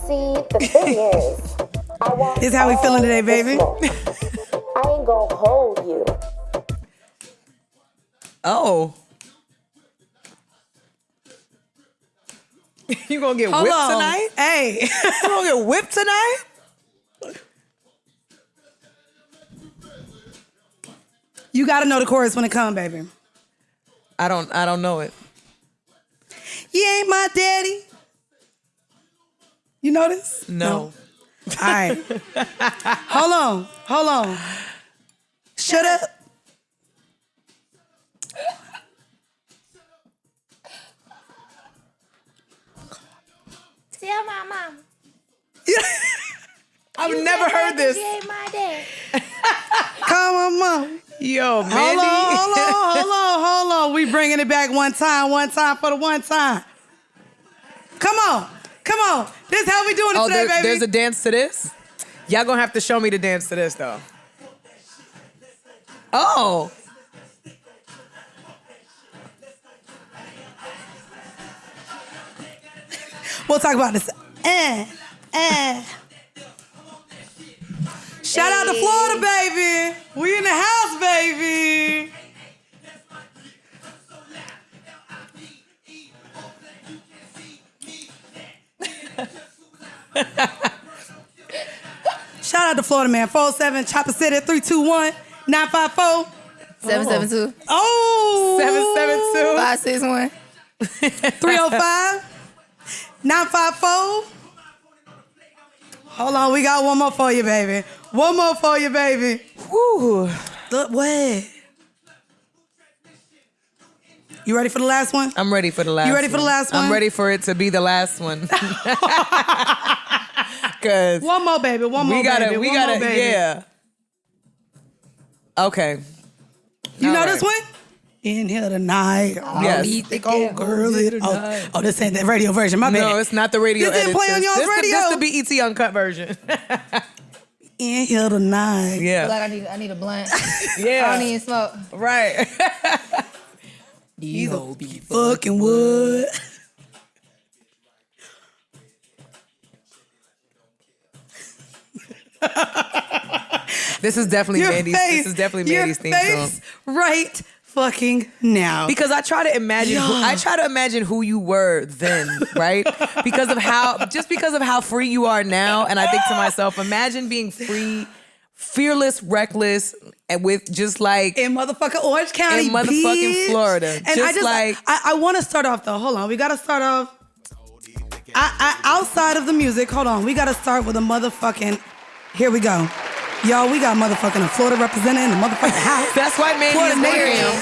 See, the thing is, I want This is how we feeling today, baby. I ain't gonna hold you. Oh. You gonna get Hold whipped on. tonight? Hey. You gonna get whipped tonight? You gotta know the chorus when it comes, baby. I don't know it. You ain't my daddy. You know this? No. All right. Hold on. Shut up. Tell my mom. I've never heard this. She ain't my dad. Come on, mom. Yo, Mandy. Hold on. We bringing it back one time for the one time. Come on. This is how we doing it today, baby. There's a dance to this? Y'all gonna have to show me the dance to this, though. Oh. We'll talk about this. Shout out to Florida, baby. We in the house, baby. Shout out to Florida, man. 407 Chopper City 321 954 772 Oh 772 561 305 954 Hold on, we got one more for you, baby. Woo. Look, what? You ready for the last one? I'm ready for the last one. You ready for the last one? I'm ready for it to be the last one. Cause One more, baby. we gotta, yeah. Okay. You All know right. this one? In here tonight. Yes. Think old girl. Oh, this ain't the radio version. My bad. No, it's not the radio This didn't edit. play on y'all's radio. This the BET Uncut version. In here tonight. Yeah. Like I need a blunt. Yeah. I don't even smoke. Right. These old Fucking wood. This is definitely Mandy's. This is definitely Mandy's theme song. Right fucking now. Because I try to imagine who you were then, right? because of how free you are now. And I think to myself, imagine being free, fearless, reckless, and with just like in motherfucking Orange County, in motherfucking bitch. Florida. And I want to start off though. Hold on, we gotta start off. Outside of the music, hold on, we gotta start with a motherfucking. Here we go. Y'all, we got motherfucking a Florida representative in the motherfucking house. That's why Mandy Florida is native. Mariam.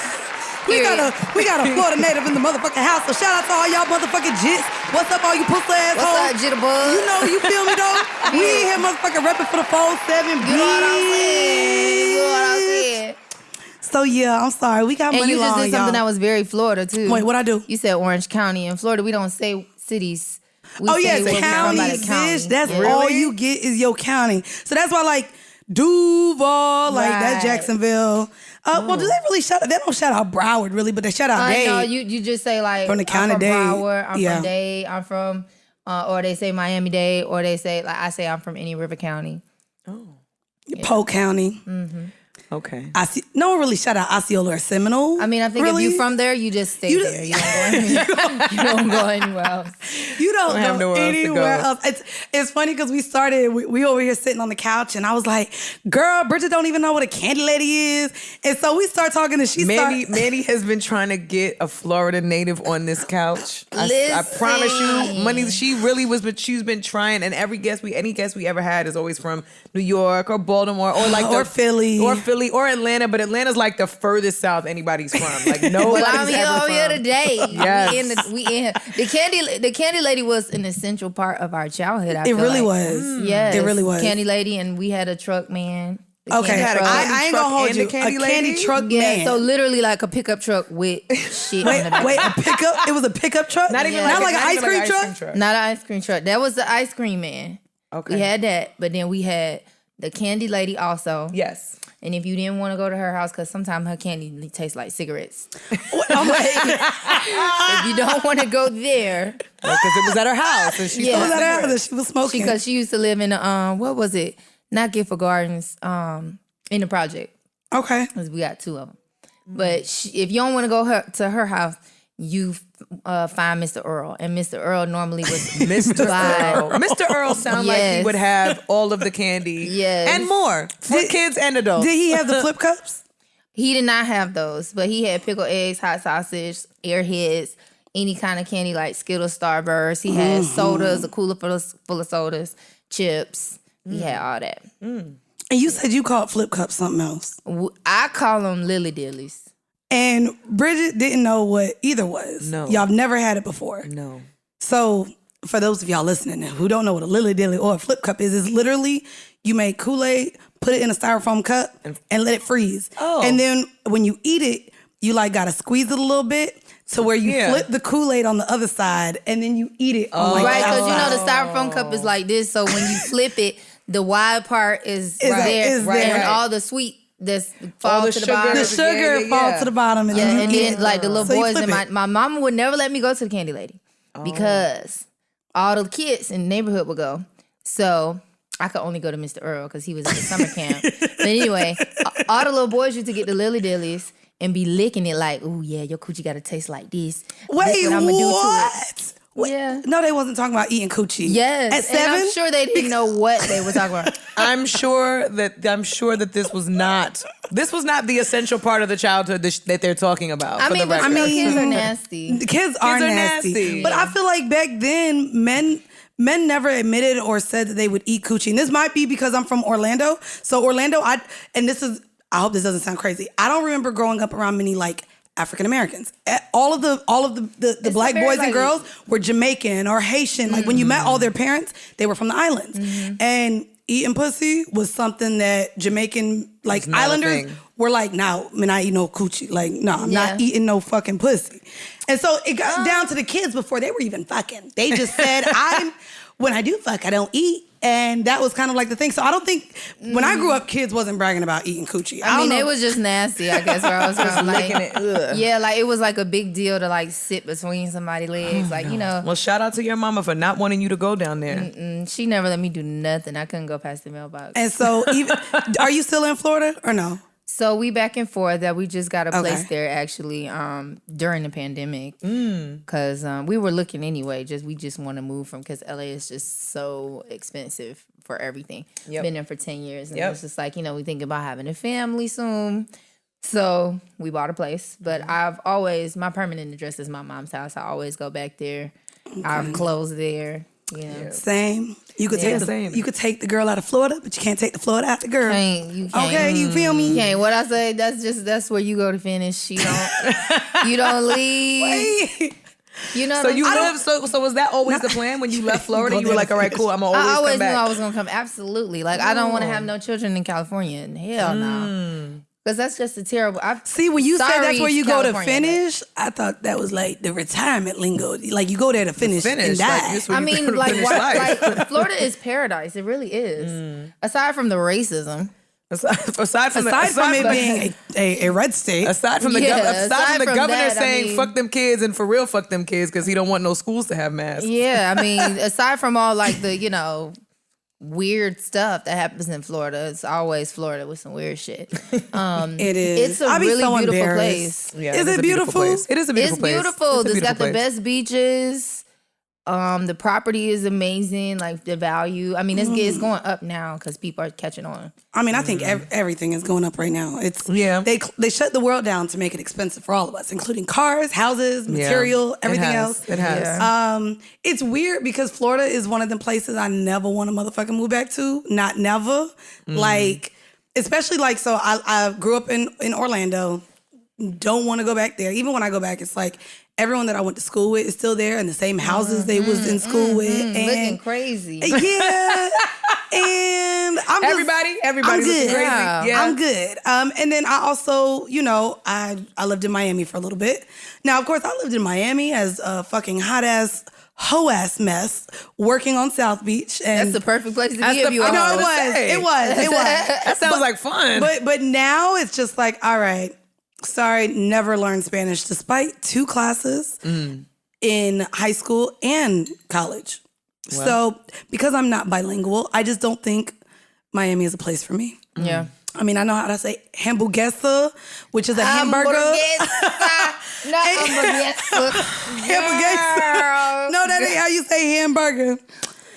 We got a Florida native in the motherfucking house. So shout out to all y'all motherfucking jits. What's up, all you pussy assholes? What's up, jitterbug? You know, you feel me though? We in here motherfucking repping for the 4-7 B. You know what I'm saying? So yeah, I'm sorry. We got And Muni you just Long, did something y'all. that was very Florida too. Wait, what'd I do? You said Orange County. In Florida, we don't say cities. We Oh say yeah, where we from county, by the county. bitch. That's Yeah. all you get is your county. So that's why like Duval, like that Right. Jacksonville. Well, do they really shout out? They don't shout out Broward really, but they shout out Dade. No, you just say like From the county I'm from Dade. Broward, I'm Yeah. from Dade, I'm from, or they say Miami-Dade, or they say like I say I'm from any River County. Polk County. Okay. No one really shout out Osceola or Seminole. I mean, I think really? if you from there, you just stay You there. You don't go anywhere else. You don't have go nowhere else to anywhere go. else. It's funny because we over here sitting on the couch and I was like, girl, Bridget don't even know what a candy lady is. And so we start talking and Mandy has been trying to get a Florida native on this couch. I promise you, Money. She really was, but she's been trying. And any guest we ever had is always from New York or Baltimore or like or Philly or Atlanta. But Atlanta's like the furthest south anybody's from. Like nobody's Well, I'm ever over from. here today. Yes. We in here. The candy lady was an essential part of our childhood. I It feel really like. was. Yes, It really was. Candy lady, and we had a truck man. The Okay, candy truck. I ain't gonna hold and you. the candy a candy lady? truck man. Yeah, so literally like a pickup truck with shit on the back. Wait, a pickup? It was a pickup truck? Not even Not like an not ice even cream like truck? truck. Not an ice cream truck. That was the ice cream man. Okay. We had that, but then we had the candy lady also. Yes. And if you didn't want to go to her house, because sometimes her candy tastes like cigarettes. If you don't want to go there. Because it was at her house. And she It was at her house and she was smoking. Because she used to live in, what was it? Not Gifford Gardens, in the project. Okay. Because we got 2 of them. But if you don't want to go to her house, you find Mr. Earl. And Mr. Earl normally was Mr. Earl. Mr. Earl sounds like he would have all of the candy. Yes. And more for kids and adults. Did he have the flip cups? He did not have those, but he had pickled eggs, hot sausage, airheads, any kind of candy like Skittles, Starburst. He had sodas, a cooler full of sodas, chips. He had all that. And you said you called flip cups something else. I call them Lily Dillies. And Bridget didn't know what either was. No. Y'all have never had it before. No. So for those of y'all listening who don't know what a Lily Dilly or a flip cup is, it's literally you make Kool-Aid, put it in a styrofoam cup, and let it freeze. Oh. And then when you eat it, you like gotta squeeze it a little bit to where you flip the Kool-Aid on the other side, and then you eat it. Right, because you know the styrofoam cup is like this, so when you flip it, the wide part is there, and all the sweet fall to the bottom. The sugar falls to the bottom, and then you eat it. Like the little So you boys, flip and my mama would never let me go to the candy lady because all the kids in the neighborhood would go. So I could only go to Mr. Earl because he was at the summer camp. But anyway, all the little boys used to get the Lily Dillies and be licking it like, "Ooh, yeah, your coochie got to taste like this." Wait, this what? I'ma do to what? Wait, Yeah. No, they wasn't talking about eating coochie. Yes. At 7? And I'm sure they didn't know what they were talking about. I'm sure that this was not the essential part of the childhood that they're talking about. I for mean, the record. kids are nasty. The kids are nasty. But I feel like back then, men never admitted or said that they would eat coochie. And this might be because I'm from Orlando. So Orlando, I hope this doesn't sound crazy. I don't remember growing up around many like African Americans. All of the black boys and girls were Jamaican or Haitian. Like when you met all their parents, they were from the islands. And eating pussy was something that Jamaican like islanders were like, "Nah, man, I eat no coochie. Like, no, I'm not eating no fucking pussy." And so it got down to the kids before they were even fucking. They just said, when I do fuck, I don't eat. And that was kind of like the thing. So I don't think when I grew up, kids wasn't bragging about eating coochie. I mean, they was just nasty, I guess, where I was from. Like, yeah, like it was like a big deal to like sit between somebody's legs. Like, you know. Well, shout out to your mama for not wanting you to go down there. She never let me do nothing. I couldn't go past the mailbox. And so are you still in Florida or no? So we back and forth that we just got a place there actually during the pandemic because we were looking anyway. We just want to move from because LA is just so expensive for everything. Been there for 10 years and it's just like, we think about having a family soon. So we bought a place, but my permanent address is my mom's house. I always go back there. I've closed there. Same. You could take the girl out of Florida, but you can't take the Florida out the girl. You can't. Okay, you feel me? You can't. What I say, that's where you go to finish. You don't leave. Wait. You know. So you live. So was that always the plan when you left Florida? You were like, all right, cool. I'm gonna I always come back. knew I was gonna come. Absolutely. Like I don't want to have no children in California. Hell no. Because that's just a terrible. See, when you said that's where you go to California, finish, I thought that was like the retirement lingo. Like you go there to finish and die. Like, I mean, like Florida is paradise. It really is. Aside from the racism. Aside from it being a red state. Aside from the governor that, saying fuck them kids and for real fuck them kids because he don't want no schools to have masks. Yeah, I mean, aside from all like the weird stuff that happens in Florida, it's always Florida with some weird shit. It is. It's a really beautiful place. Yeah, is it beautiful? It is a beautiful place. It's beautiful. It's got the place. best beaches. The property is amazing. Like the value. I mean, it's going up now because people are catching on. I mean, I think everything is going up right now. They shut the world down to make it expensive for all of us, including cars, houses, material, everything else. It has. Yeah. It's weird because Florida is one of the places I never want to motherfucking move back to. Not never. Like, especially like, so I grew up in Orlando. Don't want to go back there. Even when I go back, it's like everyone that I went to school with is still there in the same houses they was in school with. And looking crazy. Yeah. And Everybody I'm looking good. crazy. Yeah. I'm good. And then I also, I lived in Miami for a little bit. Now, of course, I lived in Miami as a fucking hot ass hoe-ass mess working on South Beach. And That's the perfect place to be if you I are. know home. it was. That sounds like fun. But now it's just like, all right, sorry, never learned Spanish despite 2 classes in high school and college. Wow. So because I'm not bilingual, I just don't think Miami is a place for me. Yeah. I mean, I know how to say hamburguesa, which is a hamburger. Not hamburguesa. Hamburguesa. No, that ain't how you say hamburger.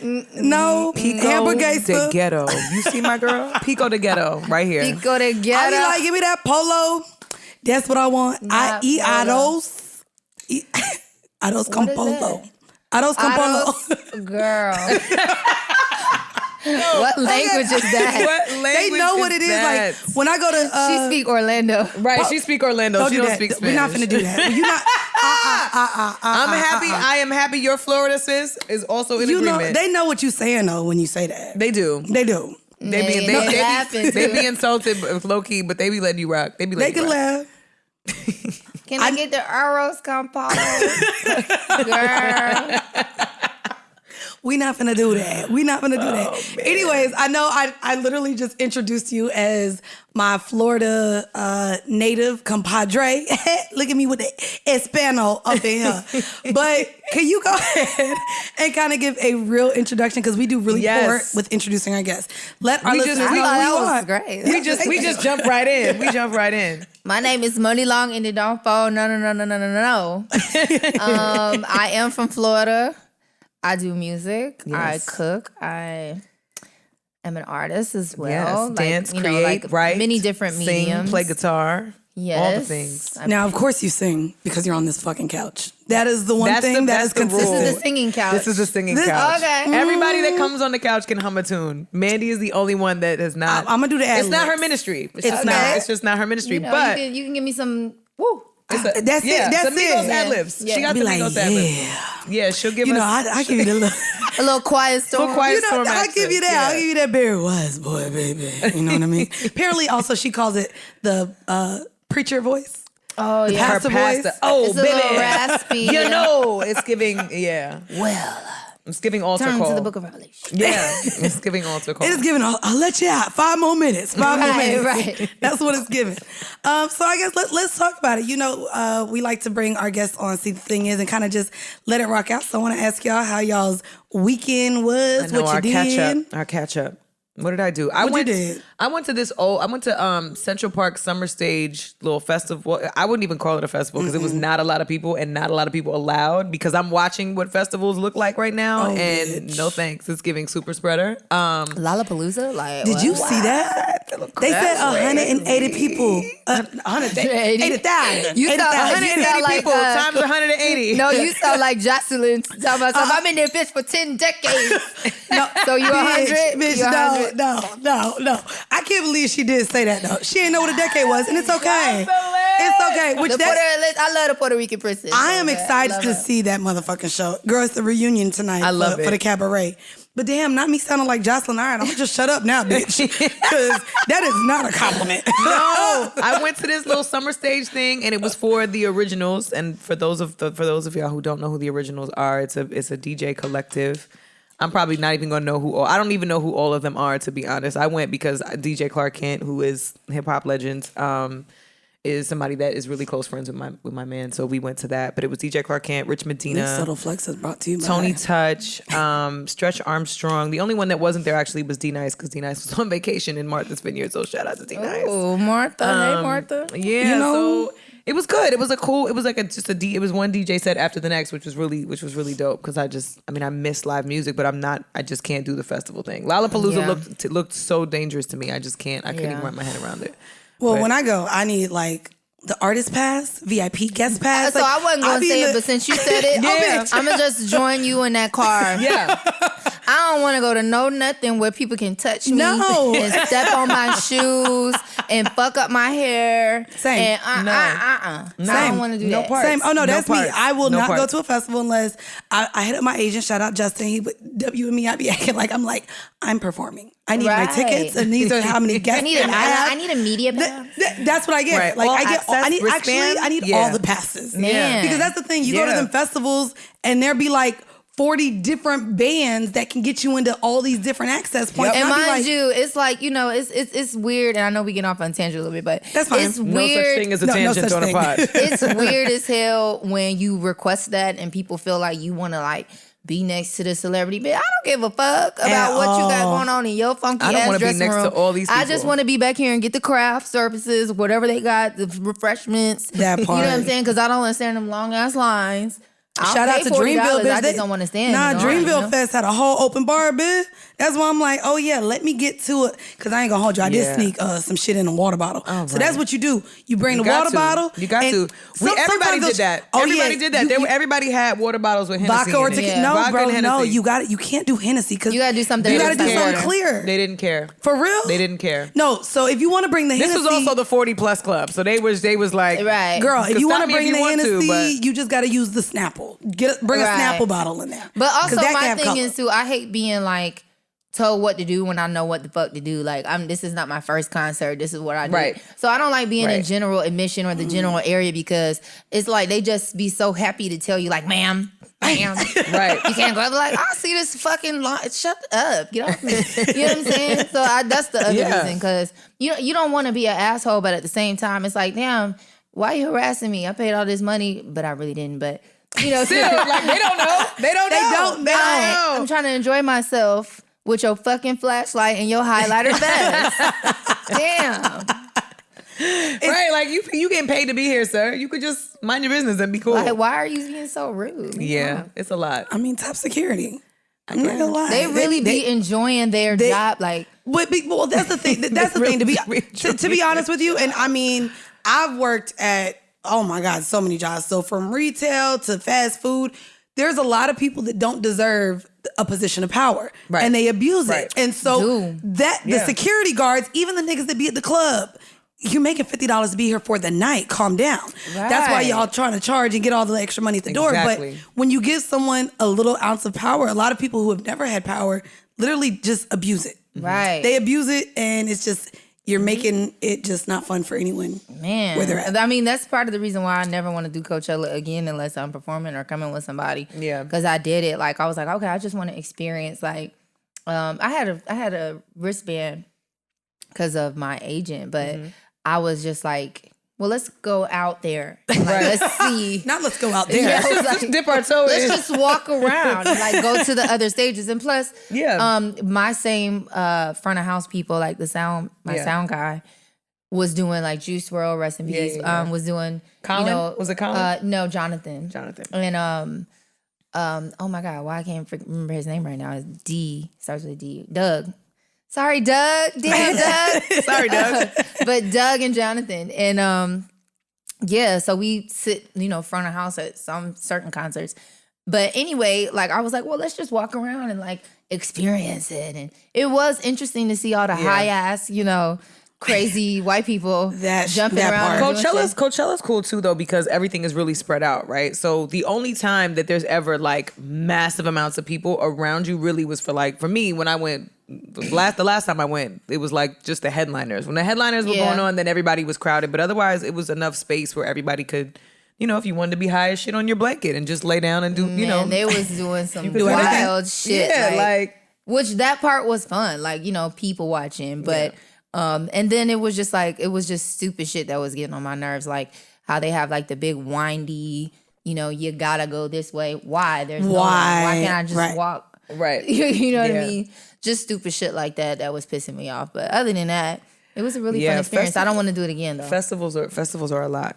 No, Pico hamburguesa. de Ghetto. You see my girl? Pico de Ghetto, right here. Pico de I be Ghetto. like, give me that polo. That's what I want. I Not eat polo. arroz. Arroz con What is polo. Arroz con polo. Girl. What language is that? What They language know what it is. that? Like when I go to She speak Orlando. Right, she speak Orlando. She don't speak Spanish. We're not finna do that. You're not. I'm happy. I am happy your Florida sis is also in You know, agreement. they know what you're saying though when you say that. They do. They do. They be insulted low key, but they be letting you rock. They be They letting can you rock. laugh. Can I get the arroz con polo? Girl. We not finna do that. We not finna do that. Man. Anyways, I know I literally just introduced you as my Florida native compadre. Look at me with the Espano up in here. But can you go ahead and kind of give a real introduction? Because we do really poor with introducing our guests. Let our listeners know who you that are. was great. We just jump right in. We jump right in. My name is Muni Long and it don't fall. No. I am from Florida. I do music. Yes. I cook. I am an artist as well. Yes, dance, create, write, many different sing, mediums. play guitar. Yes. All the things. Now, of course, you sing because you're on this fucking couch. That is the one That's thing that is the rule. consistent. This is the singing couch. This is the singing couch. Okay. Everybody that comes on the couch can hum a tune. Mandy is the only one that has not. I'm gonna do the It's not ad-libs. her ministry. It's It's not. not. It's just not her ministry. You know, but you can give me some. Woo. it's a, That's it. That's some Migos it. ad-libs. Yeah. She got Be the like, Migos ad-libs. yeah. Yeah, she'll give You know, us. I give you the little. A little quiet storm. Little quiet You know, storm I'll give you that. accent. I'll give you that Barry Wise boy, baby. You know what I mean? Apparently, also, she calls it the preacher voice. Oh, yeah. Her pastor pastor. voice. Oh, It's a baby. little raspy. You know, it's giving. Yeah, Well, it's giving altar turn call. to the book of Revelation. Yeah, it's giving altar call. It is giving, I'll let you out. 5 more minutes. 5 more Right, minutes. right. That's what it's giving. So I guess let's talk about it. You know, we like to bring our guests on, see the thing is, and kind of just let it rock out. So I want to ask y'all how y'all's weekend was, I know, what you did. Our catch up. What did I do? What you did? I went to Central Park Summer Stage little festival. I wouldn't even call it a festival because it was not a lot of people and not a lot of people allowed because I'm watching what festivals look like right now and bitch. no thanks. It's giving super spreader. Lollapalooza? Like, Did you see that? They said 180 people. 180,000. You sound 180 like, people times 180. No, you sound like Jocelyn. Talking about, I'm in there, bitch, for 10 decades. No, So you 100? Bitch, You 100? no. I can't believe she did say that though. She didn't know what a decade was, and it's okay. It's okay. Which I love the Puerto Rican princess. I am excited love to her. see that motherfucking show. Girl, it's the reunion tonight I love for it. the cabaret. But damn, not me sounding like Jocelyn. All right, I'm gonna just shut up now, bitch. Because that is not a compliment. No, I went to this little summer stage thing, and it was for the originals. And for those of y'all who don't know who the originals are, it's a DJ collective. I'm probably not even gonna know who. I don't even know who all of them are, to be honest. I went because DJ Clarkson, who is hip hop legend, is somebody that is really close friends with my man. So we went to that. But it was DJ Clarkson, Rich This Medina, subtle flex is brought to you by Tony Touch, Stretch Armstrong. The only one that wasn't there actually was D Nice because D Nice was on vacation in Martha's Vineyard. So shout out to D Nice. Oh, Martha. Hey, Martha. Yeah, You know- so it was good. It was it was like it was one DJ set after the next, which was really dope because I miss live music, but I just can't do the festival thing. Lollapalooza Yeah. looked so dangerous to me. I just can't. I couldn't even wrap my head around it. Well, But- when I go, I need like the artist pass, VIP guest pass. So I wasn't I'll going to be say in it, but since you said it, Yeah. I'm going to just join you in that car. Yeah. I don't want to go to nothing where people can touch me No. and step on my shoes and fuck up my hair. Same. And I don't Same. want to do No that. part. Same. Oh no, No that's me. parts. I will No not go parts. to a festival unless I hit up my agent. Shout out Justin. He would W and me. I'd be acting like I'm performing. I need my Right. tickets, and these are how many guests I need a media pass. That's what I get. Right. Like All I get. access, I need wristband. I need Yeah. all the passes. Man. Because that's the thing. You go to Yeah. them festivals, and there be like 40 different bands that can get you into all these different access points. And I'd be mind like, you, it's like, you know, it's weird, and I know we get off on tangent a little bit, but That's fine. it's No weird. such thing as a No tangent such on a thing. pod. It's weird as hell when you request that and people feel like you want to like be next to the celebrity. But I don't give a fuck about what you got going on in your funky I don't ass wanna be dressing next room. to all these I just people. want to be back here and get the craft services, whatever they got, the refreshments. That You know what part. I'm saying? Because I don't want to stand in them long ass lines. I'll Shout out pay to $40. Dreamville, bitch. I just don't want to stand. Nah, in the line, Dreamville you know? Fest had a whole open bar, bitch. That's why I'm like, oh yeah, let me get to it. Cause I ain't gonna hold you. I did Yeah. sneak some shit in a water bottle. So right. that's what you do. You bring You the got water to. bottle. You got and to. Everybody sometimes did those- that. Oh, Everybody yeah. did that. You- Everybody had water bottles with Hennessy vodka or in it. tequila. Yeah. No, Vodka bro, and no. Hennessy. You can't do Hennessy because You gotta do something You that gotta do doesn't something matter. clear. They didn't care. For real? They didn't care. No. So if you want to bring the This Hennessy, was also the 40 plus club, so they was like, Right. girl. If Cause you want stop to me if bring you the want to, Hennessy, but- you just got to use the Snapple. Bring a Right. Snapple bottle in there. But 'Cause also, that can my have thing color. is too, I hate being like told what to do when I know what the fuck to do. Like, this is not my first concert. This is what I do. Right. So I don't like being in Right. general admission or the general area because it's like they just be so happy to tell you, like, ma'am, Right. you can't go. I'm like, I see this fucking line. Shut up. Get off me. You know what I'm saying? So that's the other Yeah. reason because you don't want to be an asshole, but at the same time, it's like, damn, why you harassing me? I paid all this money, but I really didn't. But you know, Still, like they don't know. They don't know. I'm trying to enjoy myself with your fucking flashlight and your highlighter vest. Damn. Right, like you getting paid to be here, sir. You could just mind your business and be cool. Like, why are you being so rude? Yeah, it's a lot. I mean, top security. I'm not gonna lie. They really be enjoying their job. Like, Well, that's the thing. That's the thing. To be honest with you, and I mean, I've worked at my God, so many jobs. So from retail to fast food, there's a lot of people that don't deserve a position of power, Right. and they abuse Right. it. And so Do. the security guards, even the niggas that be at the club. You're making $50 to be here for the night. Calm down. That's why Right. y'all trying to charge and get all the extra money at the door. Exactly. But when you give someone a little ounce of power, a lot of people who have never had power literally just abuse it. right. They abuse it, and it's just you're making it just not fun for anyone. Man, where they're at. I mean, that's part of the reason why I never want to do Coachella again unless I'm performing or coming with somebody. Yeah. Because I did it. Like, I was like, okay, I just want to experience. Like, I had a wristband because of my agent, but I was just like, well, let's go out there. Like, let's see. Not let's go out there. Yeah, I was like, Just dip our toe let's in. just walk around and like go to the other stages. And plus, my same front of house people, like the sound, my sound guy, was doing like Juice WRLD, rest in peace. Was doing Colin? You know, Was it Colin? no, Jonathan. And oh my God, why I can't remember his name right now? It's D, starts with a D. Doug. Sorry, Doug. Damn, Doug. Sorry, Doug. But Doug and Jonathan. And so we sit, front of house at some certain concerts. But anyway, like I was like, well, let's just walk around and like experience it. And it was interesting to see all the high ass, crazy white people jumping that around. part. and doing shit. Coachella's cool too though because everything is really spread out, right? So the only time that there's ever like massive amounts of people around you really was for me when I went the last time I went, it was like just the headliners. When the headliners were going on, then everybody was crowded, but otherwise it was enough space where everybody could, if you wanted to be high as shit on your blanket and just lay down and do, Man, they was doing some do anything. wild shit. Yeah, like which that part was fun, like, people watching, but and then it was just stupid shit that was getting on my nerves, like how they have like the big windy, you gotta go this way. Why? Why can't I just walk? Right. You know what I mean? Just stupid shit like that was pissing me off. But other than that, it was a really fun experience. I don't want to do it again though. Festivals are a lot.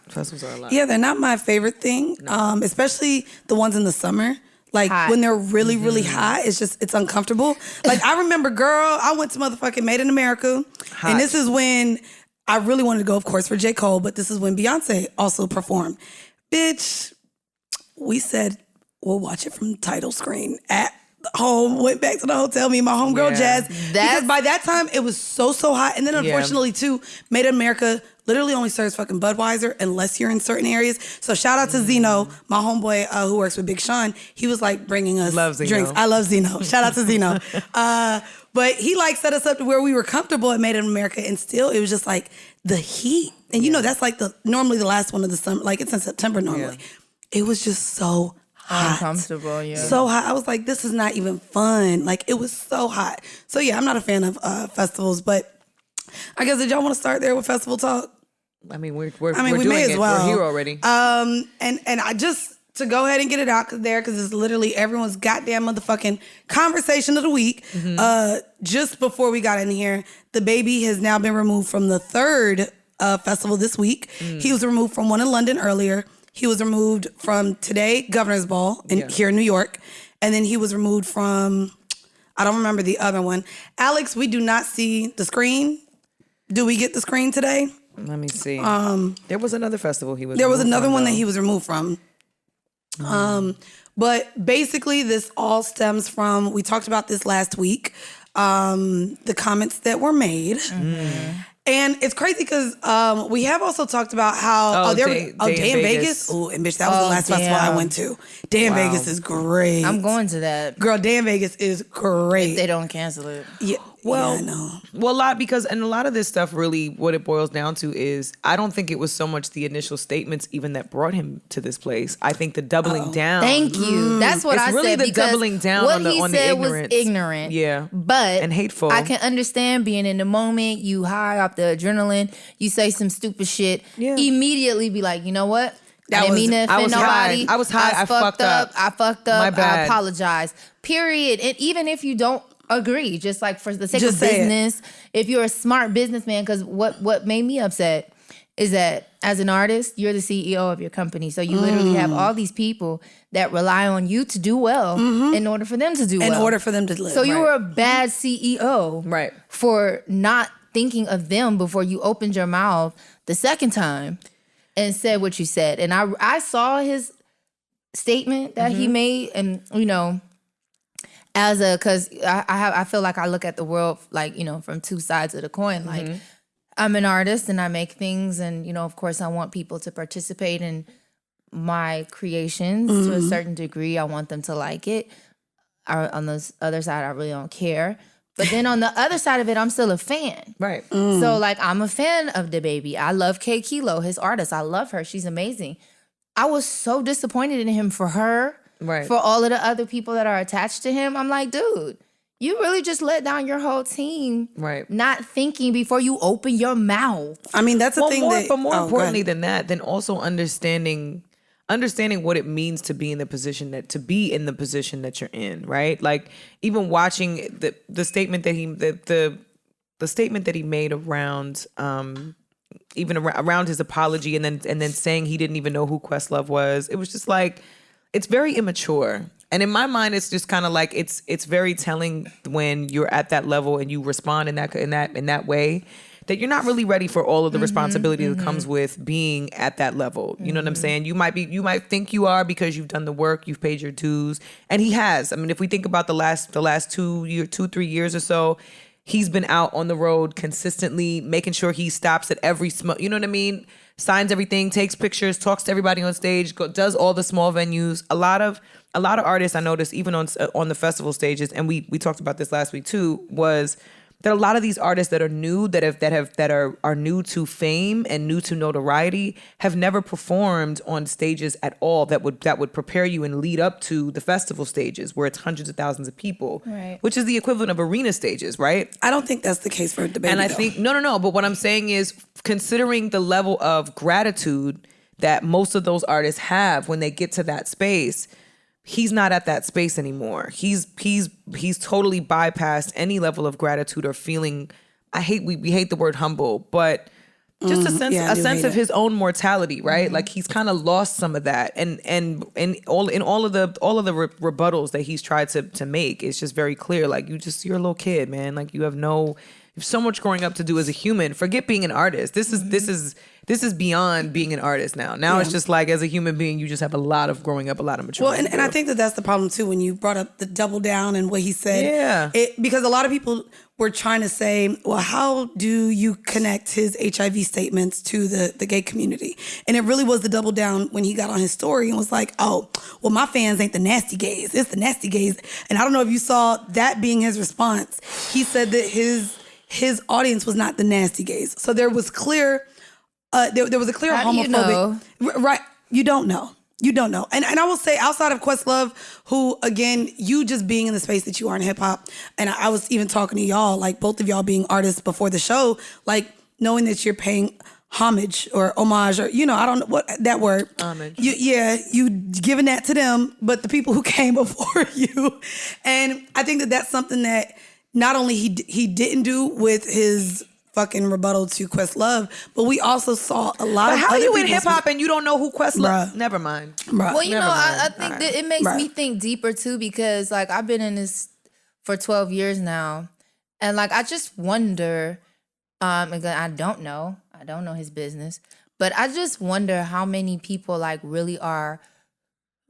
Yeah, they're not my favorite thing, especially the ones in the summer. Like Hot. when they're really, really hot, it's uncomfortable. Like I remember, girl, I went to motherfucking Made in America. Hot. And this is when I really wanted to go, of course, for J. Cole, but this is when Beyonce also performed. Bitch, we said, we'll watch it from the title screen at home, went back to the hotel, me and my homegirl Jazz. Because by that time, it was so hot. And then unfortunately, too, Made in America literally only serves fucking Budweiser unless you're in certain areas. So shout out to Zeno, my homeboy who works with Big Sean. He was like bringing us drinks. I love Zeno. Shout out to Zeno. But he like set us up to where we were comfortable at Made in America, and still it was just like the heat. And that's like normally the last one of the summer. Like it's in September normally. It was just so uncomfortable. Yeah. So hot. I was like, this is not even fun. Like, it was so hot. So yeah, I'm not a fan of festivals, but I guess, did y'all want to start there with festival talk? I mean, we're we doing may as it. well. We're here already. And I just, to go ahead and get it out there, because it's literally everyone's goddamn motherfucking conversation of the week. Just before we got in here, DaBaby has now been removed from the third festival this week. He was removed from one in London earlier. He was removed from today, Governor's Ball here in New York. And then he was removed from, I don't remember the other one. Alex, we do not see the screen. Do we get the screen today? Let me see. There was another festival he was. There was another one though. that he was removed from. But basically, this all stems from, we talked about this last week, the comments that were made. And it's crazy because we have also talked about how Day in Vegas. Oh, and bitch, that was the last festival I went to. Day in Vegas is great. I'm going to that. Girl, Day in Vegas is great. If they don't cancel it. Yeah. Well, yeah, I know. Well, a lot of this stuff really, what it boils down to is, I don't think it was so much the initial statements even that brought him to this place. I think the doubling down. Thank you. That's what I really said. the Because doubling down what on the he on said the ignorance. was ignorant. Yeah, but and hateful. I can understand being in the moment. You high off the adrenaline. You say some stupid shit. Yeah. Immediately be like, you know what? I didn't mean to I offend was nobody. high. I was high. I fucked up. I fucked up. My bad. I apologize. Period. And even if you don't agree, just like for the sake Just of say it. business, if you're a smart businessman, because what made me upset is that as an artist, you're the CEO of your company. So you literally have all these people that rely on you to do well in order for them to do well. In order for them to live. So you were a bad CEO Right. for not thinking of them before you opened your mouth the second time and said what you said. And I saw his statement that he made, and because I feel like I look at the world like, from two sides of the coin. Like, I'm an artist and I make things, and of course I want people to participate in my creations to a certain degree. I want them to like it. On the other side, I really don't care. But then on the other side of it, I'm still a fan. Right. So like, I'm a fan of DaBaby. I love K Kilo, his artist. I love her. She's amazing. I was so disappointed in him for her. Right. For all of the other people that are attached to him. I'm like, dude, you really just let down your whole team. Right. Not thinking before you open your mouth. I mean, that's the thing But more oh, importantly than that, then also understanding what it means to be in the position that you're in, right? Like, even watching the statement that the statement that he made around even around his apology, and then saying he didn't even know who Questlove was. It was just like, it's very immature. And in my mind, it's just kind of like, it's very telling when you're at that level and you respond in that way, that you're not really ready for all of the responsibility that comes with being at that level. You know what I'm saying? You might think you are because you've done the work, you've paid your dues, and he has. I mean, if we think about the last 2-3 years or so, he's been out on the road consistently, making sure he stops at every you know what I mean? Signs everything, takes pictures, talks to everybody on stage, does all the small venues. A lot of artists, I noticed, even on the festival stages, and we talked about this last week too, was that a lot of these artists that are new, that are new to fame and new to notoriety, have never performed on stages at all that would prepare you and lead up to the festival stages where it's hundreds of thousands of people, Right. which is the equivalent of arena stages, right? I don't think that's the case for DaBaby. And I think no. But what I'm saying is, considering the level of gratitude that most of those artists have when they get to that space, he's not at that space anymore. He's totally bypassed any level of gratitude or feeling. We hate the word humble, but just a sense of his own mortality, right? Like, he's kind of lost some of that, and all of the rebuttals that he's tried to make, it's just very clear. Like, you're a little kid, man. Like, you have so much growing up to do as a human. Forget being an artist. This is beyond being an artist now. Now it's just like, as a human being, you just have a lot of growing up, a lot of maturity. Well, and I think that's the problem too, when you brought up the double down and what he said. Yeah. Because a lot of people were trying to say, well, how do you connect his HIV statements to the gay community? And it really was the double down when he got on his story and was like, oh, well, my fans ain't the nasty gays. It's the nasty gays. And I don't know if you saw that being his response. He said that his audience was not the nasty gays. So there was clear, there was a clear How do homophobic. you know? Right. You don't know. You don't know. And I will say, outside of Questlove, who, again, you just being in the space that you are in hip hop, and I was even talking to y'all, like both of y'all being artists before the show, like knowing that you're paying homage or homage, or, you know, I don't know what that word. Homage. You giving that to them, but the people who came before you. And I think that that's something that not only he didn't do with his fucking rebuttal to Questlove, but we also saw a lot But of how other you in people's- hip hop and you don't know who Questlove? Bruh. Never mind. Bruh. Well, you know, Never mind. I think that it makes me think deeper too, because like I've been in this for 12 years now, and like I just wonder. Again, I don't know his business, but I just wonder how many people like really are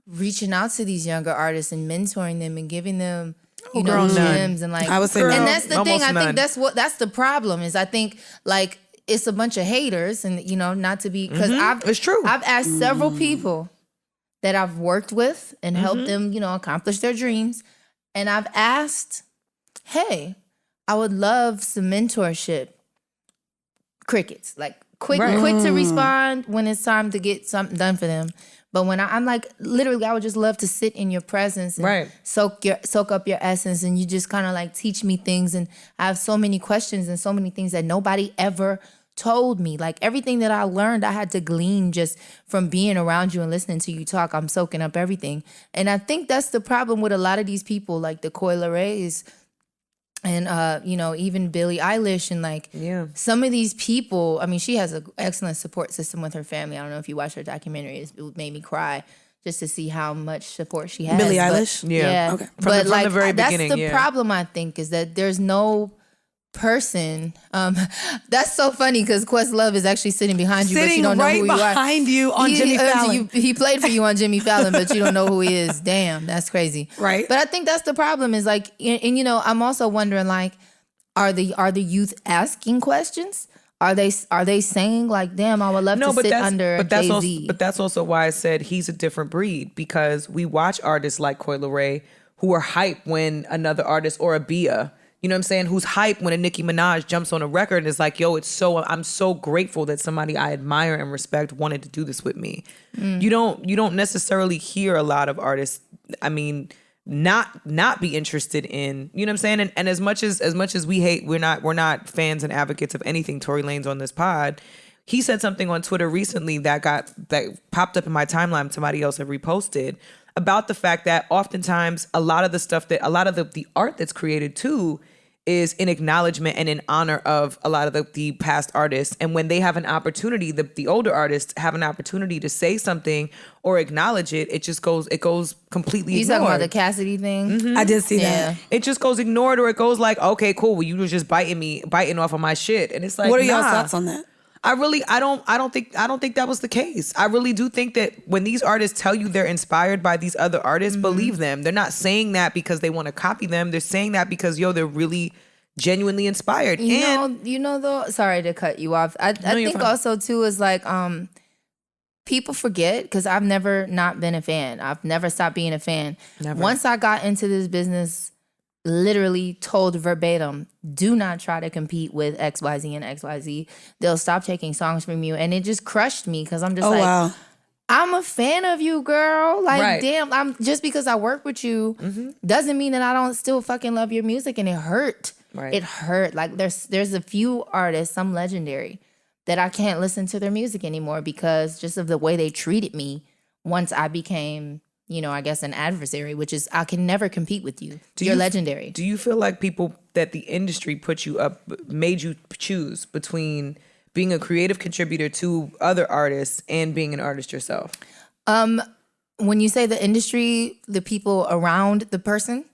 reaching out to these younger artists and mentoring them and giving them, you know, gems and like. I would say and none. that's the thing. Almost I none. think that's the problem is I think like it's a bunch of haters, and you know, not to be because It's true. I've asked several people that I've worked with and helped them, you know, accomplish their dreams, and I've asked, hey, I would love some mentorship. Crickets, like quick to respond when it's time to get something done for them. But when I'm like, literally, I would just love to sit in your presence and soak up your essence, and you just kind of like teach me things. And I have so many questions and so many things that nobody ever told me. Like everything that I learned, I had to glean just from being around you and listening to you talk. I'm soaking up everything. And I think that's the problem with a lot of these people, like the Coi Lerais, and you know, even Billie Eilish, and like some of these people. I mean, she has an excellent support system with her family. I don't know if you watched her documentary; it made me cry just to see how much support she has. Billie Eilish? Yeah. Okay. But from like the very that's beginning, the problem. I think is that there's no person. That's so funny because Questlove is actually sitting behind you, but you Sitting don't know right who you are. behind you on Jimmy Fallon. He played for you on Jimmy Fallon, but you don't know who he is. Damn, that's crazy. Right. But I think that's the problem. Is like, and you know, I'm also wondering like, are the youth asking questions? Are they saying like, damn, I would love to sit under Jay-Z? But that's also why I said he's a different breed, because we watch artists like Coi Leray who are hype when another artist, or a Bia, you know what I'm saying, who's hype when a Nicki Minaj jumps on a record and is like, yo, I'm so grateful that somebody I admire and respect wanted to do this with me. You don't necessarily hear a lot of artists, I mean, not be interested in, you know what I'm saying? And as much as we hate, we're not fans and advocates of anything Tory Lanez on this pod. He said something on Twitter recently that popped up in my timeline. Somebody else had reposted about the fact that oftentimes a lot of the art that's created too is in acknowledgement and in honor of a lot of the past artists. And when they have an opportunity, the older artists have an opportunity to say something or acknowledge it, it goes completely You ignored. talking about the Cassidy thing? I did see that. It just goes ignored, or it goes like, okay, cool, well, you was just biting off of my shit. And it's like, What are y'all's thoughts on that? I don't think that was the case. I really do think that when these artists tell you they're inspired by these other artists, believe them. They're not saying that because they want to copy them. They're saying that because they're really genuinely inspired. You know though, sorry to cut you off. I think fine. also too is like people forget, because I've never not been a fan. I've never stopped being a fan. Never. Once I got into this business, literally told verbatim, do not try to compete with XYZ and XYZ. They'll stop taking songs from you. And it just crushed me, because I'm just Wow. I'm a fan of you, girl. Like, Right. damn, I'm just because I work with you doesn't mean that I don't still fucking love your music. And it hurt. Right. It hurt. Like there's a few artists, some legendary, that I can't listen to their music anymore because just of the way they treated me once I became, you know, I guess an adversary, which is I can never compete with you. You're legendary. Do you feel like people that the industry put you up, made you choose between being a creative contributor to other artists and being an artist yourself? When you say the industry, the people around the person,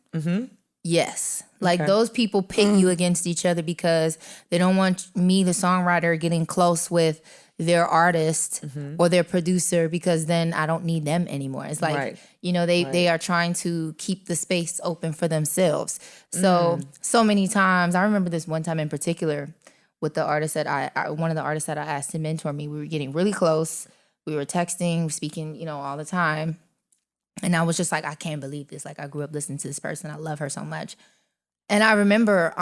yes. Like those people pit you against each other because they don't want me, the songwriter, getting close with their artist or their producer, because then I don't need them anymore. It's like, you know, they are trying to keep the space open for themselves. So many times, I remember this one time in particular with the artist that one of the artists that I asked to mentor me. We were getting really close. We were texting, speaking, you know, all the time. And I was just like, I can't believe this. Like, I grew up listening to this person. I love her so much. And I remember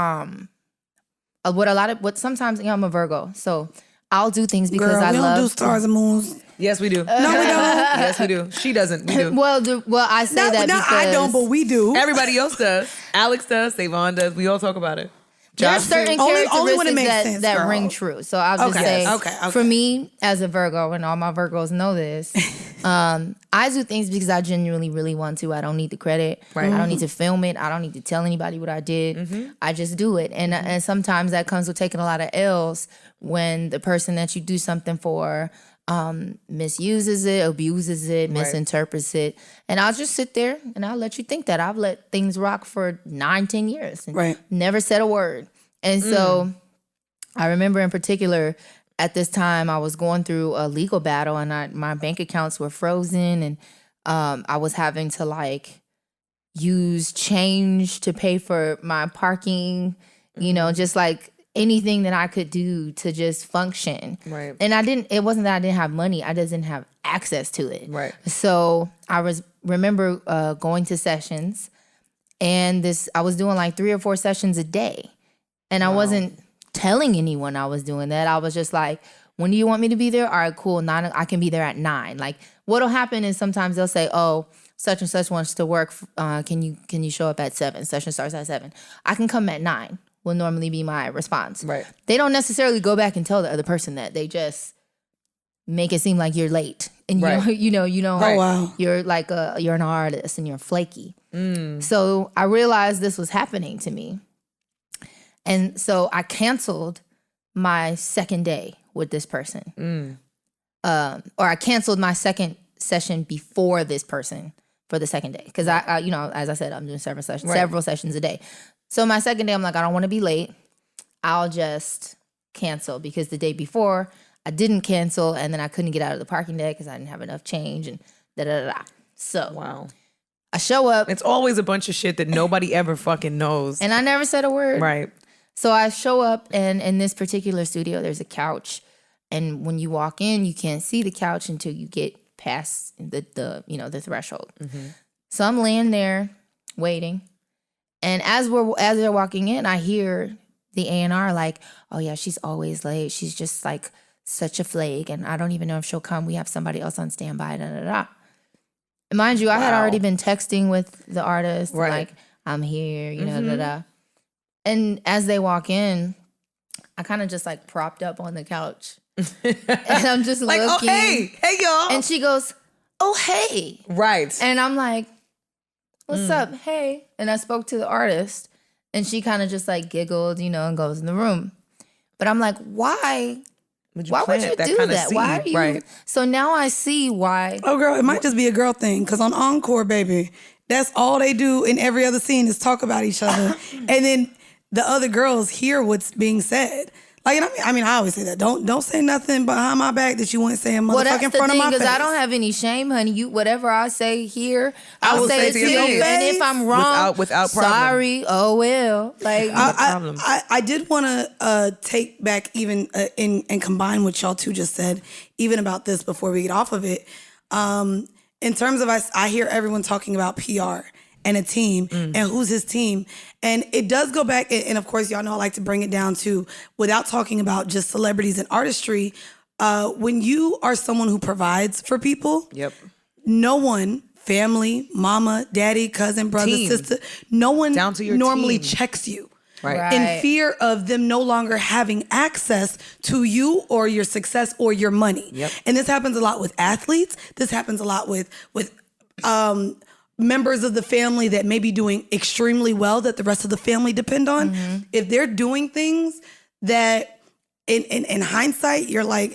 what sometimes, you know, I'm a Virgo. So I'll do things because Girl, I we love. don't do stars and moons. Yes, we do. No, we don't. Yes, we do. She doesn't. We do. Well, I say that No, because I don't, but we do. Everybody else does. Alex does. Savon does. We all talk about it. there are Josh certain too. Only when it characteristics makes that, sense, that girl. ring true. So I'll just Okay, say, okay. for me as a Virgo, and all my Virgos know this, I do things because I genuinely really want to. I don't need the credit. Right. I don't need to film it. I don't need to tell anybody what I did. I just do it. And sometimes that comes with taking a lot of L's when the person that you do something for misuses it, abuses it, misinterprets it. And I'll just sit there and I'll let you think that. I've let things rock for 9-10 years and never said a word. And so I remember in particular at this time I was going through a legal battle and my bank accounts were frozen and I was having to like use change to pay for my parking, you know, just like anything that I could do to just function. Right. And it wasn't that I didn't have money, I just didn't have access to it. Right. So I remember going to sessions and I was doing like 3 or 4 sessions a day. And I wasn't telling anyone I was doing that. I was just like, when do you want me to be there? All right, cool. I can be there at 9. Like what'll happen is sometimes they'll say, oh, such and such wants to work. Can you show up at 7? Session starts at 7. I can come at 9 will normally be my response. Right. They don't necessarily go back and tell the other person that. They just make it seem like you're late. And you know, you're like you're an artist and you're flaky. So I realized this was happening to me. And so I canceled my second day with this person. Or I canceled my second session before this person for the second day. Because I you know, as I said, I'm doing several sessions a day. So my second day, I'm like, I don't want to be late. I'll just cancel because the day before I didn't cancel and then I couldn't get out of the parking deck because I didn't have enough change and da-da-da-da. So I show up. It's always a bunch of shit that nobody ever fucking knows. And I never said a word. Right. So I show up and in this particular studio, there's a couch. And when you walk in, you can't see the couch until you get past the threshold. So I'm laying there waiting. And as they're walking in, I hear the A&R like, oh yeah, she's always late. She's just like such a flake. And I don't even know if she'll come. We have somebody else on standby, da-da-da. And mind you, I had already been texting with the artist, like, I'm here, you know, da-da. And as they walk in, I kind of just like propped up on the couch. And I'm just like, looking. Oh, hey y'all. And she goes, oh, hey. Right. And I'm like, what's up? Hey. And I spoke to the artist and she kind of just like giggled, you know, and goes in the room. But I'm like, why would you do that? Why are you? Right. So now I see why. Oh, girl, it might just be a girl thing. Because on Encore, baby, that's all they do in every other scene is talk about each other. And then the other girls hear what's being said. Like, I mean, I always say that. Don't say nothing behind my back that you wouldn't say in motherfucking front of my face. Because I don't have any shame, honey. Whatever I say here, I'll say it to you. And if I'm wrong, without problem. Sorry. Oh well. Like I did want to take back even and combine what y'all two just said, even about this before we get off of it. In terms of I hear everyone talking about PR and a team and who's his team. And it does go back, and of course, y'all know I like to bring it down to, without talking about just celebrities and artistry, when you are someone who provides for people, no one, family, mama, daddy, cousin, brother, sister, no one normally checks you. Right. In fear of them no longer having access to you or your success or your money. And this happens a lot with athletes. This happens a lot with members of the family that may be doing extremely well that the rest of the family depend on. If they're doing things that in hindsight, you're like,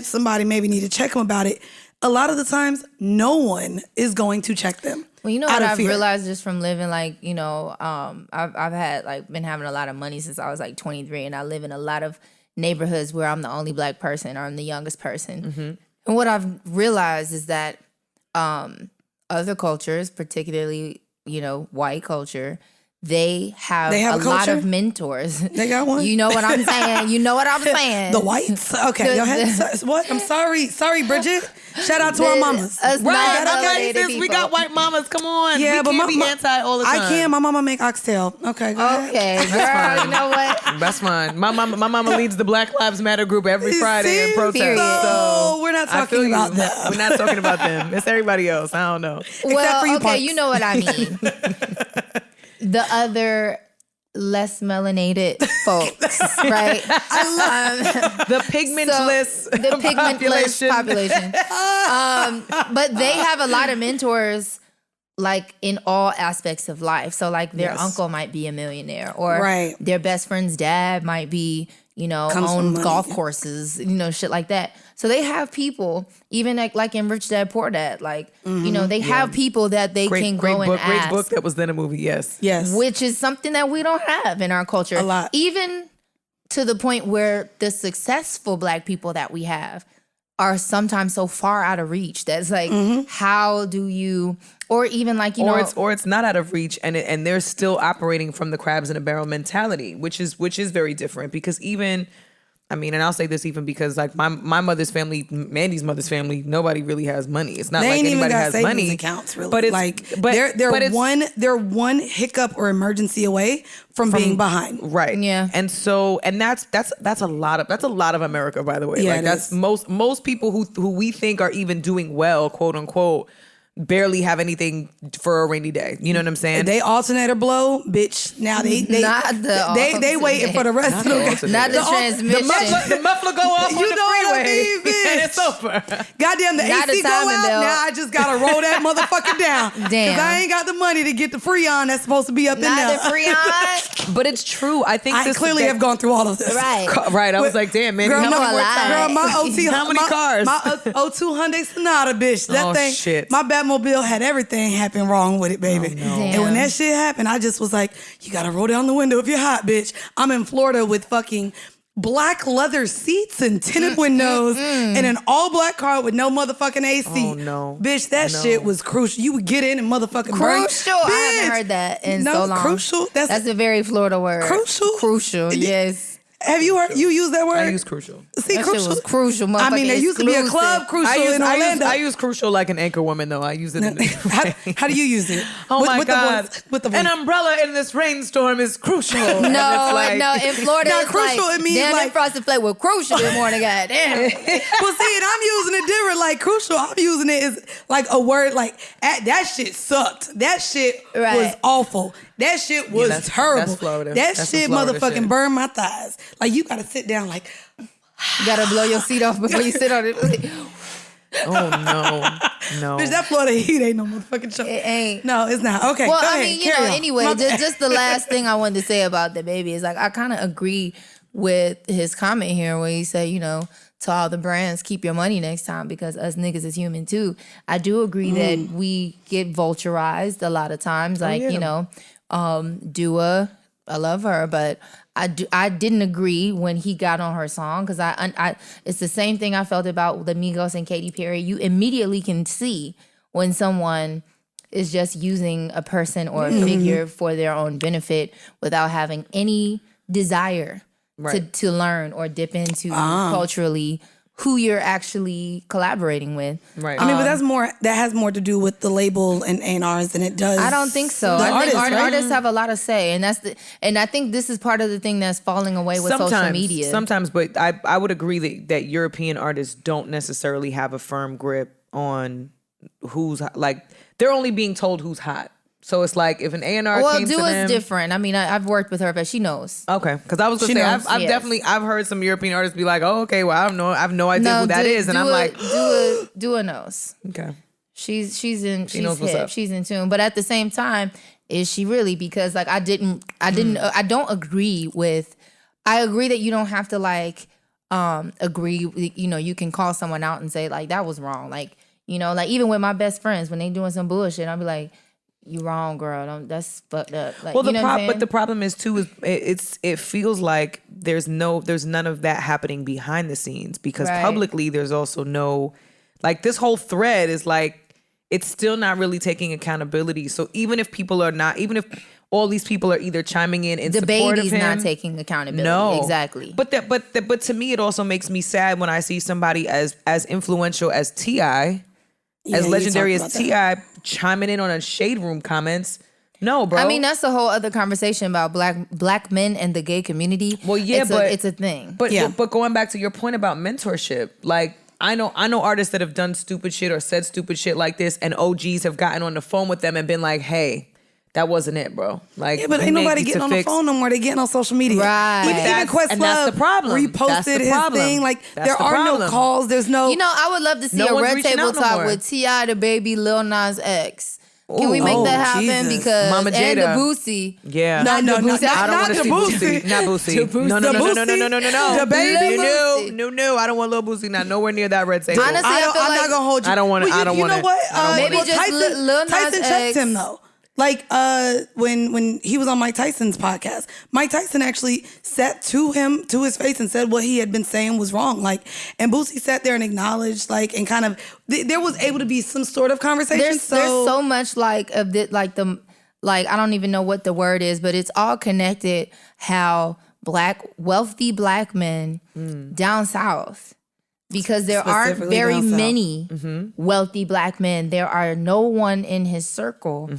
somebody maybe need to check them about it. A lot of the times, no one is going to check them. Well, you know what I've realized just from living, like, you know, I've had like been having a lot of money since I was like 23, and I live in a lot of neighborhoods where I'm the only Black person or I'm the youngest person. And what I've realized is that other cultures, particularly, you know, white culture, they have They have a a lot culture? of mentors. They got one? You know what I'm saying? You know what I'm saying? The whites? Okay, go ahead. What? I'm sorry. Sorry, Bridget. Shout out to our mamas. Us Right, non-melanated okay, sis, we got people. white mamas. Come on. Yeah, we but can't be my- anti all the time. I can. My mama make oxtail. Okay, go ahead. Okay, girl, you know what? That's fine. My mama leads the Black Lives Matter group every Friday in See? protest. Period. So We're not I feel talking you. about them. We're not talking about them. It's everybody else. I don't know. Well, for you okay, punks. you know what I mean. The other less melanated folks, right? The pigmentless, the pigmentless population. But they have a lot of mentors, like in all aspects of life. So, like their Yes. uncle might be a millionaire, or Right. their best friend's dad might be, you know, Comes from own money. golf courses, you know, shit like that. So they have people, even like in Rich Dad Poor Dad, like you know, they have people that they can great go book, and ask. great book that was then a movie. Yes. Yes. Which is something that we don't have in our culture. A lot. Even to the point where the successful Black people that we have are sometimes so far out of reach. That's like, how do you, or even like, you know, It's not out of reach, and they're still operating from the crabs in a barrel mentality, which is very different. Because even, I mean, and I'll say this even because like my mother's family, Mandy's mother's family, nobody really has money. It's not They like ain't even anybody got has savings money. accounts, really. But it's like but they're it's- one hiccup or emergency away from being behind. Right. Yeah. And so, and that's a lot of America, by the way. Yeah, like it that's is. most people who we think are even doing well, quote unquote, barely have anything for a rainy day. You know what I'm saying? They alternator blow, bitch. Now they Not the they waiting for the rest of them. not the transmission. the muffler go off You on the know what I freeway. mean, bitch? And it's over. Goddamn, the Not AC the go timing out. belt. Now I just gotta roll that motherfucker down. Damn. Cause I ain't got the money to get the Freon that's supposed to be up in Not there. the Freon. But it's true. I think I this clearly have gone through all of this. Right. Right. I was like, damn, man. Girl, how many my, more alive. times? girl, my OT, How many my, cars? My O2 Hyundai Sonata, bitch. That Oh, thing, shit. my Batmobile had everything happen wrong with it, baby. And when Damn. that shit happened, I just was like, you gotta roll down the window if you're hot, bitch. I'm in Florida with fucking black leather seats and tinted windows and an all black car with no motherfucking AC. Oh, no. Bitch, that No. shit was crucial. You would get in and motherfucking burn. Crucial. I Bitch. haven't heard that in No, so long. crucial. That's a very Florida word. Crucial? Crucial. Yes. Have you heard you use that word? I use crucial. See, That shit crucial. was crucial. I mean, there motherfucking used to be a club exclusive. crucial in Orlando. I use crucial like an anchor woman, though. I use it in how do you use it? Oh my God. With the voice. An umbrella in this rainstorm is crucial. No, And it's like- no. In Florida, Now, it's crucial, like, it means damn, like- them frosted flake with crucial this morning. God damn. Well, see, and I'm using it different. Like crucial, I'm using it as like a word. Like that shit sucked. That shit Right. was awful. That shit was that's- terrible. that's Florida. That That's shit some Florida motherfucking shit. burned my thighs. Like you gotta sit down. Like You gotta blow your seat off before you sit on it. Oh, no. bitch, that Florida heat ain't no motherfucking show. It ain't. No, it's not. Okay, Well, go I ahead, mean, you carry know, on. anyway, My bad. just the last thing I wanted to say about DaBaby is like, I kind of agree with his comment here where he said, you know, to all the brands, keep your money next time because us niggas is human too. I do agree that we get vulturized a lot of times. Like, you know, Dua, I love her, but I didn't agree when he got on her song because I it's the same thing I felt about the Migos and Katy Perry. You immediately can see when someone is just using a person or a figure for their own benefit without having any desire to learn or dip into culturally who you're actually collaborating with. Right. I mean, but that has more to do with the label and A&Rs than it does. I don't think so. The I think artist, right? artists have a lot of say, and I think this is part of the thing that's falling away with social media. Sometimes, but I would agree that European artists don't necessarily have a firm grip on who's like they're only being told who's hot. So it's like if an A&R Well, came to Dua's them, different. I mean, I've worked with her, but she knows. okay, because I was gonna She say knows. I've Yes. definitely heard some European artists be like, oh, okay, well I have no idea who that is, and I'm like, Dua knows. okay, She's knows what's hip. up. She's in tune. But at the same time, is she really? Because like I don't agree with. I agree that you don't have to like agree. You know, you can call someone out and say like that was wrong. Like you know, like even with my best friends when they doing some bullshit, I'll be like, you wrong, girl. That's fucked up. Like, well, you know what I'm but saying? the problem is too is it feels like there's none of that happening behind the scenes because Right. publicly there's also no like this whole thread is like it's still not really taking accountability. So even if people are not, even if all these people are either chiming in support of DaBaby's him. not taking accountability. No, Exactly. But to me, it also makes me sad when I see somebody as influential as T.I., as legendary as T.I. chiming in on a shade room comments. No, bro. I mean, that's a whole other conversation about black men and the gay community. Well, yeah, it's a thing. But going back to your point about mentorship, like I know artists that have done stupid shit or said stupid shit like this, and OGs have gotten on the phone with them and been like, "Hey, that wasn't it, bro." Like, but ain't nobody getting on the phone no more. They getting on social media. Right. Even Questlove that's the problem. reposted That's the his problem. thing. Like, That's there the are no problem. calls. There's no. You know, I would love to see No a one's red reaching table out no talk more. with T.I., DaBaby, Lil Nas X. Can we make Oh, that happen? Jesus. Because Mama and Jada. the Boosie. Yeah. No, I don't not want to see Boosie. Boosie. Not Boosie. No. DaBaby. No. I don't want Lil Boosie. Not nowhere near that red table. Honestly, I'm feel not like- gonna hold you. I don't want it. Well, I don't you want know it. what? I don't Maybe want it. just Tyson, Lil Nas Tyson checked X. him though. Like when he was on Mike Tyson's podcast, Mike Tyson actually sat to his face and said what he had been saying was wrong. Like, and Boosie sat there and acknowledged, like, and kind of there was able to be some sort of conversation. There's so much like of the I don't even know what the word is, but it's all connected. How wealthy black men down south, because there aren't Specifically very down south. many wealthy black men. There are no one in his circle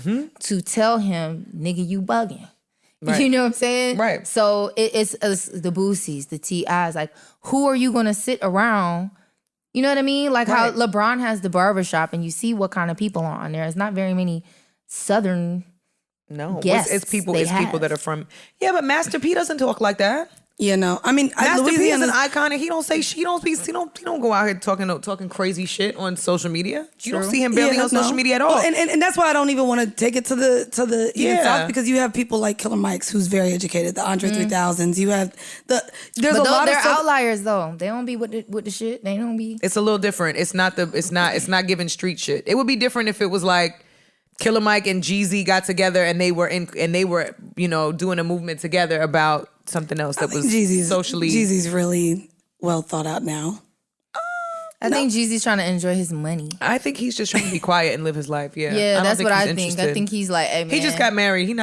to tell him, "Nigga, you bugging." Right. You know what I'm saying? Right. So it's the Boosies, the T.I.s. Like, who are you gonna sit around? You know what I mean? Like how Right. LeBron has the barbershop, and you see what kind of people are on there. It's not very many Southern. No, Guests it's people. they It's people have. that are from. Yeah, but Master P doesn't talk like that. You know, I mean, Master P is Louisiana. an icon, and he don't say he don't go out here talking crazy shit on social media. You don't see him barely on social media at all. Well, and that's why I don't even want to take it to the even Yeah. south, because you have people like Killer Mike's who's very educated, the Andre 3000s. You have there's But a lot they're of stuff. outliers though. They don't be with the shit. They don't be. It's a little different. It's not giving street shit. It would be different if it was like Killer Mike and Jeezy got together and they were doing a movement together about something else that was socially. Jeezy's really well thought out now. I think Jeezy's trying to enjoy his money. I think he's just trying to be quiet and live his life. Yeah, Yeah, don't that's what he's I think. I interested. think he's like, hey, man. He just got married. He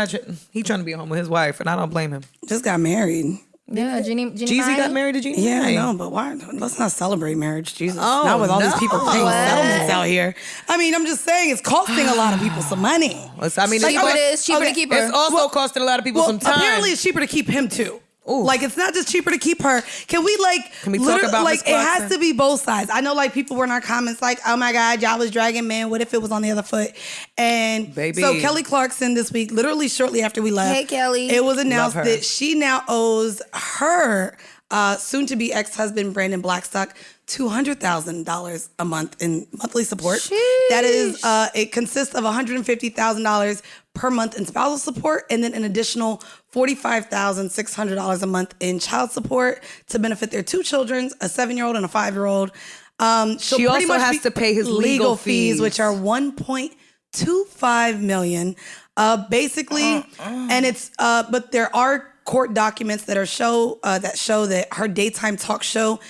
trying to be home with his wife, and I don't blame him. Just got married. Yeah, Jeannie Jeezy Mai? got married to Jeannie. Yeah, Mai. I know, but why? Let's not celebrate marriage, Jesus. Oh, not with all these no. people paying What? settlements out here. I mean, I'm just saying it's costing a lot of people some money. I mean, It's cheaper to keep her. It's also costing a lot of people some time. Apparently, it's cheaper to keep him too. Ooh. Like, it's not just cheaper to keep her. Can we talk literally, about like, Miss it has Clarkson? to be both sides. I know, like, people were in our comments like, oh my God, y'all was dragging men. What if it was on the other foot? And Baby. so Kelly Clarkson this week, literally shortly after we left. Hey, Kelly. It was announced Love her. that she now owes her soon-to-be ex-husband, Brandon Blackstock, $200,000 a month in monthly support. That is, it consists of $150,000 per month in spousal support, and then an additional $45,600 a month in child support to benefit their two children, a 7-year-old and a 5-year-old. She also has to pay his legal fees, which are $1.25 million. Basically, and it's but there are court documents that show that her daytime talk show,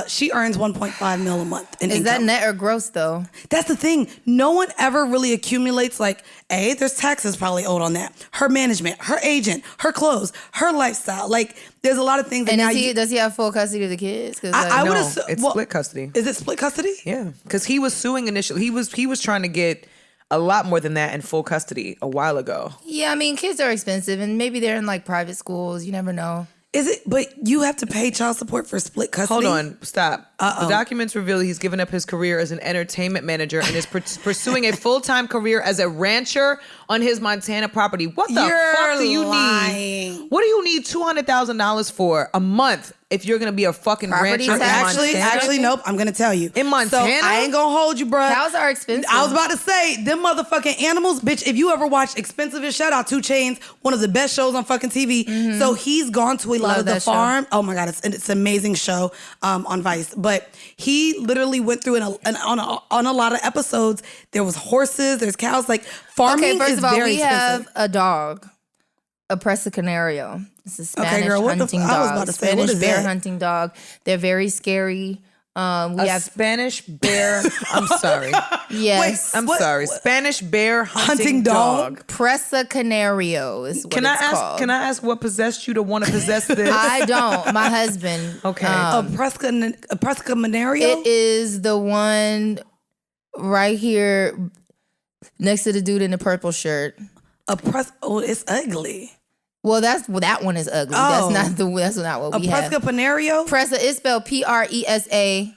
she earns $1.5 million a month in Is income. that net or gross though? That's the thing. No one ever really accumulates like, hey, there's taxes probably owed on that. Her management, her agent, her clothes, her lifestyle. Like, there's a lot of things. That And now does he have full custody of the kids? 'Cause, I would No, assume it's split custody. Is it split custody? Yeah, because he was suing initially. He was trying to get a lot more than that in full custody a while ago. yeah, I mean, kids are expensive, and maybe they're in like private schools. You never know. Is it? But you have to pay child support for split custody. Hold on, stop. The documents reveal he's given up his career as an entertainment manager and is pursuing a full-time career as a rancher on his Montana property. What the fuck do you lying. need? What do you need $200,000 for a month if you're gonna be a fucking Property rancher in tax? Montana? Actually, nope. I'm gonna tell you. In Montana? So I ain't gonna hold you, bruh. Cows are expensive. I was about to say, them motherfucking animals, bitch, if you ever watched Expensive as Shout Out 2 Chainz, one of the best shows on fucking TV. So he's gone to a lot Love of the that show. farm. Oh my God, it's an amazing show on Vice. But he literally went through on a lot of episodes. There was horses, there's cows. Like, farming Okay, first is of all, very we expensive. have a dog, a Presa Canario. It's a Spanish girl, what the hunting f- dog. I was about to say, what Spanish is bear that? hunting dog. They're very scary. We have Spanish bear. I'm sorry. yes, I'm sorry. Spanish bear hunting dog. Presa Canario is what Can I it's ask? called. Can I ask what possessed you to want to possess this? I don't. My husband. Okay. A Presa Canario? It is the one right here next to the dude in the purple shirt. It's ugly. Well, that one is ugly. Oh. That's not what we have. A Presa Canario? Presa is spelled Presa.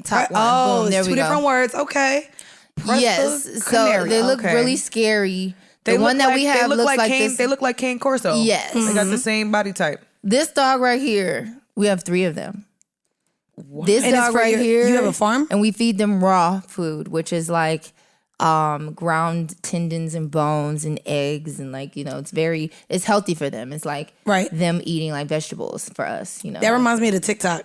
Top one. Oh, Boom, there it's we two go. different words. Okay. Presa Yes, so Canario. they look Okay. really scary. They The look one that we have looks like Cane, this. They look like Cane Corso. Yes. They got the same body type. This dog right here, we have 3 of them. This And it's dog for right here. you have a farm? And we feed them raw food, which is like ground tendons and bones and eggs and like, it's healthy for them. It's like Right. them eating like vegetables for us, That reminds me of the TikTok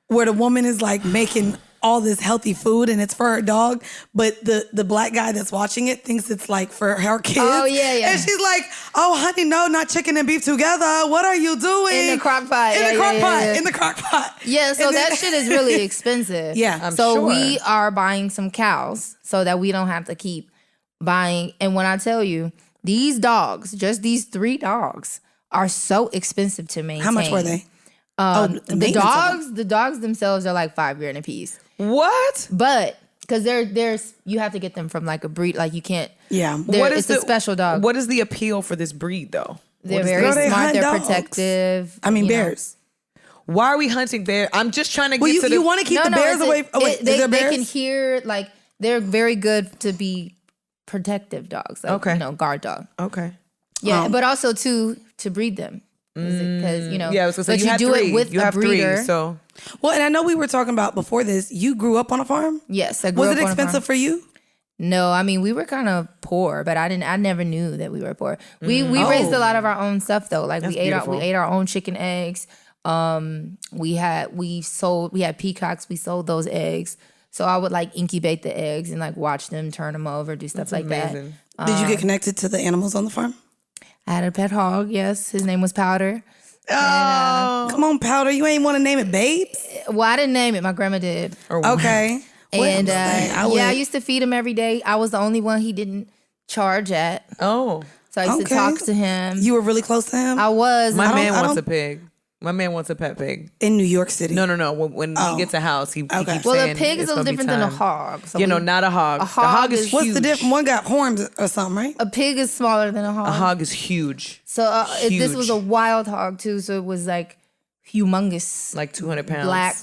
where the woman is like making all this healthy food and it's for her dog, but the black guy that's watching it thinks it's like for her kids. Oh, yeah. And she's like, "Oh, honey, no, not chicken and beef together. What are you doing?" In the crock pot. In Yeah, the crock yeah, pot. yeah. In the crock pot. Yeah, so And then- that shit is really expensive. Yeah, I'm so sure. we are buying some cows so that we don't have to keep buying. And when I tell you, these dogs, just these 3 dogs, are so expensive to maintain. How much were they? The maintenance of the dogs themselves are like $5,000 a piece. What? But because there's you have to get them from like a breed, like you can't. Yeah. It's a special dog. What is the appeal for this breed, though? They're What is very Girl, they smart. hunt They're dogs. protective. I mean, you know. bears. Why are we hunting bear? I'm just trying to get Well, to the. you want to keep the bears away? Is there They bears? can hear, like, they're very good to be protective dogs. Like, Okay. Guard dog. Okay. Yeah, but also to breed them. Because, Yeah, I was gonna say but you have do 3. it with you a have breeder. 3. So Well, and I know we were talking about before this. You grew up on a farm. Yes, I grew Was up it on a farm. expensive for you? No, I mean we were kind of poor, but I never knew that we were poor. We raised a lot of our own stuff though. Like we ate our own chicken eggs. We had peacocks. We sold those eggs. So I would like incubate the eggs and like watch them turn them over, do stuff like amazing. that. Did you get connected to the animals on the farm? I had a pet hog. Yes, his name was Powder. Come on, Powder. You ain't want to name it Babes? Well, I didn't name it. My grandma did. Okay. And Well, I used to feed him every day. I was the only one he didn't charge at. Oh, So I used Okay. to talk to him. You were really close to him? I was. my man I wants don't- a pig. My man wants a pet pig. In New York City. No. When he gets a house, he keeps Okay. Well, saying a pig is it's a little gonna be different than a time. hog. So Not a hog. A The hog hog is is- huge. What's the difference? One got horns or something, right? a pig is smaller than a hog. A hog is huge. So this Huge. was a wild hog too. So it was like humongous, Like 200 pounds. black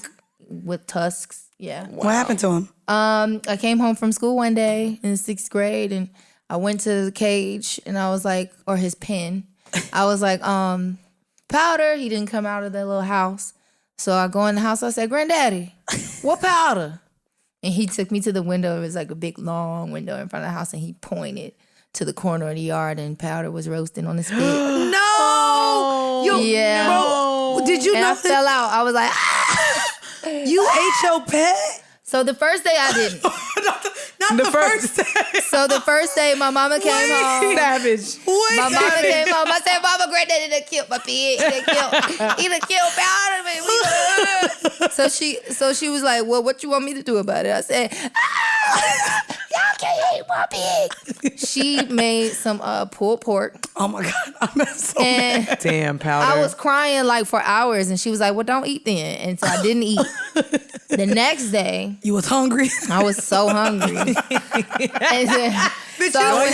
with tusks. Yeah. What happened to him? I came home from school one day in 6th grade and I went to the cage and I was like, or his pen. I was like, Powder. He didn't come out of that little house. So I go in the house. I said, Granddaddy, what Powder? And he took me to the window. It was like a big long window in front of the house and he pointed to the corner of the yard and Powder was roasting on the spit. No! Yeah. Bro, did you And know I fell out. I was like, you ate your pet? So the first day I didn't. Not the first day. So the first day my mama came home. Savage. Wait. My mama came home. I said, Mama, Granddaddy done killed my pig. He done killed Powder. So she was like, well, what you want me to do about it? I said, y'all can't eat my pig. She made some pulled pork. Oh my God. I'm so And mad. Damn, Powder. I was crying like for hours. And she was like, well, don't eat then. And so I didn't eat. The next day, You was hungry? I was so hungry. And then, so all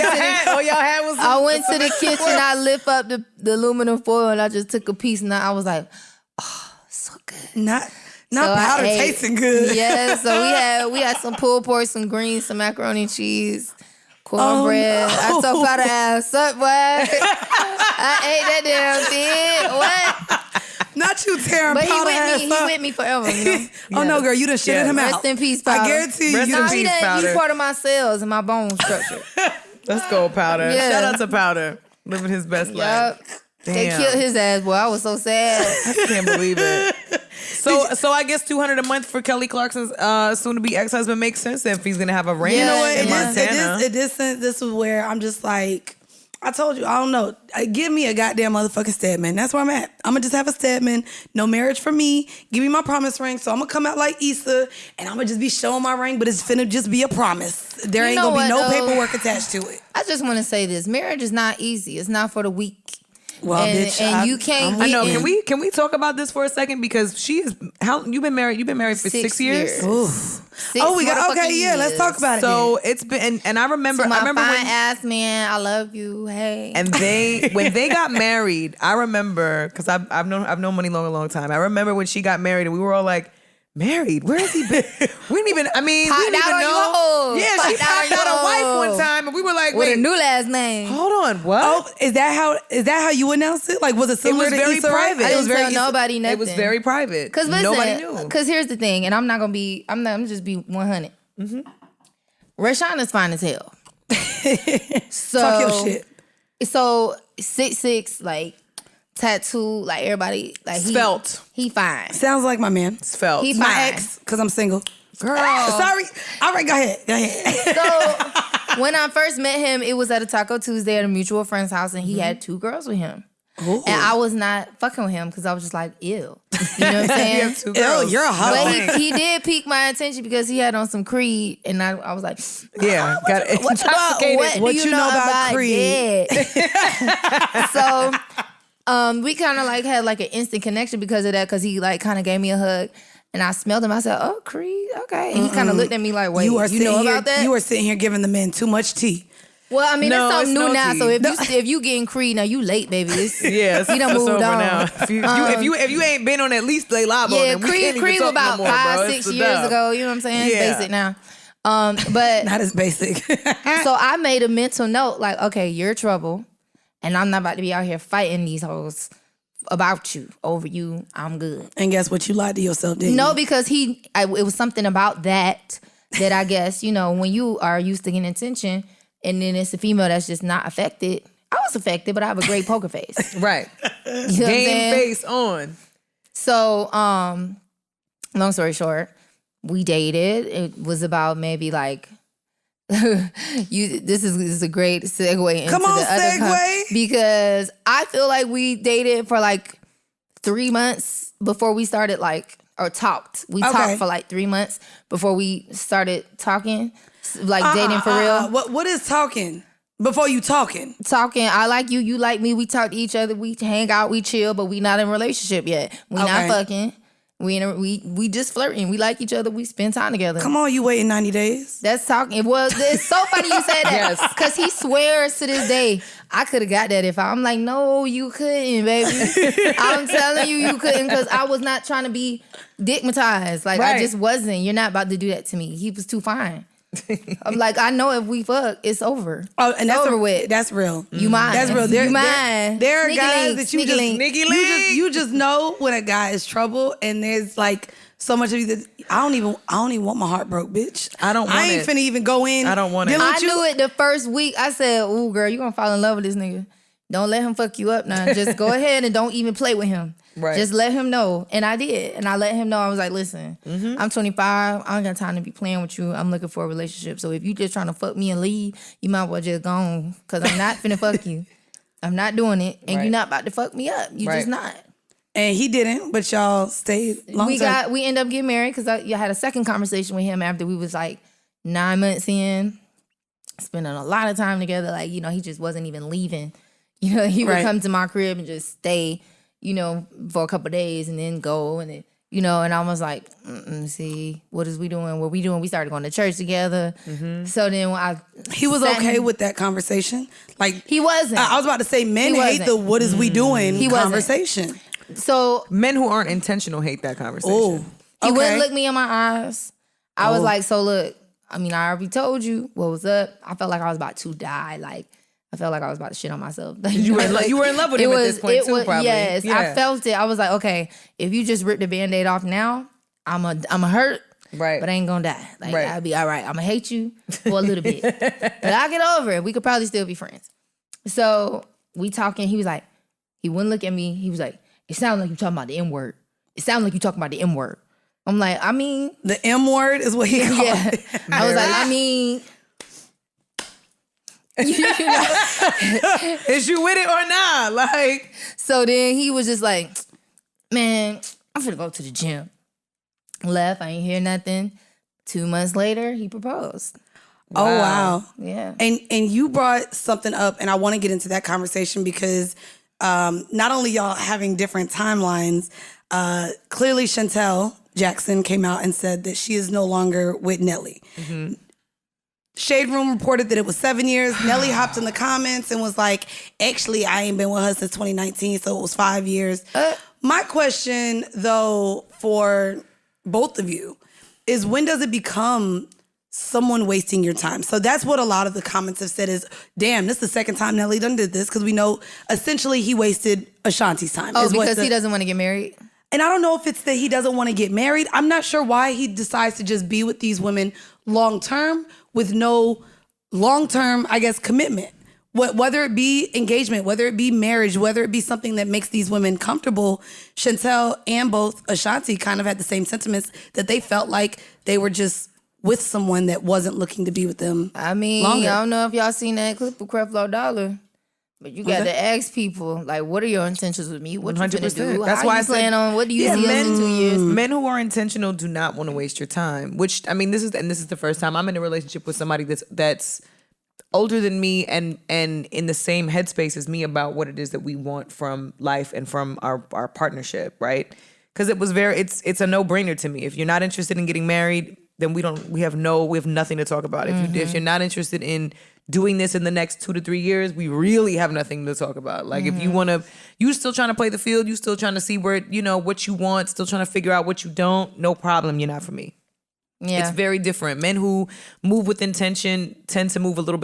y'all had was I went to the kitchen. I lift up the aluminum foil and I just took a piece and I was like, oh, so good. Not So I powder ate. tasting good. Yeah, so we had some pulled pork, some greens, some macaroni and cheese, cornbread. Oh, no. I told Powder ass up, boy. I ate that damn thing. What? Not you tearing But he powder with ass me. He up. with me forever. You know? Oh no, girl, you done shitted him out. Rest in peace, Powder. I guarantee you. Rest you in done- peace. He's Powder. part of my cells and my bone structure. Let's go, Powder. Yeah. Shout out to Powder. Living his best life. Yup. They Damn. killed his ass, boy. I was so sad. I can't believe it. So I guess $200 a month for Kelly Clarkson's soon-to-be ex-husband makes sense if he's gonna have a ranch You know what? in It is- Montana. This is where I'm just like, I told you, I don't know. Give me a goddamn motherfucking Stedman. That's where I'm at. I'm going to just have a Stedman. No marriage for me. Give me my promise ring. So I'm going to come out like Issa, and I'm going to just be showing my ring, but it's finna just be a promise. There ain't going to be no paperwork attached to it. I just want to say this. Marriage is not easy. It's not for the weak. Well, and you can't. I know. Can we talk about this for a second? Because she is. How you've been married? You've been married for 6 years. Ooh. We got okay. Yeah, let's talk about it. So it's been, and I remember. To my I remember fine when ass man, I love you. Hey. And when they got married, I remember because I've known Muni Long a long time. I remember when she got married, and we were all like, married? Where has he been? We didn't even. I mean, we didn't even know. Yeah, she popped out a wife one time, and we were like, with a new last name. Hold on, what? Oh, is that how you announced it? Like, was it similar It was to very Issa private. Rae? I didn't tell nobody nothing. It was very private. Because nobody knew. Because here's the thing, and I'm not gonna be. I'm just be 100. Rashana's fine as hell. So talk your shit. So 6'6", like tattoo, like everybody, like Svelte. He fine. Sounds like my man. Svelte. He My fine. ex, because I'm single. Girl. Sorry. All right, go ahead. So when I first met him, it was at a Taco Tuesday at a mutual friend's house, and he had 2 girls with him. Ooh. And I was not fucking with him because I was just like, ew. You know what I'm saying? You have 2 girls. Ew, you're a hoe. But he did pique my attention because he had on some Creed, and I was like, Yeah, got it. what do you know about Creed? So we kind of like had like an instant connection because of that, because he like kind of gave me a hug, and I smelled him. I said, oh, Creed, okay. And he kind of looked at me like, wait, you know about that? You are sitting here giving the men too much tea. Well, I mean, No, it's something it's new no now. tea. So if you getting Creed now, you late, baby. Yeah, you done moved over on. now. If you ain't been on at least lay live Yeah, on them, Creed was about no more, 5-6 years ago. You know what I'm saying? Yeah. It's basic now. But Not as basic. so I made a mental note, like, okay, you're trouble, and I'm not about to be out here fighting these hoes about you, over you. I'm good. And guess what? You lied to yourself, didn't you? No, because it was something about that I guess, you know, when you are used to getting attention, and then it's a female that's just not affected. I was affected, but I have a great poker face. Right. You know what I'm Game saying? face on. So, long story short, we dated. It was about maybe like this is a great segue into Come on, the other segue. because I feel like we dated for like 3 months before we started or talked. We talked for like 3 months before we started talking, like dating for real. What is talking? Before you talking? Talking, I like you, you like me. We talk to each other. We hang out. We chill, but we not in a relationship yet. We not fucking. We just flirting. We like each other. We spend time together. Come on, you waiting 90 days? That's talking. It's so funny you said that. Yes. Because he swears to this day, I could have got that if I'm like, no, you couldn't, baby. I'm telling you couldn't, because I was not trying to be dickmatized. Like, Right. I just wasn't. You're not about to do that to me. He was too fine. I'm like, I know if we fuck, it's over. Oh, and that's over with. That's real. You mine. That's real. You mine. There are Sneaky guys link, that you sneaky just link. you just know when a guy is trouble, and there's like so much of you that I don't even want my heart broke, bitch. I don't want I ain't it. finna even go in. I don't want it. dealing I with you. knew it the first week. I said, ooh, girl, you gonna fall in love with this nigga. Don't let him fuck you up now. Just go ahead and don't even play with him. Right. Just let him know. And I did. And I let him know. I was like, listen, I'm 25. I don't got time to be playing with you. I'm looking for a relationship. So if you just trying to fuck me and leave, you might as well just go on. Because I'm not finna fuck you. I'm not doing it. And Right. you're not about to fuck me up. You Right. just not. And he didn't, but y'all stayed long term. We ended up getting married because I had a second conversation with him after we was like 9 months in, spending a lot of time together. Like, you know, he just wasn't even leaving. You know, he would Right. come to my crib and just stay, you know, for a couple of days and then go. And then, you know, and I was like, see, what is we doing? What we doing? We started going to church together. So then He was sat okay him- with that conversation. Like He wasn't. I was about to say, men He hate wasn't. the "what is we doing" He wasn't. conversation. So Men who aren't intentional hate that conversation. Oh, he okay. wouldn't look me in my eyes. I was like, so look, I mean, I already told you what was up. I felt like I was about to die. Like, I felt like I was about to shit on myself. You were in love with him at this point too, probably. Yes, Yeah. I felt it. I was like, okay, if you just rip the Band-Aid off now, I'm a hurt, Right. but I ain't gonna die. Like, Right. I'll be all right. I'm gonna hate you for a little bit, but I'll get over it. We could probably still be friends. So we talking. He was like, he wouldn't look at me. He was like, it sounds like you talking about the M word. It sounds like you talking about the M word. I'm like, I mean, The M word is what he called yeah. it. I was like, I mean, Is you with it or not? Like, so then he was just like, man, I'm finna go to the gym. Left, I ain't hear nothing. 2 months later, he proposed. Oh, wow. Yeah. And you brought something up, and I want to get into that conversation because not only y'all having different timelines, clearly Chantel Jackson came out and said that she is no longer with Nelly. Mm-hmm. Shade Room reported that it was 7 years. Nelly hopped in the comments and was like, actually, I ain't been with her since 2019, so it was 5 years. My question, though, for both of you is when does it become someone wasting your time? So that's what a lot of the comments have said is, damn, this is the second time Nelly done did this because we know essentially he wasted Ashanti's time. Oh, because he doesn't want to get married? And I don't know if it's that he doesn't want to get married. I'm not sure why he decides to just be with these women long-term with no long-term, I guess, commitment. Whether it be engagement, whether it be marriage, whether it be something that makes these women comfortable, Chantel and both Ashanti kind of had the same sentiments that they felt like they were just with someone that wasn't looking to be with them. I mean, longer. I don't know if y'all seen that clip of Creflo Dollar, but you got to ask people, like, what are your intentions with me? What you gonna do? That's How why you I said, plan on? What do you see us in 2 years? Men who are intentional do not want to waste your time. Which, I mean, this is the first time I'm in a relationship with somebody that's older than me and in the same headspace as me about what it is that we want from life and from our partnership, right? Because it's a no-brainer to me. If you're not interested in getting married, then we have nothing to talk about. If you're not interested in doing this in the next 2 to 3 years, we really have nothing to talk about. Like if you still trying to play the field, you still trying to see where, what you want, still trying to figure out what you don't, no problem, you're not for me. Yeah. It's very different. Men who move with intention tend to move a little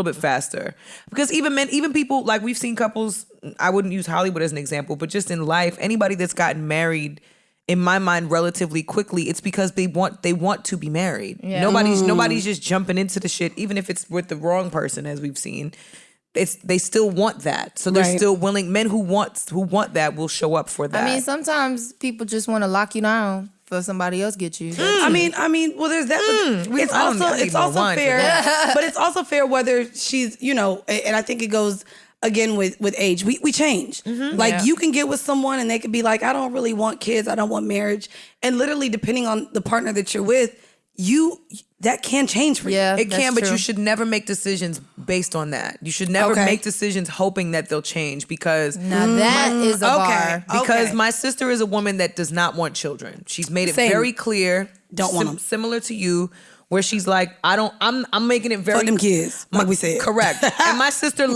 bit faster. Because even people, like we've seen couples, I wouldn't use Hollywood as an example, but just in life, anybody that's gotten married, in my mind, relatively quickly, it's because they want to be married. Yeah. Nobody's just jumping into the shit, even if it's with the wrong person, as we've seen. They still want that. So they're still willing. Men who want that will show up for that. I mean, sometimes people just want to lock you down for somebody else get you. I mean, well, there's that. But it's also fair. But it's also fair whether she's, and I think it goes again with age. We change. Mm-hmm. You can get with someone and they could be like, I don't really want kids. I don't want marriage. And literally, depending on the partner that you're with, that can change for you. Yeah, it can, but you should never make decisions based on that. You should never make decisions hoping that they'll change because now that is a bar. Because my sister is a woman that does not want children. She's made it very clear. Don't want them. Similar to you, where she's like, I'm making it very. Fuck them kids, like we said. Correct. And my sister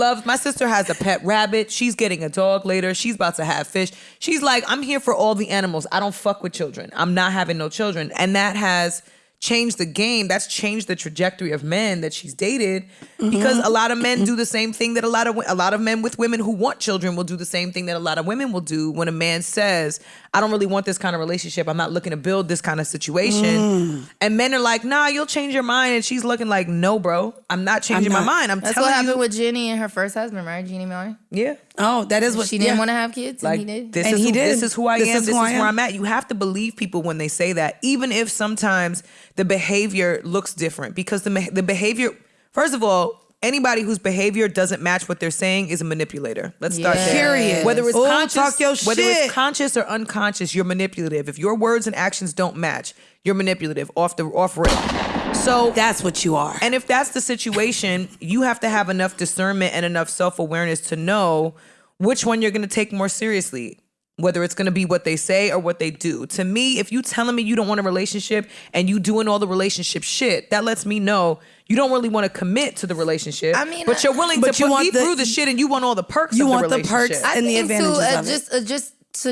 has a pet rabbit. She's getting a dog later. She's about to have fish. She's like, I'm here for all the animals. I don't fuck with children. I'm not having no children. And that has changed the game. That's changed the trajectory of men that she's dated because a lot of men do the same thing that a lot of men with women who want children will do the same thing that a lot of women will do when a man says, I don't really want this kind of relationship. I'm not looking to build this kind of situation. And men are like, nah, you'll change your mind. And she's looking like, no, bro, I'm not changing my mind. That's what happened with Jenny and her first husband, right? Jeannie Miller. Yeah. Oh, that is what she didn't want to have kids, and he did. This is who I am. This is where I'm at. You have to believe people when they say that, even if sometimes the behavior looks different, because the behavior. First of all, anybody whose behavior doesn't match what they're saying is a manipulator. Let's start there. Period. Whether it's conscious or unconscious, you're manipulative. If your words and actions don't match, you're manipulative off rip. So that's what you are. And if that's the situation, you have to have enough discernment and enough self-awareness to know which one you're going to take more seriously. Whether it's going to be what they say or what they do. To me, if you telling me you don't want a relationship and you doing all the relationship shit, that lets me know you don't really want to commit to the relationship. I mean, but you're willing to put me through the shit and you want all the perks of the relationship. You want the perks and the advantages of it.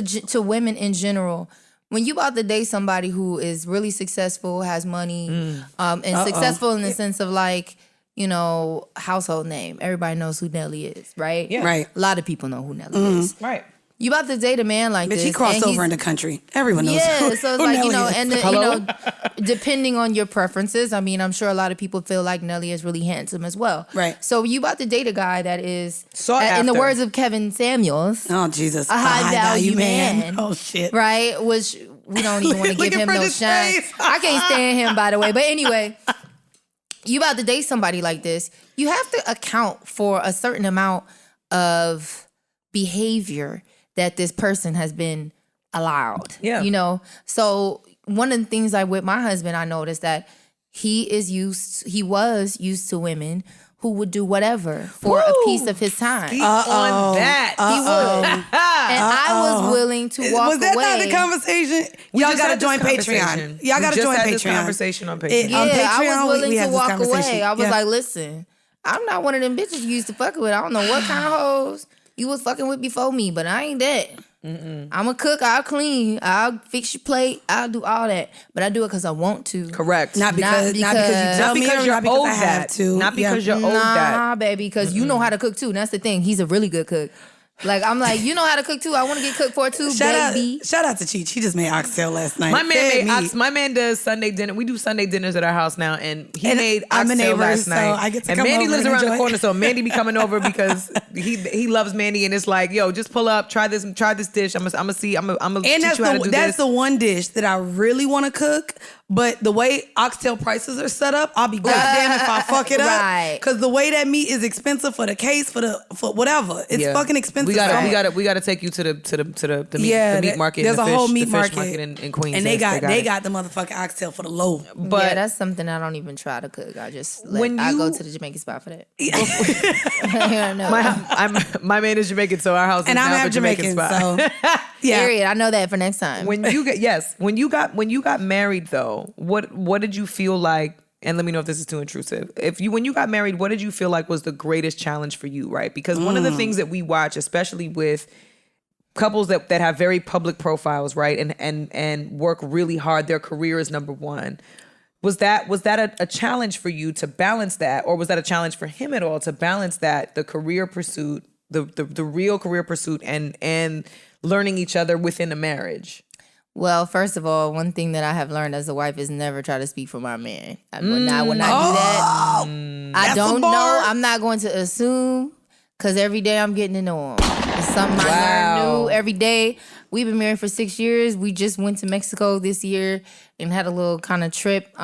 Just to women in general, when you about to date somebody who is really successful, has money, and successful in the sense of household name. Everybody knows who Nelly is, right? Yeah. Right. A lot of people know who Nelly is. Right. You about to date a man like this. But he crossed over in the country. Everyone knows. Yeah, so it's like, depending on your preferences, I mean, I'm sure a lot of people feel like Nelly is really handsome as well. Right. So you about to date a guy that is, in the words of Kevin Samuels, oh Jesus, a high value man. Oh shit. Right? Which we don't even want to give him no shine. I can't stand him, by the way. But anyway, you about to date somebody like this, you have to account for a certain amount of behavior that this person has been allowed. Yeah. You know? So one of the things with my husband, I noticed that he was used to women who would do whatever for a piece of his time. On that. He would. And I was willing to walk away. Was that not the conversation? Y'all just got to had join this conversation. Patreon. Y'all got to We just join had Patreon. this conversation on Patreon. Yeah, On I Patreon, was willing we to have this walk conversation. away. I was Yeah. like, listen, I'm not one of them bitches you used to fuck with. I don't know what kind of hoes you was fucking with before me, but I ain't that. I'm a cook. I'll clean. I'll fix your plate. I'll do all that. But I do it because I want to. Correct. Not because you tell me, or not because I have to. Not because you're owed that. Nah, baby, because you know how to cook too. And that's the thing. He's a really good cook. Like, I'm like, you know how to cook too. I want to get cooked for too, baby. Shout out to Cheech. He just made oxtail last night. My man does Sunday dinner. We do Sunday dinners at our house now, and he made I'm a oxtail neighbor, last so night. I get to and come Mandy over lives and around the enjoy. corner, so Mandy be coming over because he loves Mandy, and it's like, yo, just pull up, try this dish. I'm gonna see. I'm gonna teach you how to do that's this. the one dish that I really want to cook. But the way oxtail prices are set up, I'll be goddamn if I fuck it up. Right. Because the way that meat is expensive for the case, for whatever, it's fucking expensive. We gotta take you to the meat market. There's and a whole meat the fish market in Queens, and they got it. the motherfucking oxtail for the low. But yeah, that's something I don't even try to cook. I just I go to the Jamaican spot for that. my man is Jamaican, so our house is And I'm now half the Jamaican Jamaican, spot. so yeah. Period. I know that for next time. When you got married though, what did you feel like? And let me know if this is too intrusive. When you got married, what did you feel like was the greatest challenge for you, right? Because one of the things that we watch, especially with couples that have very public profiles, right, and work really hard, their career is number one. Was that a challenge for you to balance that, or was that a challenge for him at all to balance that, the career pursuit, the real career pursuit, and learning each other within a marriage? Well, first of all, one thing that I have learned as a wife is never try to speak for my man. I will not do that. I don't know. I'm not going to assume, because every day I'm getting to know him. It's something I learn new every day. We've been married for 6 years. We just went to Mexico this year and had a little kind of trip.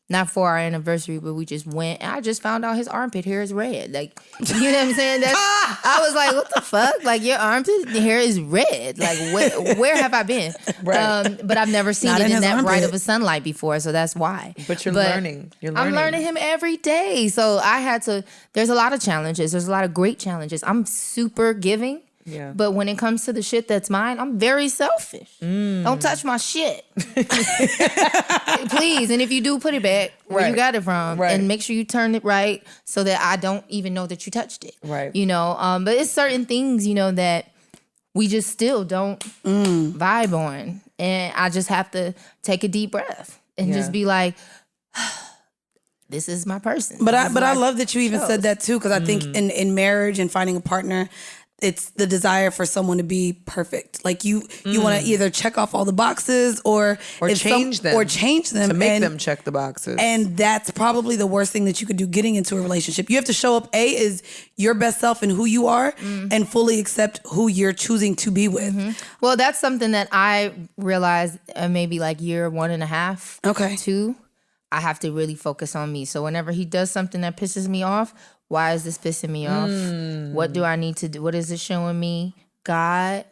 Not for our anniversary, but we just went. And I just found out his armpit hair is red. Like, you know what I'm saying? I was like, what the fuck? Like, your armpit hair is red. Like, where have I been? Right. But I've never seen Not it in in his that armpit. bright of a sunlight before, so that's why. But you're learning. I'm learning him every day. So there's a lot of challenges. There's a lot of great challenges. I'm super giving. Yeah. But when it comes to the shit that's mine, I'm very selfish. Don't touch my shit. Please. And if you do, put it back where you got it from. Right. And make sure you turn it right so that I don't even know that you touched it. Right. You know, but it's certain things, you know, that we just still don't vibe on. And I just have to take a deep breath and just be like, this is my person. But I love that you even said that too, because I think in marriage and finding a partner, it's the desire for someone to be perfect. Like you want to either check off all the boxes or change them to make them check the boxes. And that's probably the worst thing that you could do getting into a relationship. You have to show up is your best self and who you are, and fully accept who you're choosing to be with. Well, that's something that I realized maybe like year 1.5, 2. I have to really focus on me. So whenever he does something that pisses me off, why is this pissing me off? What do I need to do? What is it showing me? God.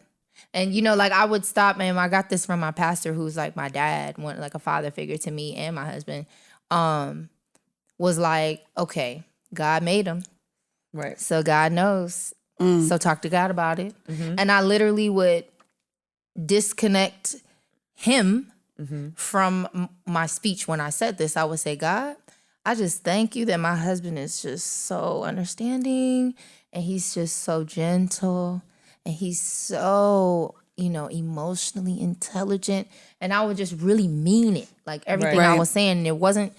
And, you know, like I would stop, and I got this from my pastor, who's like my dad, like a father figure to me and my husband, was like, okay, God made him. Right. So God knows. So talk to God about it. And I literally would disconnect him from my speech. When I said this, I would say, God, I just thank you that my husband is just so understanding, and he's just so gentle, and he's so, you know, emotionally intelligent. And I would just really mean it. Like everything I was saying, it wasn't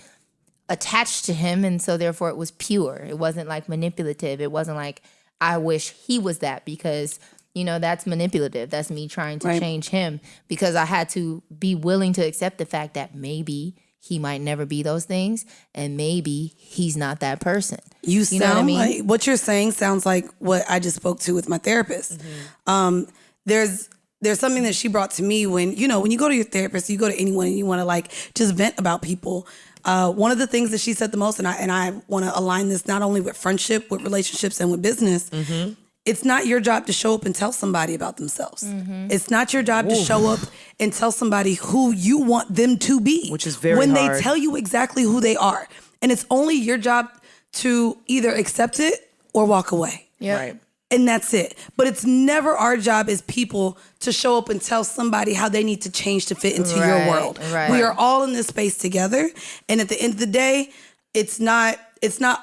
attached to him, and so therefore it was pure. It wasn't like manipulative. It wasn't like I wish he was that, because, you know, that's manipulative. That's me trying to change him, because I had to be willing to accept the fact that maybe he might never be those things, and maybe he's not that person. You know sound what I mean? like what you're saying sounds like what I just spoke to with my therapist. There's something that she brought to me when you go to your therapist, you go to anyone and you want to like just vent about people. One of the things that she said the most, and I want to align this not only with friendship, with relationships, and with business. It's not your job to show up and tell somebody about themselves. It's not your job to show up and tell somebody who you want them to be. Which is very when hard. they tell you exactly who they are. And it's only your job to either accept it or walk away. Yeah. Right. And that's it. But it's never our job as people to show up and tell somebody how they need to change to fit into your world. Right. We are all in this space together. And at the end of the day, it's not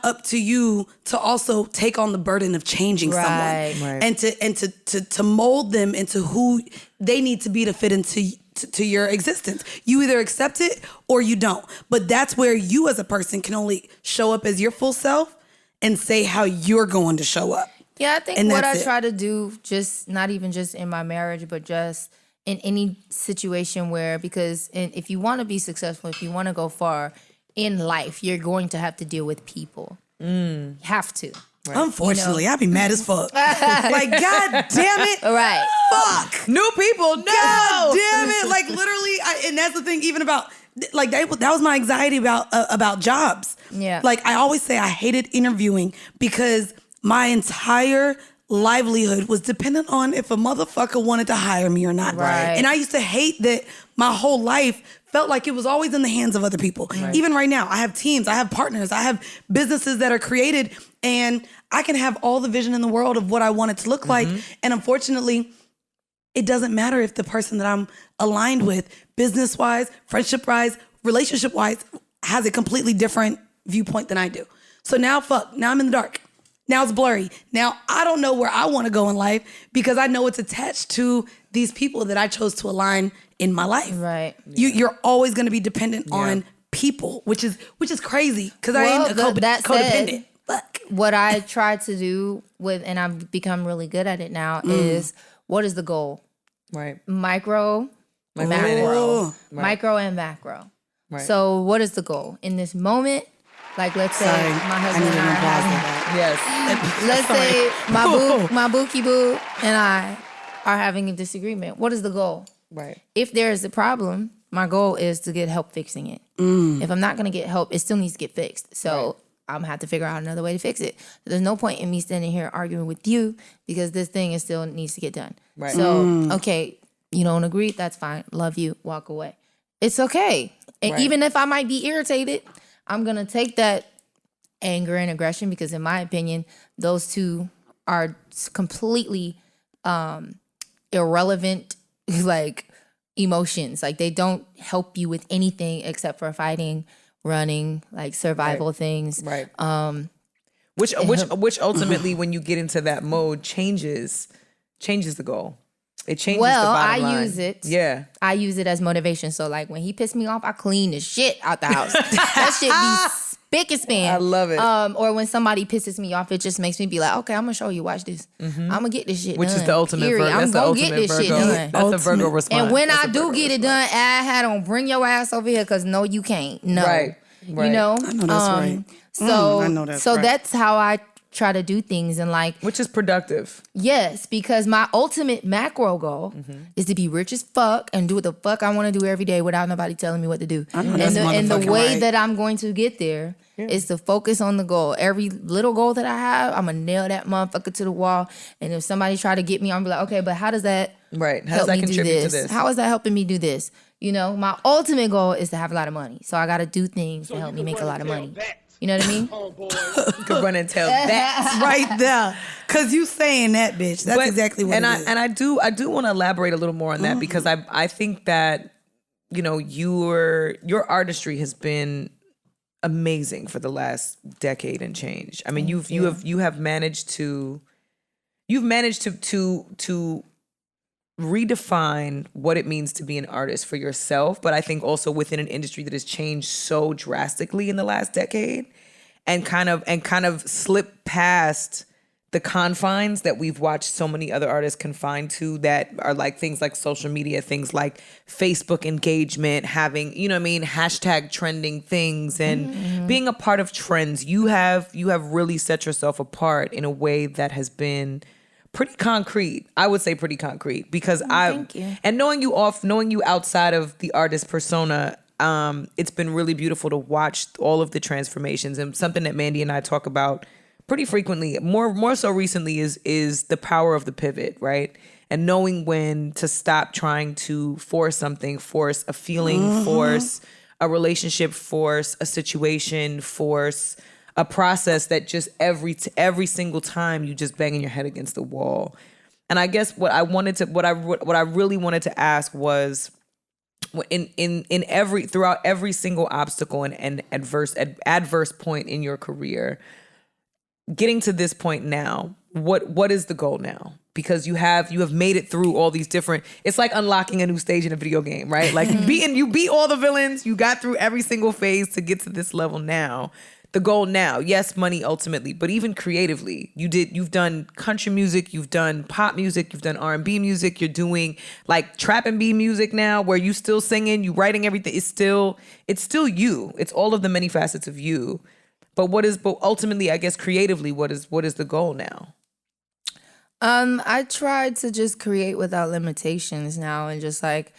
up to you to also take on the burden of changing someone and to mold them into who they need to be to fit into to your existence. You either accept it or you don't. But that's where you as a person can only show up as your full self and say how you're going to show up. Yeah, I think And what that's I it. try to do, just not even just in my marriage, but just in any situation where, if you want to be successful, if you want to go far in life, you're going to have to deal with people. Have to. Right. Unfortunately, I'd be mad as fuck. Like, God damn it. Right. Fuck. New people, no. God damn it. Like, literally, and that's the thing, even about, like, that was my anxiety about jobs. Yeah. Like, I always say I hated interviewing because my entire livelihood was dependent on if a motherfucker wanted to hire me or not. Right. And I used to hate that my whole life felt like it was always in the hands of other people. Right. Even right now, I have teams, I have partners, I have businesses that are created, and I can have all the vision in the world of what I want it to look like. And unfortunately, it doesn't matter if the person that I'm aligned with, business-wise, friendship-wise, relationship-wise, has a completely different viewpoint than I do. So now I'm in the dark. Now it's blurry. Now I don't know where I want to go in life because I know it's attached to these people that I chose to align in my life. Right. You're always going to be dependent on people, which is crazy because I am codependent. Fuck. What I try to do and I've become really good at it now, is what is the goal? Right. Macro, micro, and macro. Right. So what is the goal in this moment? Like, let's say my husband and I are having, let's say my bookie boo and I are having a disagreement. What is the goal? Right. If there is a problem, my goal is to get help fixing it. If I'm not going to get help, it still needs to get fixed. So I'm going to have to figure out another way to fix it. There's no point in me standing here arguing with you because this thing still needs to get done. Right. So, okay, you don't agree, that's fine. Love you, walk away. It's okay. And even if I might be irritated, I'm going to take that anger and aggression because in my opinion, those two are completely irrelevant, like, emotions. Like, they don't help you with anything except for fighting, running, like survival things. Right. Which ultimately, when you get into that mode, changes the goal. It changes the bottom line. Use it. Yeah. I use it as motivation. So, like, when he pissed me off, I clean the shit out the house. That shit be spick and span. I love it. Or when somebody pisses me off, it just makes me be like, okay, I'm gonna show you. Watch this. I'm gonna get this shit Which done. is the ultimate Virgo. I'm gonna get this shit done. That's a Virgo response. And when I do get it done, I had on bring your ass over here because no, you can't. No. Right. You know? I know that's right. So, I know that's so right. that's how I try to do things. And, like, which is productive. yes, because my ultimate macro goal is to be rich as fuck and do what the fuck I want to do every day without nobody telling me what to do. And the way that I'm going to get there is to focus on the goal. Every little goal that I have, I'm going to nail that motherfucker to the wall. And if somebody try to get me, I'm going to be like, okay, but how does that How does that contribute to this? How is that helping me do this? You know, my ultimate goal is to have a lot of money. So I got to do things to help me make a lot of money. You know what I mean? You could run and tell that right there. Cause you saying that, bitch. That's exactly what it is. And I do want to elaborate a little more on that because I think that, you know, your artistry has been amazing for the last decade and change. I mean, you have managed to redefine what it means to be an artist for yourself, but I think also within an industry that has changed so drastically in the last decade and kind of slipped past the confines that we've watched so many other artists confined to that are like things like social media, things like Facebook engagement, having, you know what I mean, hashtag trending things and being a part of trends. You have really set yourself apart in a way that has been pretty concrete. I would say pretty concrete because thank you. and knowing you outside of the artist persona, it's been really beautiful to watch all of the transformations, and something that Mandii and I talk about pretty frequently, more so recently, is the power of the pivot, right? And knowing when to stop trying to force something, force a feeling, force a relationship, force a situation, force a process that just every single time you just banging your head against the wall. And I guess what I really wanted to ask was, throughout every single obstacle and adverse point in your career, getting to this point now, what is the goal now? Because you have made it through all these different. It's like unlocking a new stage in a video game, right? Like you beat all the villains, you got through every single phase to get to this level now. The goal now, yes, money ultimately, but even creatively, you've done country music, you've done pop music, you've done R&B music, you're doing like trap and B music now, where you still singing, you writing everything. It's still you. It's all of the many facets of you. But ultimately, I guess creatively, what is the goal now? I tried to just create without limitations now, and just like,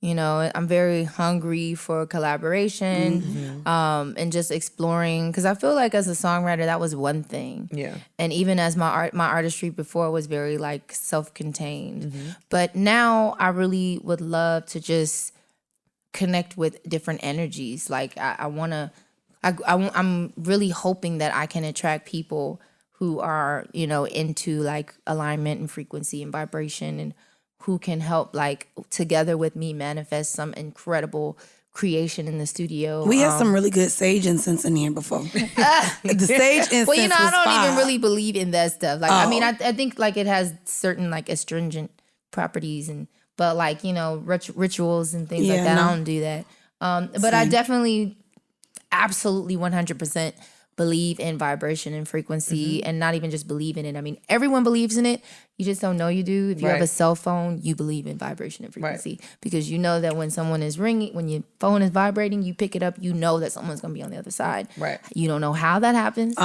I'm very hungry for collaboration, and just exploring, because I feel like as a songwriter, that was one thing. Yeah. And even as my artistry before was very like self-contained. But now I really would love to just connect with different energies. Like I'm really hoping that I can attract people who are, into like alignment and frequency and vibration, and who can help like together with me manifest some incredible creation in the studio. We had some really good sage incense in here before. The sage incense well, I was don't fire. even really believe in that stuff. Like, I mean, I think like it has certain like astringent properties, but like, rituals and things like that. no. I don't do that. But I definitely absolutely 100% believe in vibration and frequency, and not even just believe in it. I mean, everyone believes in it. You just don't know you do. If you have a cell phone, you believe in vibration and frequency, because you know that when someone is ringing, when your phone is vibrating, you pick it up, you know that someone's going to be on the other side. Right. You don't know how that happens.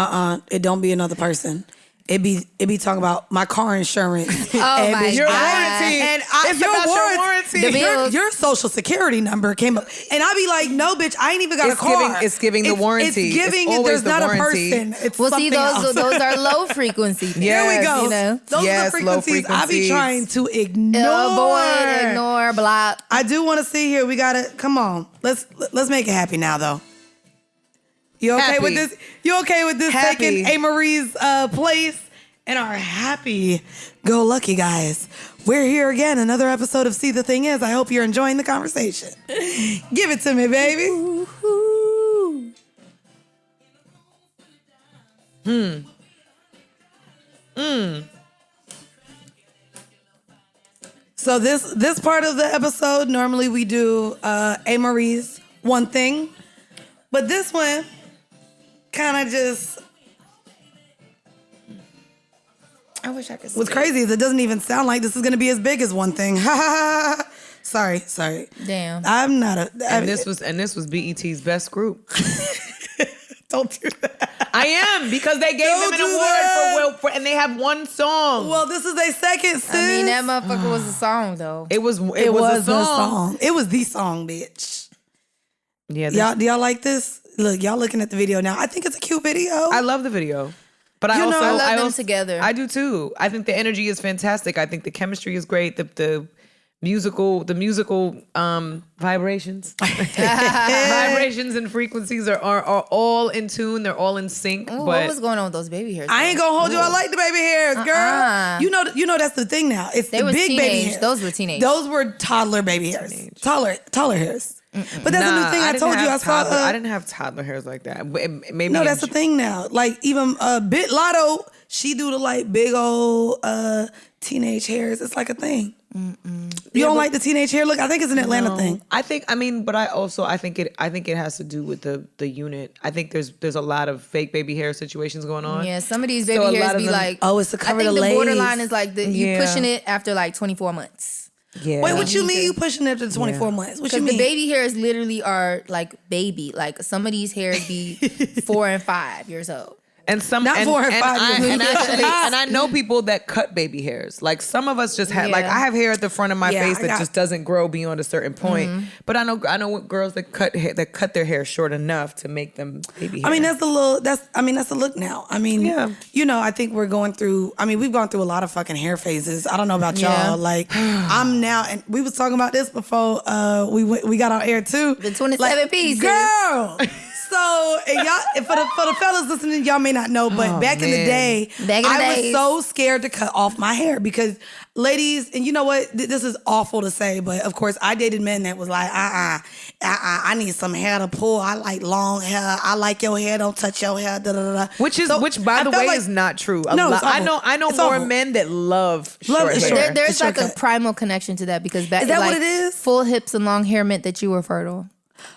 It don't be another person. It be talking about my car insurance. Oh my Your God. warranty. And It's about your warranty. The bills. your social security number came up, and I be like, no, bitch, I ain't even got a car. It's giving the warranty. It's giving. It's always There's the not warranty. a person. It's Well, see, something else. those are low frequency things. Yeah. There we go. You know? Those Yes, are the low frequencies I be frequencies. trying to ignore. Avoid, ignore, block. I do want to see here. We gotta come on. Let's make it happy now, though. You okay Happy. with this? You okay with this Happy. taking A. Marie's place and our happy go lucky guys? We're here again, another episode of See the Thing Is. I hope you're enjoying the conversation. Give it to me, baby. So this part of the episode, normally we do A. Marie's one thing, but this one kind of just. I wish I could. What's crazy is it doesn't even sound like this is gonna be as big as one thing. Sorry. Damn. I'm not a. And this was BET's best group. Don't do that. I am, because they gave Don't them do an that. award for and they have one song. Well, this is their second, sis. I mean, that motherfucker was a song though. It was it was a the song. song. It was the song, bitch. Yeah, Do y'all like this? Look, y'all looking at the video now. I think it's a cute video. I love the video. But I You also know, I love them also- together. I do too. I think the energy is fantastic. I think the chemistry is great. The musical vibrations. Vibrations and frequencies are all in tune. They're all in sync. Ooh, but what was going on with those baby hairs? I ain't gonna hold you. I like the baby hairs, girl. You know that's the thing now. It's They the was big baby teenage. hairs. Those were teenage. Those were toddler baby hairs. Taller hairs. But that's a new thing. I didn't told you. I have saw. toddler- I didn't have toddler hairs like that. Maybe No, that's the thing now. Like even Bit Lotto, she do the like big old teenage hairs. It's like a thing. You don't like the teenage hair look? I think it's an Atlanta thing. I think it has to do with the unit. I think there's a lot of fake baby hair situations going on. Yeah, some of these So baby a hairs lot of be them- like. Oh, it's to cover I think the the lace. borderline is like you Yeah. pushing it after like 24 months. Yeah. Wait, what you mean you pushing it to 24 months? What you Because mean? the baby hairs literally are like baby. Like some of these hairs be 4 and 5 years old. And some Not 4 and 5 years. And I know people that cut baby hairs. Like some of us just have like I have hair at the front of my face that just doesn't grow beyond a certain point. But I know girls that cut their hair short enough to make them baby hair. I mean that's a look now. I mean, I think we've gone through a lot of fucking hair phases. I don't know about y'all. Like I'm now, and we was talking about this before we got on air too. The 27 pieces. Girl. So, and y'all, for the fellas listening, y'all may not know, but back in the day, I was so scared to cut off my hair because ladies, and you know what? This is awful to say, but of course, I dated men that was like, I need some hair to pull. I like long hair. I like your hair. Don't touch your hair. Da, da, da. Which by the way, is not true. I know more men that love short hair. There's like a primal connection to that because back is that like, what it is? Full hips and long hair meant that you were fertile.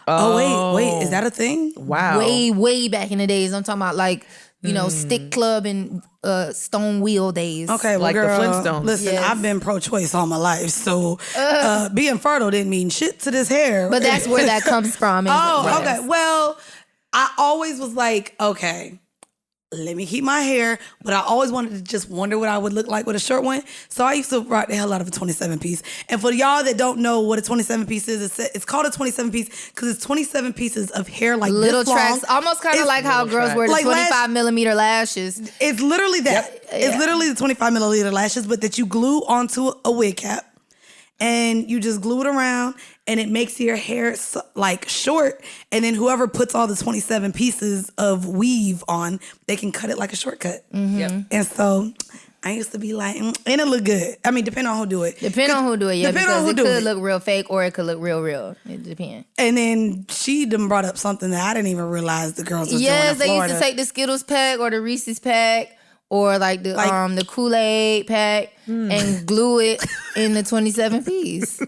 Oh, wait, is that a thing? Wow. Way back in the days. I'm talking about like, stick club and stone wheel days. Okay, well, like girl, the Flintstones. Listen, I've been pro-choice all my life, so being fertile didn't mean shit to this hair. But that's where that comes from. Okay. Well, I always was like, okay, let me keep my hair, but I always wanted to just wonder what I would look like with a short one. So I used to rock the hell out of a 27 piece. And for y'all that don't know what a 27 piece is, it's called a 27 piece because it's 27 pieces of hair like little this tracks, long. almost kind of like how girls wear the like 25 millimeter lashes. It's literally that. Yep. It's literally the 25 milliliter lashes, but that you glue onto a wig cap. And you just glue it around and it makes your hair like short. And then whoever puts all the 27 pieces of weave on, they can cut it like a shortcut. Yep. And so I used to be like, and it look good. I mean, depending on who do it. Depending on who do it, yeah. Because it could look real fake or it could look real. It depends. And then she done brought up something that I didn't even realize the girls was doing in Florida. Yes, they used to take the Skittles pack or the Reese's pack. Or like the Kool-Aid pack and glue it in the 27 piece.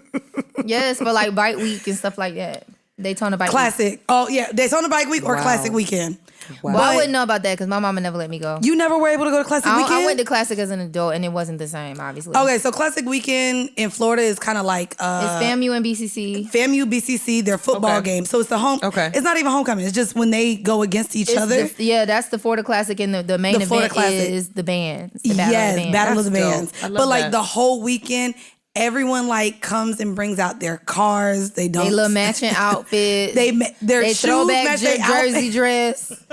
Yes, for like bike week and stuff like that. Daytona bike Classic. week. Oh yeah, Daytona bike week or Classic weekend. Wow. Well, I wouldn't know about that because my mama never let me go. You never were able to go to Classic Weekend? I went to Classic as an adult and it wasn't the same, obviously. Okay, so Classic Weekend in Florida is kind of like... it's FAMU and BCC. FAMU, BCC, their football game. So it's the home... Okay. It's not even homecoming. It's just when they go against each other. That's the Florida Classic and the main event is the bands. The Battle of the Bands. I love but like that. the whole weekend... Everyone like comes and brings out their cars. They don't. They little matching outfits. Their shoes throwback match their jersey dress.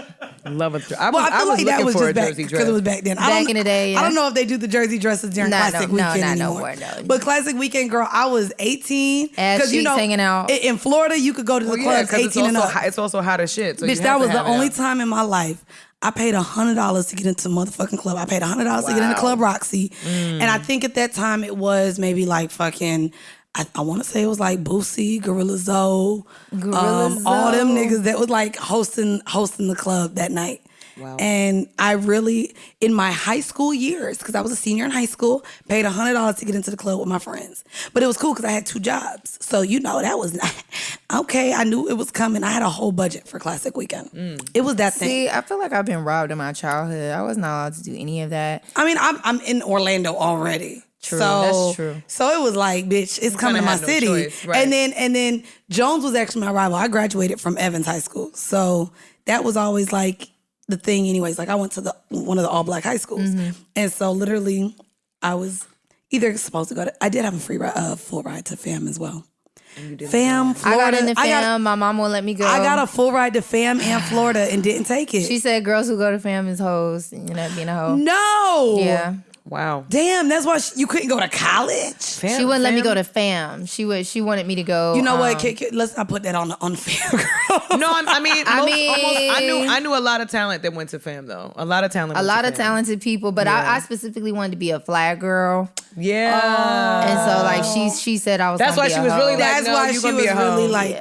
Love it. I feel like that was just back because it was back then. Back in the day, yeah. I don't know if they do the jersey dresses during Classic Weekend anymore. No. But Classic Weekend, girl, I was 18. Ass cheeks hanging out. In Florida, you could go to the clubs 18 and up. It's also hot as shit. So Bitch, that was the only time in my life I paid $100 to get into motherfucking club. I paid $100 to get into Club Roxy. And I think at that time it was maybe like fucking, I want to say it was like Boosie, Gorilla Zoe, all them niggas that was like hosting the club that night. Wow. And I really, in my high school years, because I was a senior in high school, paid $100 to get into the club with my friends. But it was cool because I had 2 jobs. So, that was not, okay, I knew it was coming. I had a whole budget for Classic Weekend. It was that thing. See, I feel like I've been robbed in my childhood. I was not allowed to do any of that. I mean, I'm in Orlando already. True, so, that's true. So it was like, bitch, it's coming to my city. Choice, right. And then Jones was actually my rival. I graduated from Evans High School. So that was always like the thing anyways. Like I went to one of the all black high schools. And so literally I was either supposed to go I did have a free full ride to FAM as well. FAM, Florida. I got into FAM. My mom won't let me go. I got a full ride to FAM and Florida and didn't take it. She said girls who go to FAM is hoes and you're not being a hoe. No. Yeah. Wow. Damn, that's why you couldn't go to college? She wouldn't let me go to FAM. She wanted me to go. You know what? Let's not put that on FAM, girl. No, I knew a lot of talent that went to FAM though. A lot of talent. A lot of talented people, but I specifically wanted to be a flag girl. Yeah. And so like she said I was. That's why she was really like, that's no, why you she gonna was be a hoe. really like,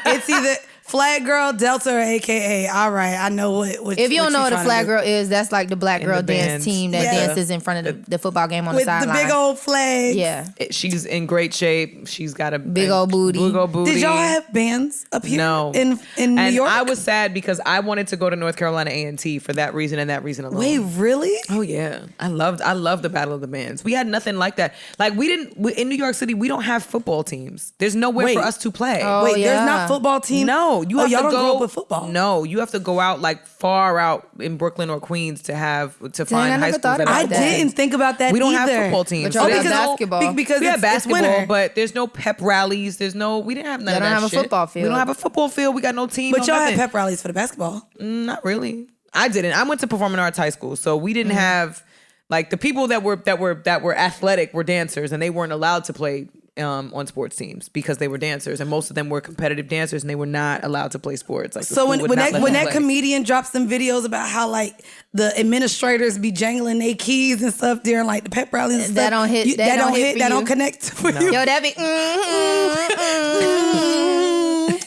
it's either Flag Girl, Delta, or AKA. All right, I know what. If you don't know what a flag girl is, that's like the black girl the dance bands. team that dances in front of the football game on with the sideline. the big old flag. Yeah, she's in great shape. She's got a big old booty. Did y'all have bands up here? No. in New York? I was sad because I wanted to go to North Carolina A&T for that reason and that reason alone. Wait, really? Oh yeah, I loved the Battle of the Bands. We had nothing like that. Like in New York City, we don't have football teams. There's nowhere for us to play. Oh, Wait, yeah. there's not football team. No. No, you have y'all to don't go grow up with football. No, you have to go out like far out in Brooklyn or Queens to find I high never schools thought that about have I that. football. didn't think about that We don't either. have football teams. But y'all got because basketball. because We have it's basketball, winter. but there's no pep rallies. We didn't have none Y'all of that don't have a shit. football field. We don't have a football field. We got no team. But no y'all had nothing. pep rallies for the basketball. Not really. I didn't. I went to performing arts high school, so we didn't have like the people that were athletic were dancers, and they weren't allowed to play on sports teams because they were dancers, and most of them were competitive dancers, and they were not allowed to play sports. Like the So school when would not let them that play. comedian drops some videos about how like the administrators be jangling their keys and stuff during like the pep rallies and stuff, That don't hit- that don't hit for that you. don't connect for you. Yo, that be.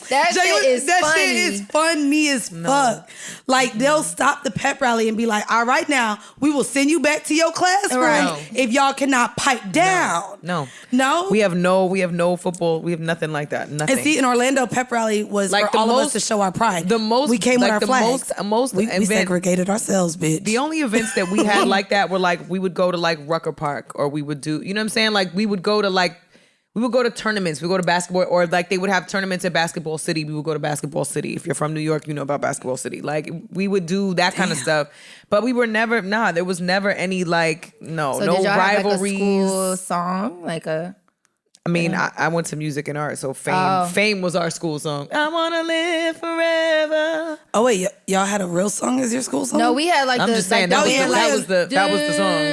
That shit is that funny. shit is funny as fuck. Like they'll stop the pep rally and be like, "All right, now we will send you back to your classroom Right. if y'all cannot pipe down." No. No? We have no football. We have nothing like that. Nothing. And see, in Orlando, pep rally was Like for the all of most- us to show our pride. the most- we came like with our the flags. most we event- segregated ourselves, bitch. The only events that we had like that were like we would go to like Rucker Park, or we would do, you know what I'm saying? Like we would go to tournaments. We go to basketball, or like they would have tournaments at Basketball City. We would go to Basketball City. If you're from New York, you know about Basketball City. Like we would do that kind of stuff. But we were never, there was never any like, So no did y'all rivalries. have like a school song, like a? I mean, I went to music and art, so Fame Oh. Fame was our school song. I wanna live forever. Oh wait, y'all had a real song as your school song? No, we had like I'm the. just saying like, that was the song.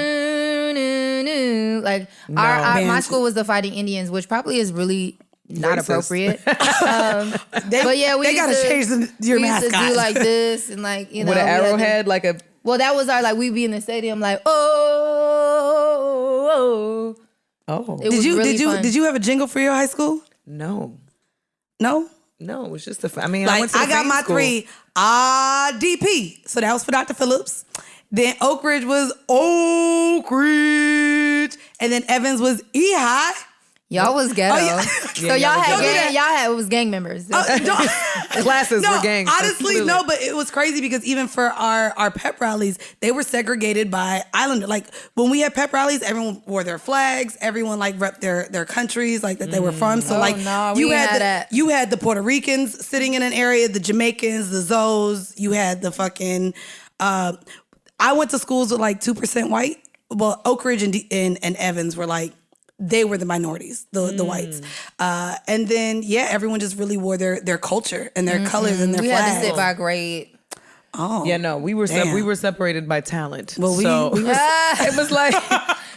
Like No. my Bands. school was the Fighting Indians, which probably is really not Racist. appropriate. But yeah, we they gotta used to, change your we used to mascot. do like this and like you know With an we had to- arrowhead, like a Well, that was our like we'd be in the stadium like oh It was really fun. did you have a jingle for your high school? no. No. No, it was just I mean, I Like went to the I got Fame my school. 3 DP. So that was for Dr. Phillips. Then Oak Ridge was Oak Ridge. And then Evans was E-High. Y'all was ghetto. Oh, yeah. So Yeah, y'all y'all was had ghetto. gang, y'all had it was gang members. Classes No, were gangs. honestly, clearly. no, but it was crazy because even for our pep rallies, they were segregated by Islander. Like when we had pep rallies, everyone wore their flags, everyone like rep their countries like that they were from. So Oh, like no, we you didn't had have that. you had the Puerto Ricans sitting in an area, the Jamaicans, the Zos, you had the fucking I went to schools with like 2% white. Well, Oak Ridge and Evans were like they were the minorities, the whites. And then, everyone just really wore their culture and their colors and their we flags. had to sit by grade. Oh. Yeah, no, we were Damn. we were separated by talent. Well, we so were it was like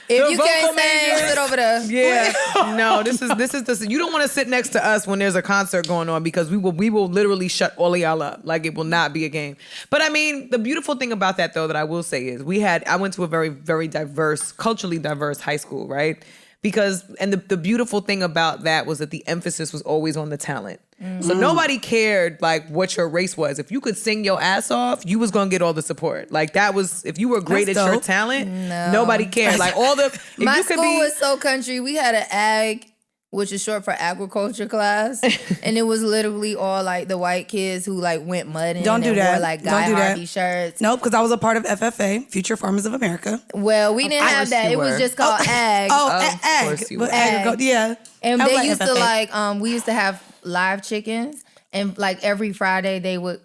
If the you vocal can't sing, majors- sit over there. Yeah, no, this is you don't want to sit next to us when there's a concert going on because we will literally shut all of y'all up. Like it will not be a game. But I mean, the beautiful thing about that though that I will say is I went to a very, very diverse, culturally diverse high school, right? Because the beautiful thing about that was that the emphasis was always on the talent. So nobody cared like what your race was. If you could sing your ass off, you was gonna get all the support. Like that was if you were great That's at your dope. talent, nobody cared. Like all the if My you could school be was so country. We had an ag, which is short for agriculture class, and it was literally all like the white kids who like went mudding. Don't do and that. Wore, like Don't Guy do that. Harvey shirts. Nope, because I was a part of FFA, Future Farmers of America. Well, we didn't course have that. you It was were. just called ag. Of ag. course you But were. agriculture, yeah. And I was they like used to FFA. like we used to have live chickens, and like every Friday they would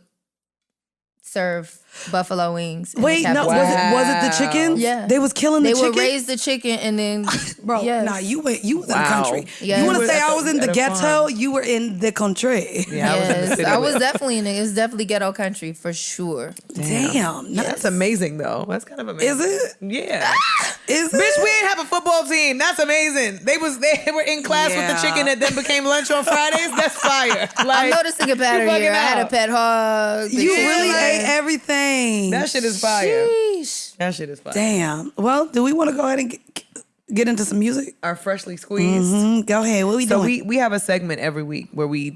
serve buffalo wings. in the Wait, no, cafeteria. was it the chickens? Yeah. They was killing the They chickens? would raise the chicken and then Bro, yes. nah, you was in the Wow. country. Yeah. You want You to were say at I the- was in the at a ghetto? farm. You were in the country. Yeah, I was in the Yes, city I with- was definitely in it. It's definitely ghetto country for sure. Damn. That's amazing though. That's kind of amazing. Is it? Yeah. Is Bitch, it? we didn't have a football team. That's amazing. They were in class with Yeah. the chicken that then became lunch on Fridays. That's fire. I'm Like, noticing a pattern you here. I bugging had a out. pet hog. You Yeah, really like- ate everything. That shit is fire. Sheesh. That shit is fire. Damn. Well, do we want to go ahead and get into some music? Our freshly squeezed. Go ahead. What we So doing? we have a segment every week where we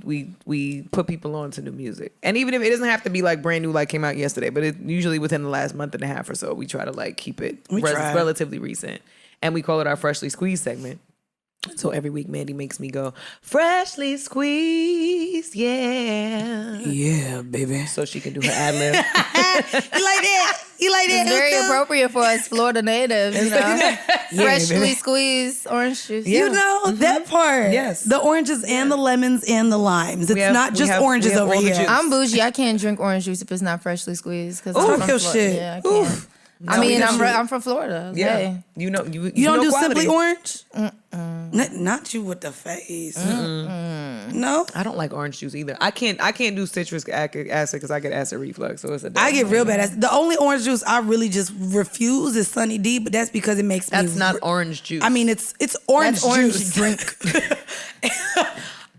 put people on to new music. And even if it doesn't have to be like brand new like came out yesterday, but it usually within the last month and a half or so, we try to like keep it try. relatively recent. And we call it our freshly squeezed segment. So every week Mandii makes me go, freshly squeezed, yeah. Yeah, baby. So she can do her ad lib. You like that? You like that? It's very Uka? appropriate for us Florida natives, you know. Freshly squeezed orange juice. You know that part. Yes. The oranges and the lemons and the limes. It's not just oranges over all the here. juice. I'm bougie. I can't drink orange juice if it's not freshly squeezed. Cause Talk I'm from your Florida. shit. Yeah, I can't. I mean, I'm from Florida. Yeah. Okay. You know, you don't know do quality. Simply Orange? Not you with the face. No? I don't like orange juice either. I can't do citric acid because I get acid reflux. So it's a I get real bad. The only orange juice I really just refuse is Sunny D, but that's because it makes me... That's not orange juice. I mean, it's orange That's orange juice. drink.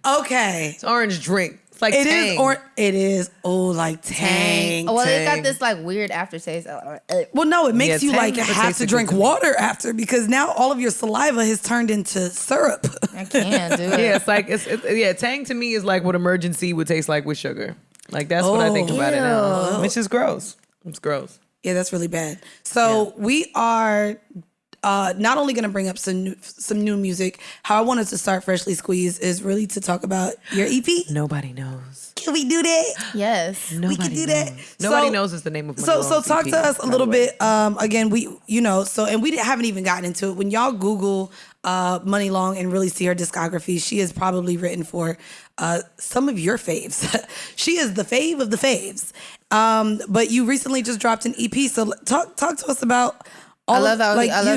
Okay. It's orange drink. It's like It Tang. is it is like Tang. Well, it got Tang. this like weird aftertaste. Well, no, it makes you Tang like never have tasted to good drink to me. water after because now all of your saliva has turned into syrup. I can't do it. Yeah, it's like Tang to me is like what emergency would taste like with sugar. Like that's what I think about it now. Which is gross. It's gross. Yeah, that's really bad. So we are not only going to bring up some new music. How I wanted to start Freshly Squeezed is really to talk about your EP. Nobody knows. Can we do that? Yes. We can do that. Nobody knows is the name of Muni So Long's talk EP, to us a by little the way. bit. Again, we haven't even gotten into it. When y'all Google Muni Long and really see her discography, she has probably written for some of your faves. She is the fave of the faves. But you recently just dropped an EP. So talk to us about. I love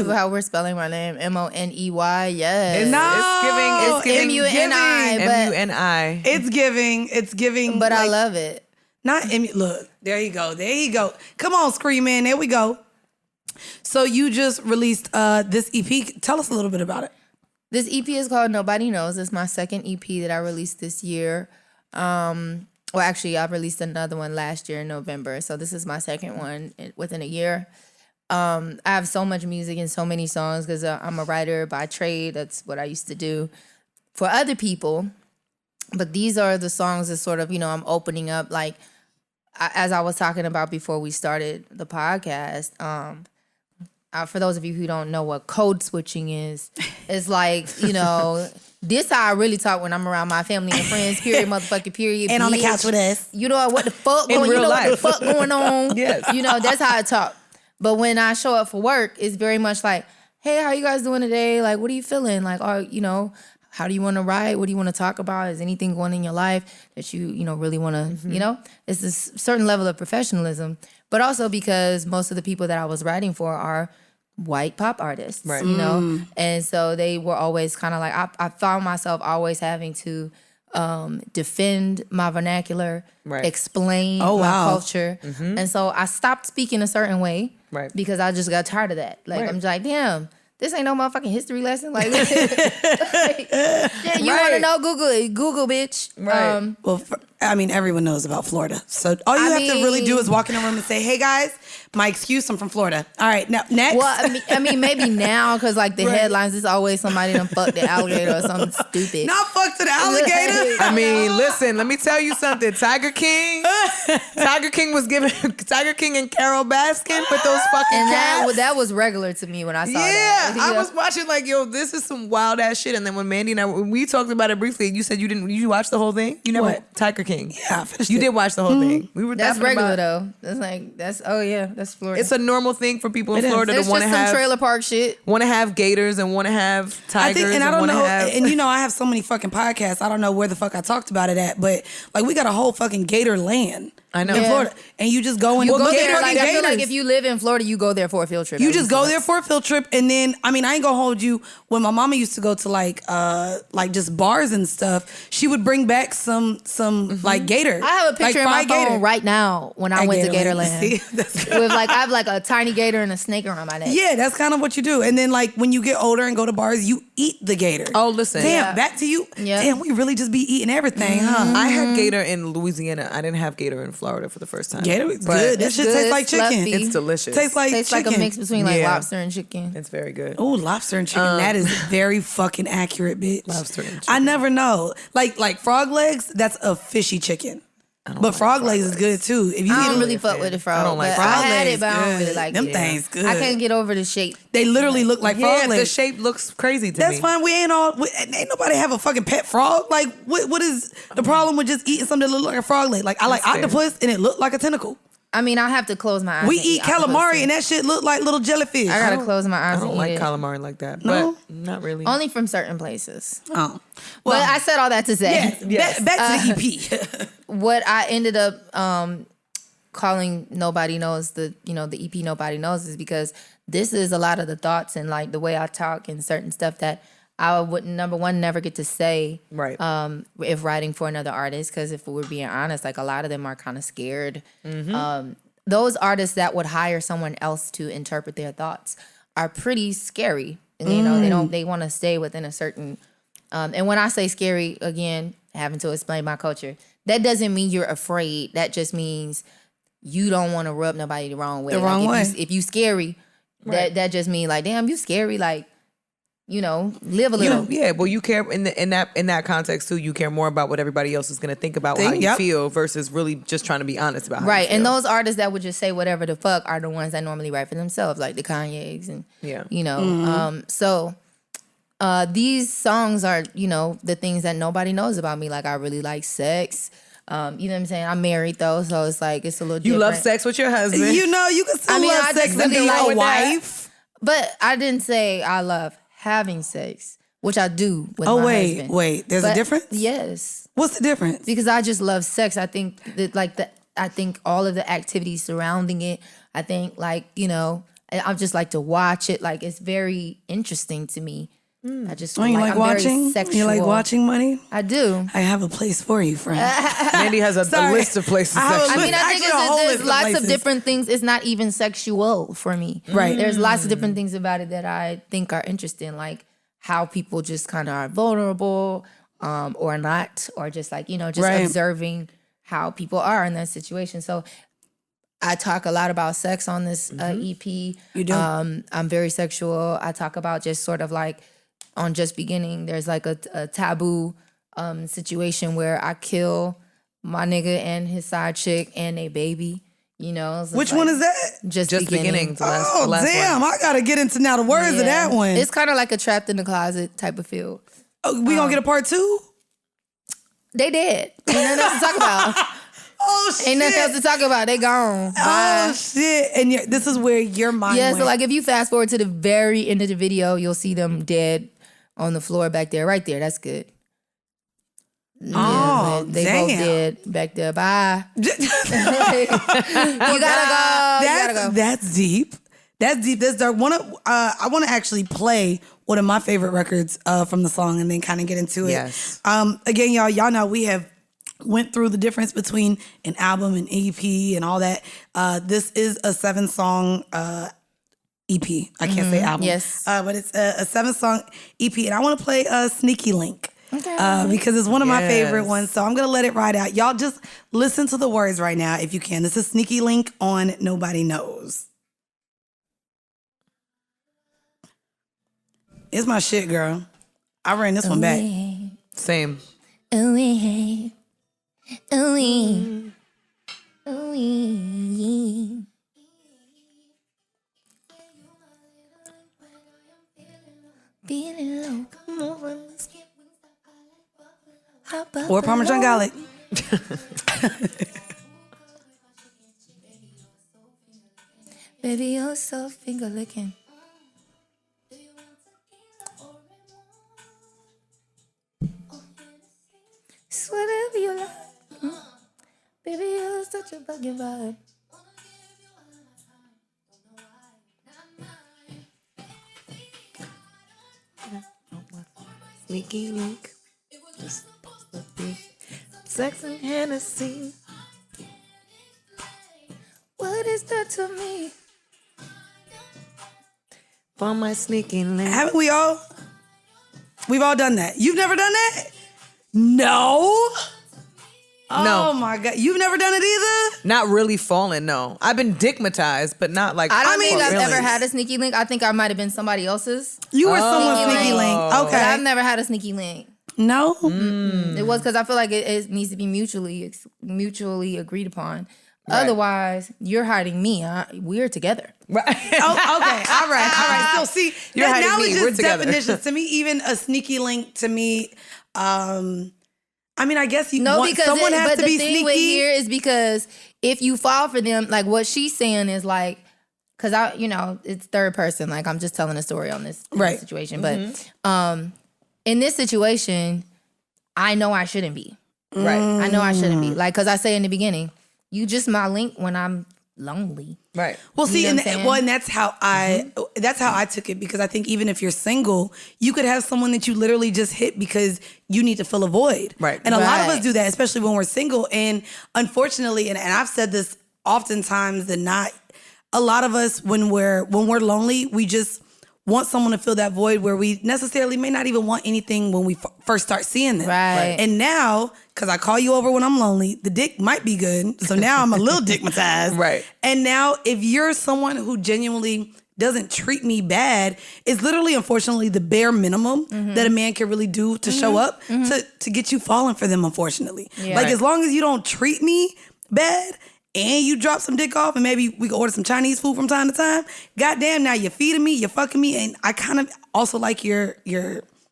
how we're spelling my name. Money. Yes. It's giving M-U-N-I, but- M-U-N-I. It's giving. But I like, love it. Look, there you go. Come on, Scream Man. There we go. So you just released this EP. Tell us a little bit about it. This EP is called Nobody Knows. It's my second EP that I released this year. Well, actually, I released another one last year in November. So this is my second one within a year. I have so much music and so many songs because I'm a writer by trade. That's what I used to do for other people. But these are the songs that sort of, I'm opening up. Like, as I was talking about before we started the podcast, for those of you who don't know what code switching is, it's like, this how I really talk when I'm around my family and friends, period, motherfucking period. And on the bitch. couch with us. You know what the fuck In going, real what the life. fuck going on. Yes. That's how I talk. But when I show up for work, it's very much like, hey, how you guys doing today? Like, what are you feeling? Like, how do you want to write? What do you want to talk about? Is anything going in your life that you really want to, It's this certain level of professionalism. But also because most of the people that I was writing for are white pop artists, right. And so they were always kind of like, I found myself always having to defend my vernacular, Right. explain my culture. And so I stopped speaking a certain way. Right. Because I just got tired of that. Like, Right. I'm just like, damn, this ain't no motherfucking history lesson. Like, yeah, you want to know? Google it. Google, bitch. Right. Well, everyone knows about Florida. So all you have to really do is walk in a room and say, hey, guys, my excuse, I'm from Florida. All right, now, next. Well, maybe now, because, like, the headlines is always somebody done fucked the alligator or something stupid. Not fuck to the alligator. Listen, let me tell you something. Tiger King was giving Tiger King and Carol Baskin with those fucking And cats. that was regular to me when I saw that. I was watching like, yo, this is some wild ass shit. And then when Mandy and when we talked about it briefly, you said you watch the whole thing? You never What? Tiger King. Yeah, I finished You it. did watch the whole thing. We were That's laughing regular, about- though. That's Florida. It's a normal thing for people in It is. Florida It's to want just to some have trailer park shit. want to have gators and want to have I tigers think, and I don't want to know, have. and I have so many fucking podcasts. I don't know where the fuck I talked about it at, but like we got a whole fucking gator land. I know. in Yeah. Florida, and you just go and You go look at there, fucking like, I feel like gators. if you live in Florida, you go there for a field trip. You at just least go once. there for a field trip, and then I ain't gonna hold you. When my mama used to go to like just bars and stuff, she would bring back some like gator. I have a picture in my fried phone gator. right now when I went to Gatorland. See? That's- With like, I have like a tiny gator and a snake around my neck. yeah, that's kind of what you do. And then like when you get older and go to bars, you eat the gator. Oh, listen. Damn, Yeah. back to you. Yeah. Damn, we really just be eating everything, huh? I had gator in Louisiana. I didn't have gator in Florida for the first time. Gator is But good. That It's shit good. tastes like It's chicken. fluffy. It's delicious. Tastes like It's chicken. like a mix between like Yeah. lobster and chicken. It's very good. Oh, lobster and chicken. That is very fucking accurate, bitch. Lobster and chicken. I never know. Like frog legs, that's a fishy chicken. But frog legs is good too. If you I eat don't it, really fuck with the frog. I don't like but frog I had legs, it, but I don't good. really like Them it. things good. I can't get over the shape. they literally look like Yeah, frog the legs. shape looks crazy to That's me. fine. Ain't nobody have a fucking pet frog. Like, what is the problem with just eating something that look like a frog leg? Like, I like That's fair. octopus and it looked like a tentacle. I mean, I have to close my eyes. We and eat octopus calamari too. and that shit look like little jellyfish. I gotta close my eyes. I don't and like eat it. calamari like that. No? But not really. Only from certain places. Oh. But I said all that to say, Back to the EP. what I ended up calling Nobody Knows, the EP Nobody Knows, is because this is a lot of the thoughts and like the way I talk and certain stuff that I would, number one, never get to say Right. If writing for another artist, because if we're being honest, like a lot of them are kind of scared. Those artists that would hire someone else to interpret their thoughts are pretty scary. And, they want to stay within a certain, and when I say scary, again, having to explain my culture, that doesn't mean you're afraid. That just means you don't want to rub nobody the wrong way. If you scary, that just means like, damn, you scary. Like, live a little. Well, you care in that context too. You care more about what everybody else is going to think about how you feel versus really just trying to be honest about how you feel. And those artists that would just say whatever the fuck are the ones that normally write for themselves, like the Kanye's and So these songs are the things that nobody knows about me. Like I really like sex. You know what I'm saying? I'm married though, so it's like it's a little. You different. love sex with your husband. You can still love I sex just and be really a like wife. But I didn't say I love having sex, which I do with my husband. Wait. There's a difference? Yes. What's the difference? Because I just love sex. I think that I think all of the activities surrounding it. I think I just like to watch it. Like it's very interesting to me. I just you like I'm watching? very sexual. You like watching money? I do. I have a place for you, friend. Mandy has a list of places. I think Actually, a whole list there's of lots places. of different things. It's not even sexual for me. Right. There's lots of different things about it that I think are interesting, like how people just kind of are vulnerable or not, or just like, observing how people are in that situation. So I talk a lot about sex on this EP. You do? I'm very sexual. I talk about just sort of like on Just Beginning, there's like a taboo situation where I kill my nigga and his side chick and a baby. Which one is that? Just Beginning. The last Damn! one. I gotta get into now the words of that one. It's kind of like a trapped in the closet type of feel. We gonna get a part 2? They dead. Ain't nothing else to talk about. Oh shit! Ain't nothing else to talk about. They gone. Bye. Oh shit! And this is where your mind. Yeah. went. So like, if you fast forward to the very end of the video, you'll see them dead on the floor back there. Right there. That's good. Oh, they damn. both dead back there. Bye. You gotta go. That's deep. That's deep. That's dark. I want to actually play one of my favorite records from the song and then kind of get into it. Yes. Again, y'all know we have went through the difference between an album and EP and all that. This is a 7-song EP. I can't say album. Yes. But it's a 7-song EP, and I want to play Sneaky Link. Okay. Because it's one of my favorite ones. So I'm going to let it ride out. Y'all just listen to the words right now if you can. This is Sneaky Link on Nobody Knows. It's my shit, girl. I ran this one back. Same. Ooh, ooh, ooh. Feeling low, come over. Or Parmesan garlic. Baby, you're so finger licking. It's whatever you like. Baby, you're such a bugging vibe. Sneaky link. Sex and Hennessy. What is that to me? For my sneaky link. Haven't we all? We've all done that. You've never done that? No. No. Oh my God. You've never done it either? Not really falling, no. I've been dickmatized, but not like. I don't think I've really. ever had a sneaky link. I think I might have been somebody else's. You were someone's Sneaky sneaky link. link. But Okay. I've never had a sneaky link. No? It was because I feel like it needs to be mutually agreed upon. Right. Otherwise, you're hiding me. We're together. Right. Oh, okay. All right. So see, You're that hiding now me. is We're just together. definitions. To me, even a sneaky link to me, I mean, I guess someone has to be the thing sneaky. with here is because if you fall for them, like what she's saying is like, because it's third person. Like I'm just telling a story on this situation. But in this situation, I know I shouldn't be. Right. I know I shouldn't be. Like, because I say in the beginning, you just my link when I'm lonely. Right. Well, see, You know and that's how I took it, because I think even if you're single, you could have someone that you literally just hit because you need to fill a void. Right. And a lot of Right. us do that, especially when we're single. And unfortunately, and I've said this oftentimes than not, a lot of us when we're lonely, we just want someone to fill that void where we necessarily may not even want anything when we first start seeing them. Right. And now, because I call you over when I'm lonely, the dick might be good. So now I'm a little dickmatized. Right. And now if you're someone who genuinely doesn't treat me bad, it's literally, unfortunately, the bare minimum that a man can really do to show up to get you falling for them, unfortunately. Yeah. Like, as long as you don't treat me bad, and you drop some dick off, and maybe we can order some Chinese food from time to time, goddamn, now you're feeding me, you're fucking me, and I kind of also like your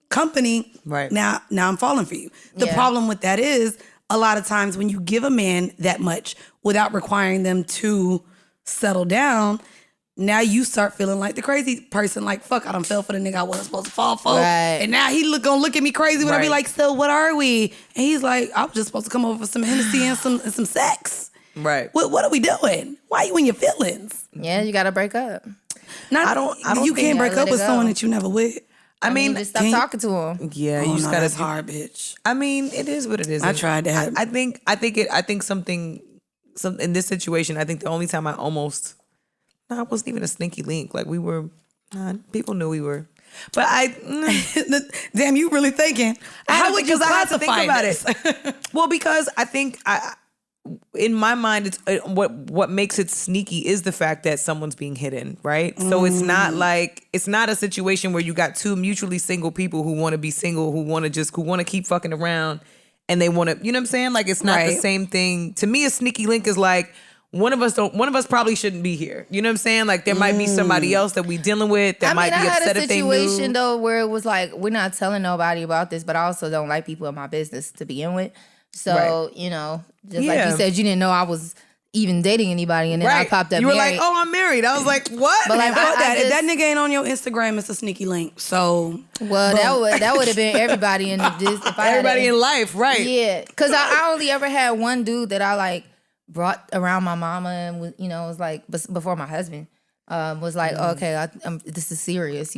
company. Right. Now I'm falling for you. The Yeah. problem with that is, a lot of times when you give a man that much without requiring them to settle down, now you start feeling like the crazy person, like, fuck, I done fell for the nigga I wasn't supposed to fall for. Right. And now he gonna look at me crazy when I be Right. like, so what are we? And he's like, I was just supposed to come over for some Hennessy and some sex. Right. What are we doing? Why are you in your feelings? Yeah, you got to break up. I don't You think can't break let up it with go. someone that you never with. I mean, just stop talking to him. yeah, Oh, you just no, gotta. that's hard, bitch. I mean, it is what it is. I tried that. I think something in this situation. I think the only time I wasn't even a sneaky link. Like people knew we were. But Damn, you really thinking? How would you I had to think classify about this? it? Well, because I think in my mind, it's what makes it sneaky is the fact that someone's being hidden, right? So it's not like it's not a situation where you got two mutually single people who want to be single, who want to keep fucking around, and they want to, you know what I'm saying? Like it's not the Right. same thing. To me, a sneaky link is like one of us probably shouldn't be here. You know what I'm saying? Like there might be somebody else that we dealing with that might be upset if they knew. I had a situation though where it was like, we're not telling nobody about this, but I also don't like people in my business to begin with. So, Right. Just like you said, you didn't know I was even dating anybody, and then I popped up You were married. like, "Oh, I'm married." I was like, "What?" But like, Fuck that. I If that just- nigga ain't on your Instagram, it's a sneaky link. So, well, that would have been everybody in this. If I Everybody had in life, right? Yeah, because I only ever had one dude that I like brought around my mama, and was, was like before my husband was like, okay, this is serious,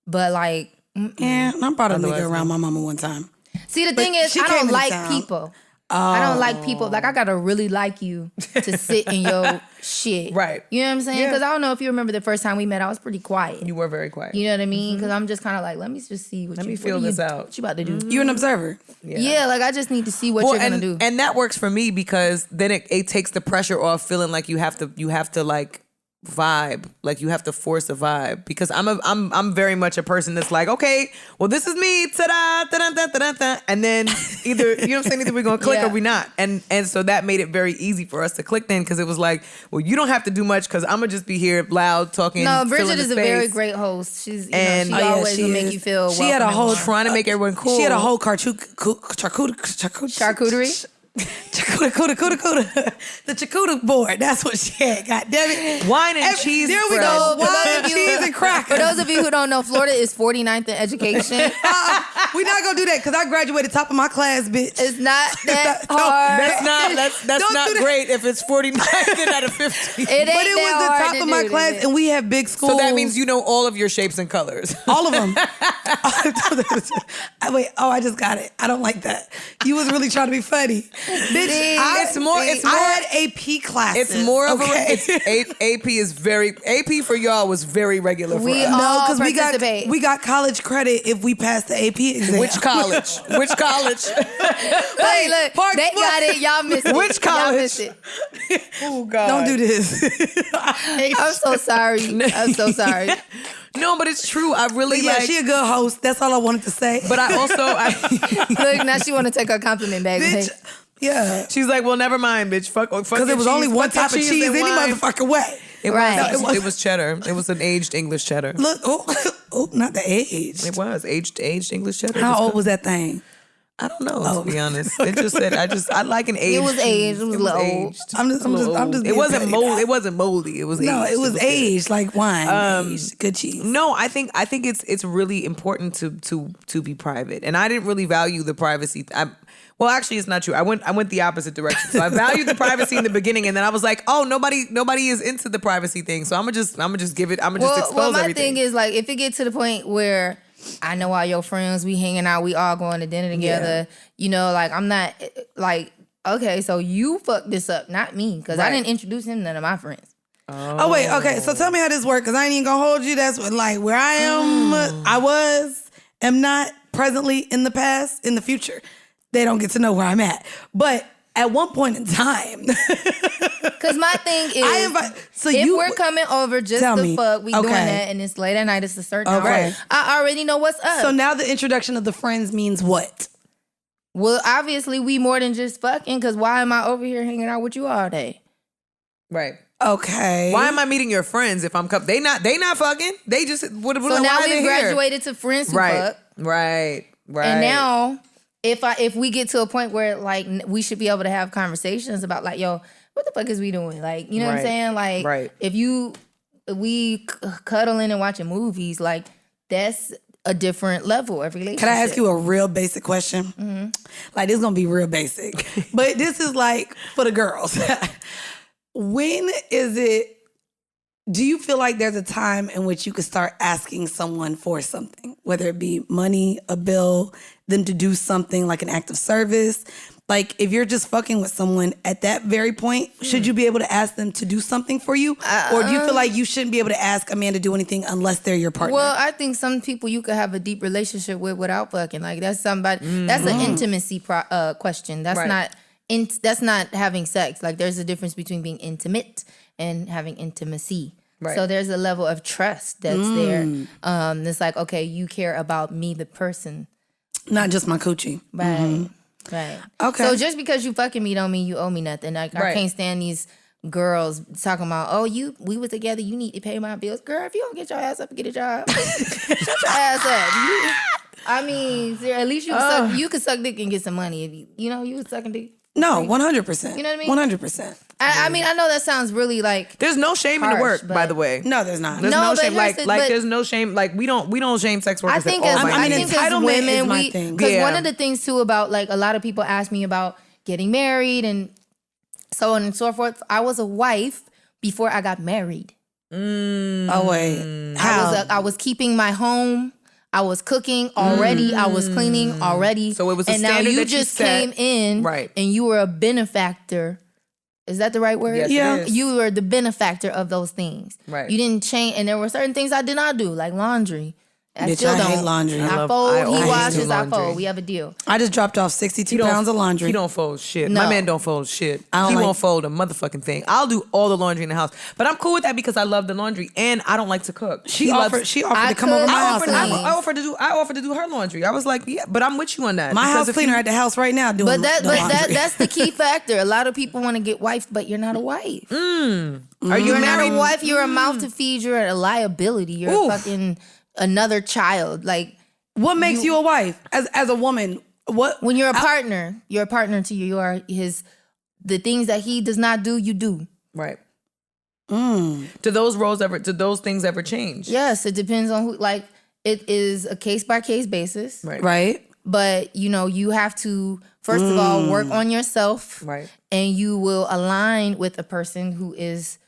but like, yeah, I brought a nigga around my mama one time. see, the thing is, she I came don't into like town. people. I don't like people. Like, I gotta really like you to sit in your shit. Right. You know what I'm saying? Yeah. Because I don't know if you remember the first time we met, I was pretty quiet. You were very quiet. You know what I mean? Because I'm just kind of like, let me just see what Let you me feel what this you, out. What you about to do? You're an observer. Yeah, like I just need to see what you're gonna do. And that works for me because then it takes the pressure off feeling like you have to like vibe, like you have to force a vibe, because I'm very much a person that's like, okay, well, this is me, ta-da, ta-da, ta-da, ta-da, and then either, you know what I'm saying, either we're gonna click Yeah. or we not, and so that made it very easy for us to click then, because it was like, well, you don't have to do much because I'm gonna just be here loud talking. No, Bridget filling the is a very space. great host. She's she And- Oh, yeah, always she will is. make you feel She had a welcome whole and warm. Trying to make everyone cool. She had a whole charcuterie. charcuterie. Charcuterie. The charcuterie board. That's what she had. God damn it. Wine and cheese There we bread. go. For those Wine, of you- cheese, and crackers. For those of you who don't know, Florida is 49th in education. We're not gonna do that because I graduated top of my class, bitch. It's not that No, hard. That's Don't not do that. great if it's 49 out of 50. It ain't But it was that the hard top to of my do, class, is it? and we have big schools. So that means you know all of your shapes and colors. all of them. Wait, I just got it. I don't like that. You was really trying to be funny, bitch. I had AP classes. It's more of okay? AP is very AP for y'all was very regular for We us. all- No, because participate. we got college credit if we passed the AP exam. Which college? Which college? Hey, look, Park they Foot. got it. Y'all missed it. Which Y'all college? missed it. Oh God! Don't do this. I'm so sorry. I'm so sorry. No, but it's true. I really But yeah, like. she a good host. That's all I wanted to say. but I also Look, now she want to take her compliment back. bitch, yeah. she's like, well, never mind, bitch. Fuck. Because it was only one type of cheese any motherfucking way. It Right. was. It was cheddar. It was an aged English cheddar. Look, oh, not the age. It was aged English cheddar. How old was that thing? I don't know, to be honest. It just said I like an age. It was aged. It was low. aged. I'm just. It wasn't petty. mold. It wasn't moldy. It was No, aged. it was good. aged like wine. Aged. Good cheese. No, I think it's really important to be private, and I didn't really value the privacy. Well, actually, it's not true. I went the opposite direction. So I valued the privacy in the beginning, and then I was like, oh, nobody is into the privacy thing. So I'm gonna just give it. I'm gonna just expose well, my everything. thing is like if it gets to the point where I know all your friends, we hanging out, we all going to dinner together. You know, like I'm not like okay, so you fucked this up, not me, because I didn't introduce him to none of my friends. Oh wait, okay. So tell me how this works, because I ain't even gonna hold you. That's what, like where I am. Am not presently in the past. In the future, they don't get to know where I'm at. But at one point in time, because my thing is, if we're coming over just to fuck, we doing that, and it's late at night. It's a certain hour. I already know what's up. So now the introduction of the friends means what? Well, obviously we more than just fucking. Because why am I over here hanging out with you all day? Right. Okay. Why am I meting your friends if I'm they not fucking? They just So now we graduated to friends who fuck. Right. And now if we get to a point where like we should be able to have conversations about like, yo, what the fuck is we doing? Like, you know what I'm saying? Like if we cuddling and watching movies, like that's a different level of relationship. Can I ask you a real basic question? Mm-hmm. Like this is gonna be real basic, but this is like for the girls. When is it? Do you feel like there's a time in which you could start asking someone for something, whether it be money, a bill, them to do something like an act of service? Like if you're just fucking with someone at that very point, should you be able to ask them to do something for you? Or do you feel like you shouldn't be able to ask a man to do anything unless they're your partner? Well, I think some people you could have a deep relationship with without fucking. Like that's somebody. That's an intimacy question. That's not. That's not having sex. Like there's a difference between being intimate and having intimacy. Right. So there's a level of trust that's there. It's like, okay, you care about me, the person. Not just my coochie. Right. Right. Okay. So just because you fucking me don't mean you owe me nothing. Like I can't stand these girls talking about, oh, we was together, you need to pay my bills. Girl, if you don't get your ass up and get a job, shut your ass up. I mean, at least you could suck dick and get some money. If you was sucking dick. No, 100%. You know what I mean? 100%. I mean, I know that sounds really like there's no shame in the work, by the way. No, there's not. There's no shame. There's no shame. Like we don't shame sex workers. I think at all. I think as women, because one of the the things too about like a lot of people ask me about getting married and so on and so forth. I was a wife before I got married. Oh wait, how? I was keeping my home. I was cooking already. I was cleaning already. So it was a and now standard you that just you set. came in, Right? And you were a benefactor. Is that the right word? Yes, Yeah. it is. You were the benefactor of those things. Right. You didn't change, and there were certain things I did not do, like laundry. I Bitch, still I don't. hate laundry. I I fold. He always washes. do I laundry. fold. We have a deal. I just dropped off 62 pounds of laundry. He don't fold shit. No. My man don't fold shit. I don't He like- won't fold a motherfucking thing. I'll do all the laundry in the house, but I'm cool with that because I love the laundry and I don't like to cook. She offered to come over my house. I offered to do her laundry. I was like, yeah, but I'm with you on that. My Because house if cleaner you- at the house right now doing But the laundry. that's the key factor. A lot of people want to get wifed, but you're not a wife. Are you You're married? not a wife. You're a mouth to feed. You're a liability. You're Oof. a fucking another child. Like What makes you a wife as a woman? What when you're a partner, you're a partner to you. You are the things that he does not do, you do. Right. Do those things ever change? Yes, it depends on who. Like it is a case by case basis. right? But you have to first of all work on yourself. Right. And you will align with a person who is,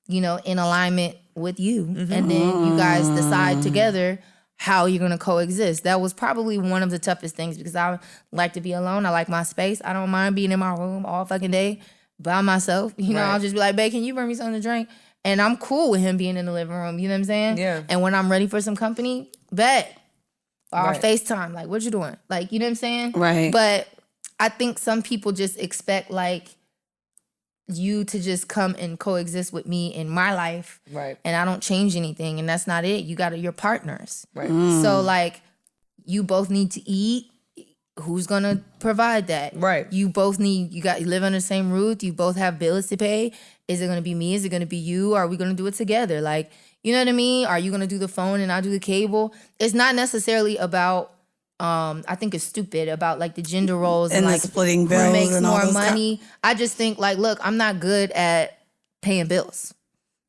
in alignment with you. And then you guys decide together how you're going to coexist. That was probably one of the toughest things because I like to be alone. I like my space. I don't mind being in my room all fucking day by myself. I'll just be like, babe, can you bring me something to drink? And I'm cool with him being in the living room. You know what I'm saying? Yeah. And when I'm ready for some company, bet. Or FaceTime. Like, what you doing? Like, you know what I'm saying? Right. But I think some people just expect like you to just come and coexist with me in my life. Right. And I don't change anything. And that's not it. You're partners. Right. So like you both need to eat. Who's gonna provide that? Right. You both you live under the same roof. You both have bills to pay. Is it gonna be me? Is it gonna be you? Are we gonna do it together? Like, you know what I mean? Are you gonna do the phone and I'll do the cable? It's not necessarily about I think is stupid about like the gender roles And the like splitting who bills makes and all more those money. I just think like, look, I'm not good at paying bills.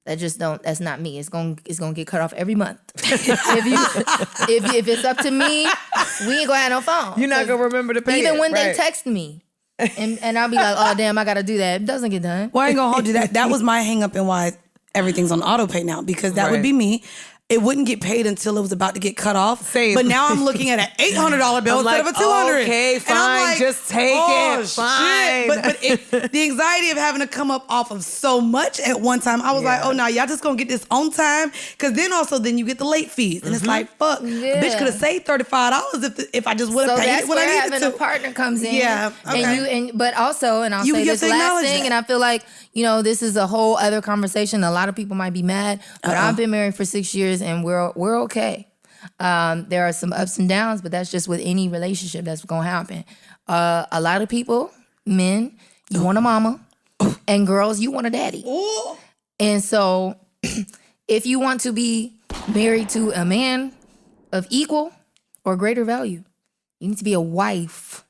That's not me. It's gonna get cut off every month. if it's up to me, we ain't gonna have no phone. You're not gonna remember to pay even it, when they right. text me. And I'll be like, oh damn, I gotta do that. It doesn't get done. Well, I ain't gonna hold you. That was my hang up and why everything's on auto pay now, because that would Right. be me. It wouldn't get paid until it was about to get cut off. Same. But now I'm looking at an $800 bill I'm instead like, of a $200. okay, And I'm fine, just take it, fine. But the anxiety of having to come up off of so much at one time, I was like, oh no, y'all just gonna get this on time, because then you get the late fees, and it's like, fuck, Yeah. a bitch could have saved $35 if I just would have So paid that's it when I where needed having to. a partner comes in. Yeah, okay. But also, and I'll You say get this to last acknowledge thing, that. and I feel like, this is a whole other conversation. A lot of people might be mad, but I've been married for 6 years and we're okay. There are some ups and downs, but that's just with any relationship that's gonna happen. A lot of people, men, you want a mama, and girls, you want a daddy. Ooh. And so if you want to be married to a man of equal or greater value, you need to be a wife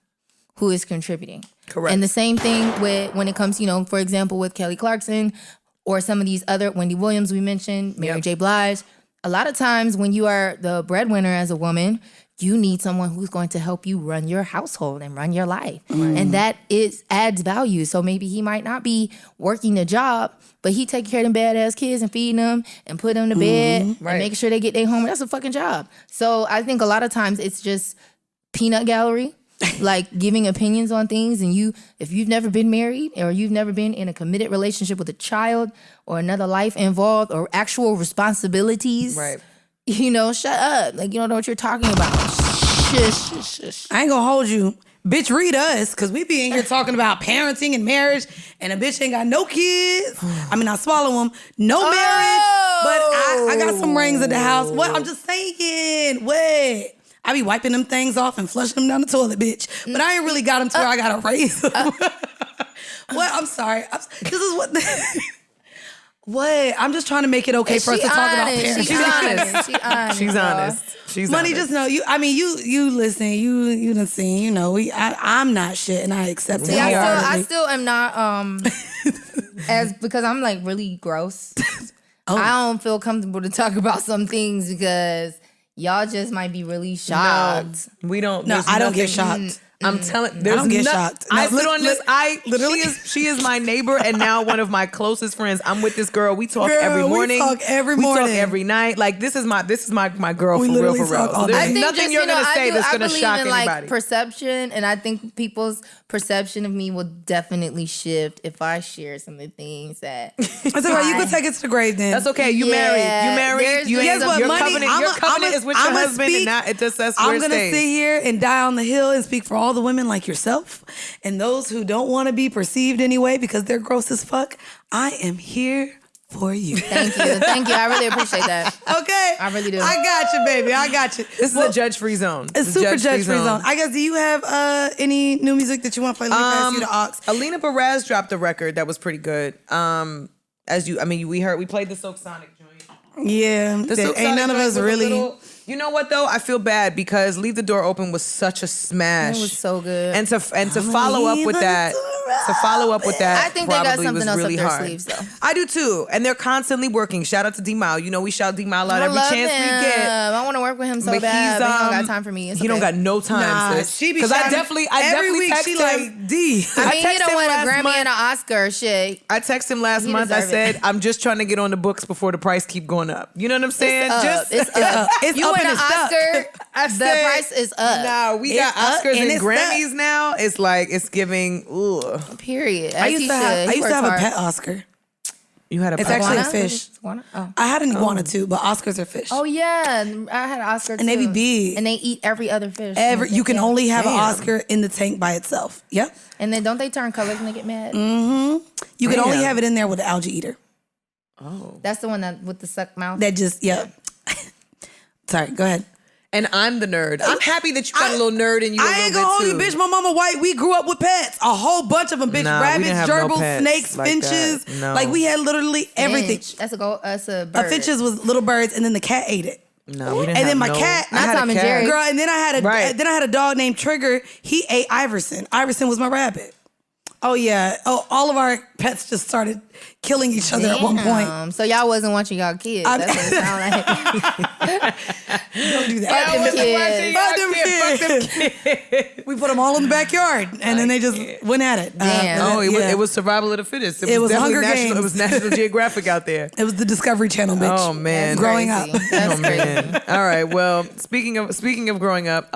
who is contributing. Correct. And the same thing when it comes, for example, with Kelly Clarkson or some of these other, Wendy Williams we mentioned, Mary J. Blige. A lot of times when you are the breadwinner as a woman, you need someone who's going to help you run your household and run your life. And that adds value. So maybe he might not be working a job, but he take care of them badass kids and feeding them and put them to bed and make sure they get their home. That's a fucking job. So I think a lot of times it's just peanut gallery. Like giving opinions on things, and if you've never been married or you've never been in a committed relationship with a child or another life involved or actual responsibilities, Right. Shut up. Like, you don't know what you're talking about. Shush. I ain't gonna hold you. Bitch, read us, because we be in here talking about parenting and marriage, and a bitch ain't got no kids. I mean, I swallow them. No marriage, but I got some rings at the house. What? I'm just saying. What? I be wiping them things off and flushing them down the toilet, bitch. But I ain't really got them to where I gotta raise them. What? I'm sorry. This is what... What? I'm just trying to make it okay for us to talk about parenting. She's honest. She's Money, honest. just know you. I mean, you listen. You done seen. I'm not shit, and I accept it. See, I wholeheartedly. still am not because I'm like really gross. I don't feel comfortable to talk about some things because y'all just might be really shocked. No, we don't. No, there's I don't get nothing- shocked. I'm telling. I don't get shocked. I No, sit on this. literally. She is my neighbor and now one of my closest friends. I'm with this girl. We talk every morning. We talk every We morning. talk every night. Like this is my girl We for real. literally For real. talk all So there's day. nothing you're gonna say that's gonna shock I believe in anybody. like perception, and I think people's perception of me will definitely shift if I share some of the things that. That's all right. You can take it to the grave then. That's okay. You Yeah, married. there's You been some- your money- covenant. Your covenant is with your husband, and not that's I'm where it gonna stays. sit here and die on the hill and speak for all the women like yourself and those who don't want to be perceived anyway because they're gross as fuck. I am here for you. Thank you. I really appreciate that. Okay, I really do. I got you, baby. I got you. This is a judge-free zone. It's super judge-free zone. I guess. Do you have any new music that you want to play? Let me pass you the aux. Alina Perez dropped a record that was pretty good. We played the Silk Sonic joint. Yeah, The Silk ain't Sonic none of joint us was a really. little- you know what though? I feel bad because Leave the Door Open was such a smash. It was so good. And to follow up with that, I think they got probably something was else really up their hard. sleeves, though. I do too, and they're constantly working. Shout out to D-Mile. We shout D-Mile out I every love chance him. we get. I want to work with him so But bad. he's, But he don't got time for me. It's he don't okay. got no time, Nah, sis. she be Because I shouting- definitely every week text she him. like D. I mean, he texted don't him win a last Grammy month. and an Oscar. Shit. I texted him last He month. I deserve said, it. I'm just trying to get on the books before the price keep going up. You know what I'm saying? It's up. It's You up win and an it's stuck. Oscar, I the said, price is up. Nah, we got It's up Oscars and and it's Grammys now. It's like it's giving. Ugh. Period. I used to have a pet. pet Oscar. You had a It's pet actually a Oscar? fish. Iguana? Oh. I had an iguana too, but Oscars are fish. Oh yeah, I had an Oscar too. And they be big. and they eat every other fish. You can only have an Damn. Oscar in the tank by itself. Yep. And then don't they turn colors when they get mad? You can only Damn. have it in there with the algae eater. That's the one that with the suck mouth. That just, yep. Sorry, go ahead. And I'm the nerd. I'm happy that you got a little nerd in you. I ain't gonna hold you, bitch. My mama white. We grew up with pets. A whole bunch of them, bitch. Nah, we Rabbits, didn't have no gerbils, pets snakes, like finches. that. No. Like we had literally everything. Finch. That's a bird. Finches was little birds, and then the cat ate it. No, we didn't. And have then my no, cat, I had Tom a and cat. Jerry. girl, and then I had a Right. then I had a dog named Trigger. He ate Iverson. Iverson was my rabbit. Oh yeah. Oh, all of our pets just started killing each other at one point. So y'all wasn't watching y'all kids. That's what it sound like. Don't do that. Fuck them kids. Fuck them kids. We put them all in the backyard, and then they just went at it. Damn. Oh, yeah. it was survival of the fittest. It was definitely Hunger National, Games. It was National Geographic out there. It was the Discovery Channel, bitch. Oh man, Growing up. That's crazy. All right. Well, speaking of growing up,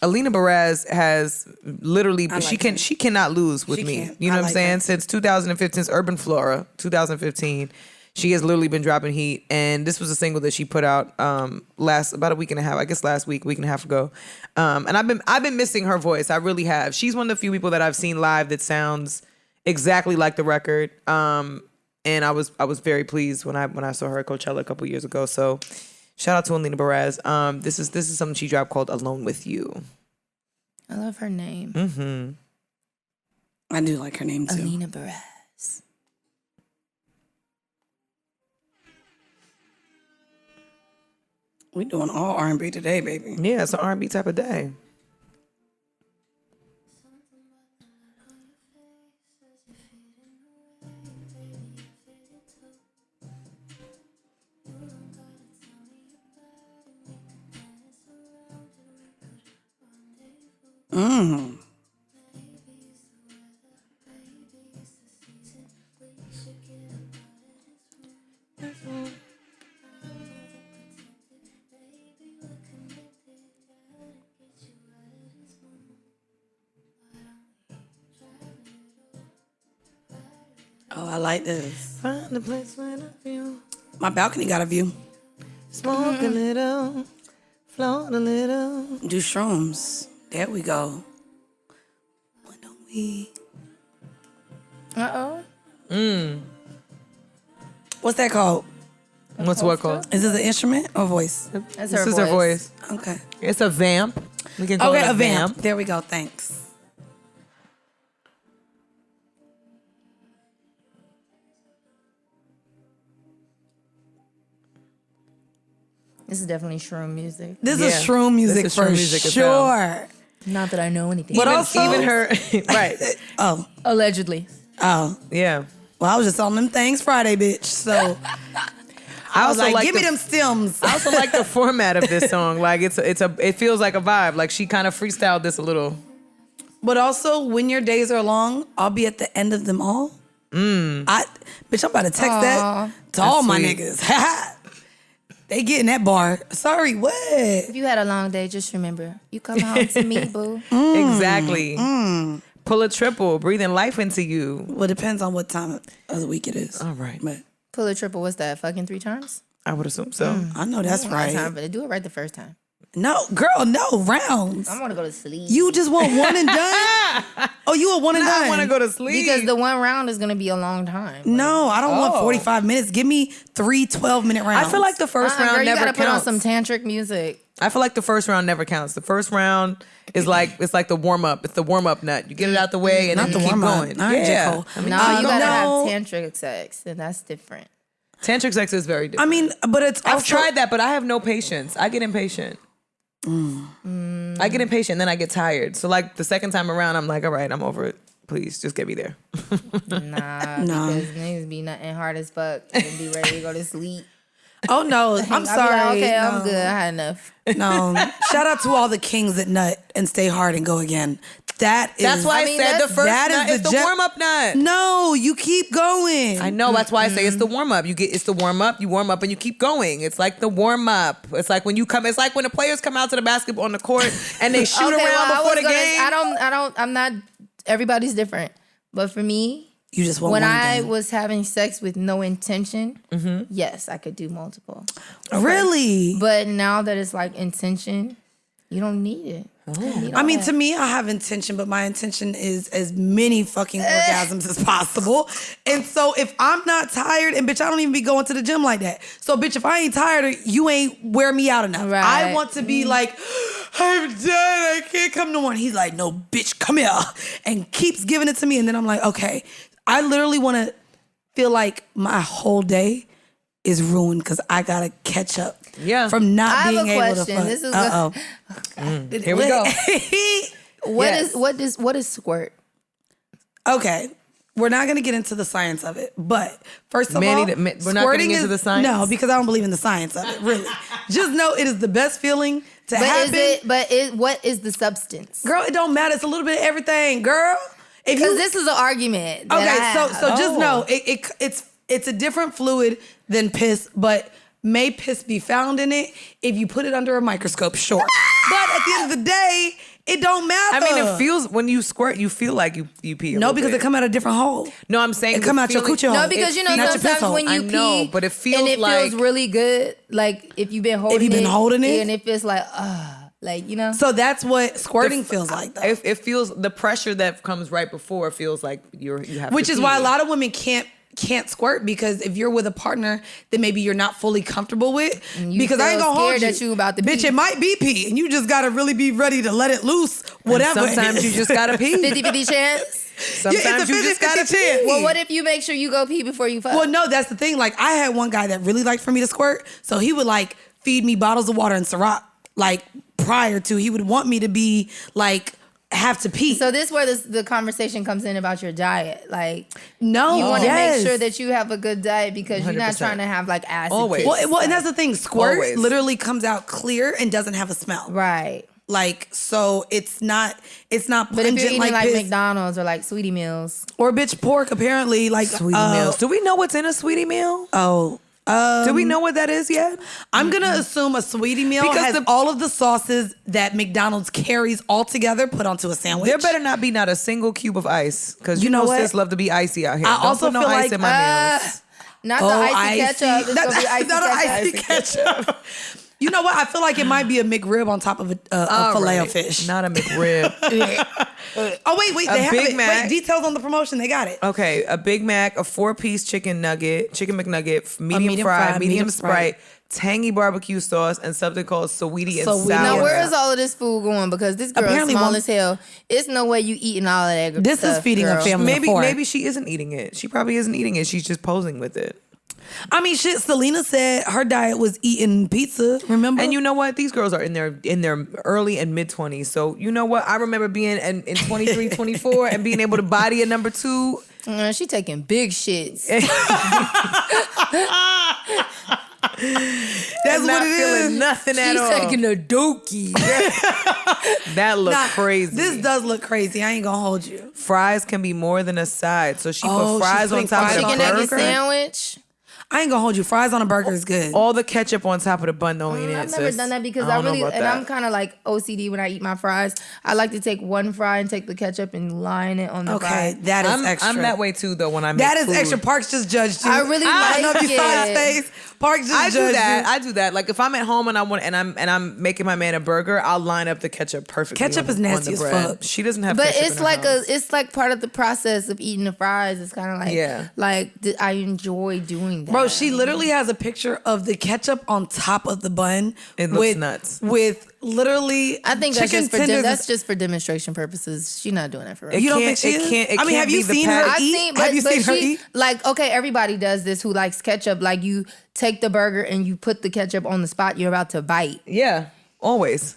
Alina Baraz has literally she cannot lose with She me. can't. You know I what I'm like saying? her. Since 2015's Urban Flora, 2015, she has literally been dropping heat. And this was a single that she put out about a week and a half, I guess last week and a half ago. And I've been missing her voice. I really have. She's one of the few people that I've seen live that sounds exactly like the record. And I was very pleased when I saw her at Coachella a couple years ago. So shout out to Alina Baraz. This is something she dropped called "Alone with You." I love her name. Mm-hmm. I do like her name too. Alina Baraz. We doing all R&B today, baby. Yeah, it's an R&B type of day. Oh, I like this. Find a place where I feel. My balcony got a view. Smoke a little, float a little. Do shrooms. There we go. Why don't we? What's that called? What's what called? Is this an instrument or voice? That's This her is voice. her voice. Okay. It's a vamp. We can call Okay, it a vamp. There we go. Thanks. This is definitely shroom music. This Yeah. is shroom music This is shroom for music as hell. sure. Not that I know anything. But also, Even her, right? oh, Allegedly. Yeah. well, I was just on them things Friday, bitch. So I was also like, give the- me them stems. I also like the format of this song. Like it feels like a vibe. Like she kind of freestyled this a little. But also, when your days are long, I'll be at the end of them all. Bitch, I'm about to text that to all my sweet. niggas. They getting that bar. Sorry, what? If you had a long day, just remember, you come home to me, boo. Exactly. Pull a triple, breathing life into you. Well, it depends on what time of the week it is. All right. But Pull a triple, what's that? Fucking 3 times? I would assume so. I know that's I don't have time right. for it. Do it right the first time. No, girl, no rounds. I want to go to sleep. You just want one and done? Oh, you a one and done? I want to go to sleep because the one round is going to be a long time. No, I don't want 45 minutes. Give me 3 12-minute rounds. I feel like the first round girl, you never gotta put on counts. some tantric music. I feel like the first round never counts. The first round is like it's like the warm up. It's the warm up nut. You get it out the way and Not then the you keep warm-up. going. All right, J. Yeah. Cole. I mean, No, you no. gotta have tantric sex, and that's different. tantric sex is very I different. mean, but it's also, I've tried that, but I have no patience. I get impatient. I get impatient, then I get tired. So like the second time around, I'm like, all right, I'm over it. Please, just get me there. Nah, because niggas be nothing hard as fuck and be ready to go to sleep. Oh no, I'm I'll be sorry. like, okay, no. I'm good. I had enough. No. Shout out to all the kings that nut and stay hard and go again. That's why I, mean, said the that's- first that is nut the is the gem- warm up nut. No, you keep going. I know. That's why I say it's the warm up. It's the warm up. You warm up and you keep going. It's like the warm up. It's like when you come. It's like when the players come out to the basketball on the court and they shoot around before the game. I'm not. Everybody's different, but for me, You just want when one I and done. was having sex with no intention, yes, I could do multiple. Really? But now that it's like intention, you don't need it. You don't need I all mean, that. to me, I have intention, but my intention is as many fucking orgasms as possible. And so if I'm not tired, and bitch, I don't even be going to the gym like that. So bitch, if I ain't tired, you ain't wear me out enough. Right. I want to be like, I'm done, I can't come no more. And he's like, no, bitch, come here. And keeps giving it to me. And then I'm like, okay. I literally want to feel like my whole day is ruined because I gotta catch up Yeah. From not I have being a able question. to fuck. This is Here we go. what is squirt? Okay. We're not going to get into the science of it, but first of all, we're not getting squirting into is the science? No, because I don't believe in the science of it, really. Just know it is the best feeling to happen. What is the substance? Girl, it don't matter. It's a little bit of everything, girl. Because this is an argument. So just know it's a different fluid than piss, but may piss be found in it if you put it under a microscope, sure. But at the end of the day, it don't matter. I mean, it feels, when you squirt, you feel like you pee. No, because it come out a different hole. No, I'm saying it come out your coochie hole. No, because you know sometimes when you pee, know, but it feels and it like, feels really good. Like if you've been holding it, and it feels like like you know. So that's what squirting feels like, though. It feels, the pressure that comes right before feels like you have. Which to is pee. why a lot of women can't squirt, because if you're with a partner that maybe you're not fully comfortable with, because I ain't gonna hold you. That you about to bitch, pee. it might be pee, and you just gotta really be ready to let it loose. Whatever. And sometimes you just gotta pee. 50-50 chance. Sometimes you just gotta pee. Well, what if you make sure you go pee before you fuck? Well, no, that's the thing. Like, I had one guy that really liked for me to squirt, so he would like feed me bottles of water and Ciroc. Like prior to, he would want me to be like have to pee. So this where the conversation comes in about your diet. Like, no, you want to make sure that you have a good diet because you're not 100%. trying to have like acid. Always. Well, and that's the thing. Squirt Always. literally comes out clear and doesn't have a smell. Right. Like, so it's not But pungent if you're eating like piss. McDonald's or like Sweetie Meals. Or bitch pork, apparently, like Sweetie meals. Do we know what's in a sweetie meal? Do we know what that is yet? I'm gonna assume a sweetie meal Because has all of the sauces that McDonald's carries all together put onto a sandwich. There better not be not a single cube of ice, because you know know what? sis love to be icy out here. I Don't also put no feel ice like, in my meals. Not the icy ketchup. It's gonna be icy not an ketchup. icy ketchup. You know what? I feel like it might be a McRib on top of a filet of fish. Not a McRib. Oh wait, A they have Big it. Mac. Wait, details on the promotion. They got it. Okay, a Big Mac, a 4-piece chicken McNugget, medium medium fried, fried, medium medium Sprite, tangy barbecue sauce, and something called Sweetie and Sweetie. sour. Now, where is all of this food going? Because this girl Apparently is small one- as hell. It's no way you eating all of that This stuff, is feeding girl. a family. Maybe she isn't eating it. She probably isn't eating it. She's just posing with it. I mean, shit. Selena said her diet was eating pizza. Remember? And you know what? These girls are in their early and mid 20s. So you know what? I remember being in 23, 24 and being able to body a number 2. She taking big shits. that's what it feeling is. nothing at She's all. taking a dookie. That looks Nah, crazy. This does look crazy. I ain't gonna hold you. Fries can be more than a side. So she Oh, put fries she's on putting top of fries the on Chicken nugget burger. sandwich. I ain't gonna hold you. Fries on a burger is good. All the ketchup on top of the bun don't eat it. I've never done that because I don't know really, about and that. I'm kind of like OCD when I eat my fries. I like to take one fry and take the ketchup and line it on the Okay, fry. that is extra. I'm that way too though when I make That is food. extra. Parks just judged you. I really I don't know like if you saw his it. face. Parks just I judged do that. you. I do that. Like if I'm at home and I'm making my man a burger, I'll line up the ketchup perfectly. Ketchup on is the nasty bread. as fuck. She doesn't have. But ketchup it's in her like house. it's like part of the process of eating the fries. It's kind of like I enjoy doing that. Bro, she literally has a picture of the ketchup on top of the bun. It looks nuts. With literally, I think that's chicken just for tenders. that's just for demonstration purposes. She's not doing that for real. You don't can't- think she it is? can't- it I mean, can't have you be the seen her pack- eat? Have you seen her eat? Like, okay, everybody does this who likes ketchup. Like, you take the burger and you put the ketchup on the spot you're about to bite. Yeah, always.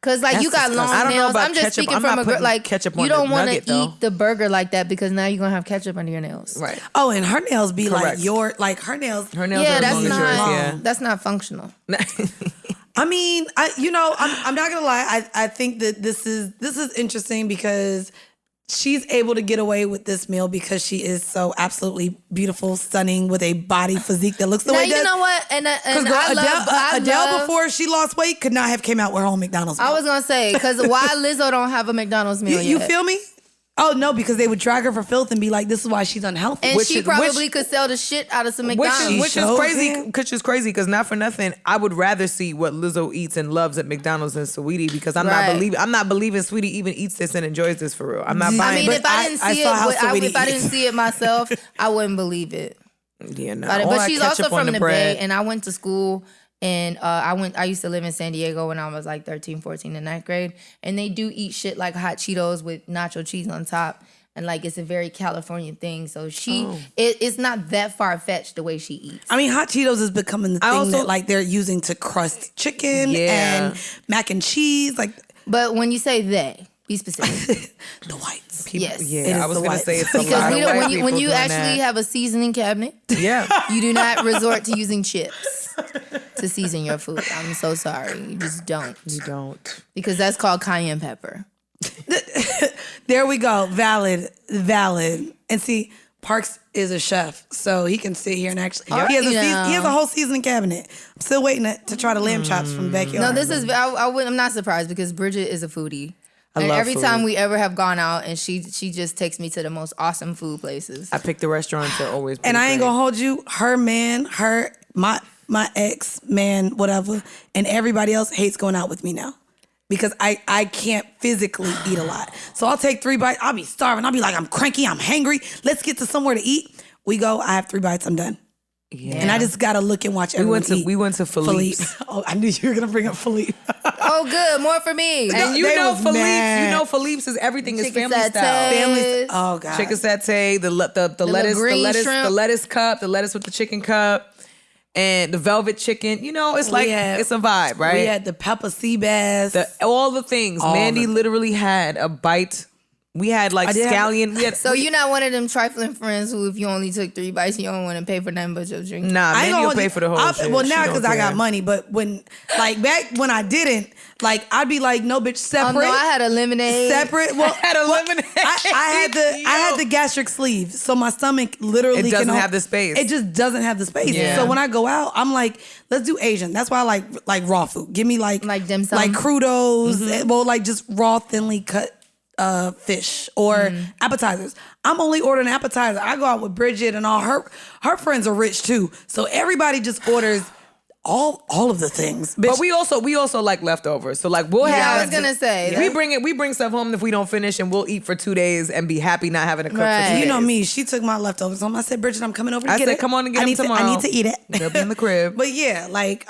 Cause like That's you got long disgusting. I don't know nails. about I'm just ketchup. speaking I'm from not a girl. putting Like ketchup you on don't the want to nugget, though. eat the burger like that because now you're gonna have ketchup under your nails. Right. Oh, and her nails be Correct. like her nails. Her nails Yeah, are as that's long as not. yours. Yeah. That's not functional. I mean, I'm not gonna lie. I think that this is interesting because she's able to get away with this meal because she is so absolutely beautiful, stunning, with a body physique that looks the Now way it you does. know what? And Because girl, Adele love, before she lost weight could not have came out with her own McDonald's meal. I was gonna say because why Lizzo don't have a McDonald's meal you yet? feel me? Oh no, because they would drag her for filth and be like, "This is why she's unhealthy." And Which she is- probably which- could sell the shit out of some Which McDonald's. is, which is shows crazy. it. Which is crazy because not for nothing, I would rather see what Lizzo eats and loves at McDonald's than Sweetie because I'm Right. not believing Sweetie even eats this and enjoys this for real. I'm not I buying. I mean, but if I didn't see saw how it, Sweetie if I eats. didn't see it myself, I wouldn't believe it. yeah, no. But she's also from the Bay, and I went to school, and I used to live in San Diego when I was like 13, 14 in ninth grade, and they do eat shit like hot Cheetos with nacho cheese on top. And like it's a very Californian thing, so it's not that far fetched the way she eats. I mean, hot Cheetos is becoming the thing that like they're using to crust chicken and mac and cheese. Like, but when you say they, be specific. The whites. People, yes. Yeah, I was going to say it's a because lot of white people when you doing actually that. have a seasoning cabinet, you do not resort to using chips to season your food. I'm so sorry. You just don't. You don't. Because that's called cayenne pepper. There we go. Valid. And see, Parks is a chef, so he can sit here and actually. He has a whole seasoning cabinet. I'm still waiting to try the lamb chops from the backyard. No, this is. I'm not surprised because Bridget is a foodie. I love every food. time we ever have gone out, and she just takes me to the most awesome food places. I pick the restaurants that always. And I ain't gonna hold you. Her man, my ex man, whatever, and everybody else hates going out with me now. Because I can't physically eat a lot. So I'll take 3 bites. I'll be starving. I'll be like, I'm cranky. I'm hangry. Let's get to somewhere to eat. We go. I have 3 bites. I'm done. Yeah. And I just got to look and watch everyone eat. We went to Philippe's. Oh, I knew you were going to bring up Philippe. Oh, good. More for me. And you know Philippe's is everything is family satay. style. Family. Oh, God. Chicken satay, the lettuce cup, the lettuce with the chicken cup. And the velvet chicken, you know, it's like, it's a vibe, right? We had the pepper sea bass. All the things. Mandy literally had a bite. We had like scallion. So you're not one of them trifling friends who, if you only took 3 bites, you don't want to pay for nothing but your drink. Nah, Mandy will pay for the whole shit. Well, now because I got money, but back when I didn't, like, I'd be like, no, bitch, separate. No, I had a lemonade. Separate. Well, I had a lemonade. I had the gastric sleeve, so my stomach literally doesn't have the space. It just doesn't have the space. Yeah. So when I go out, I'm like, let's do Asian. That's why I like raw food. Give me like dim sum, like crudos. Well, like just raw, thinly cut fish or appetizers. I'm only ordering appetizer. I go out with Bridget and all her friends are rich too, so everybody just orders all of the things. Bitch. But we also like leftovers. So like we'll have. I was gonna say we bring stuff home if we don't finish, and we'll eat for 2 days and be happy not having to cook for 2 days. You know me. She took my leftovers home. I said, Bridget, I'm coming over to get it. I said, come on and get them tomorrow. I need to eat it. They'll be in the crib. But yeah, like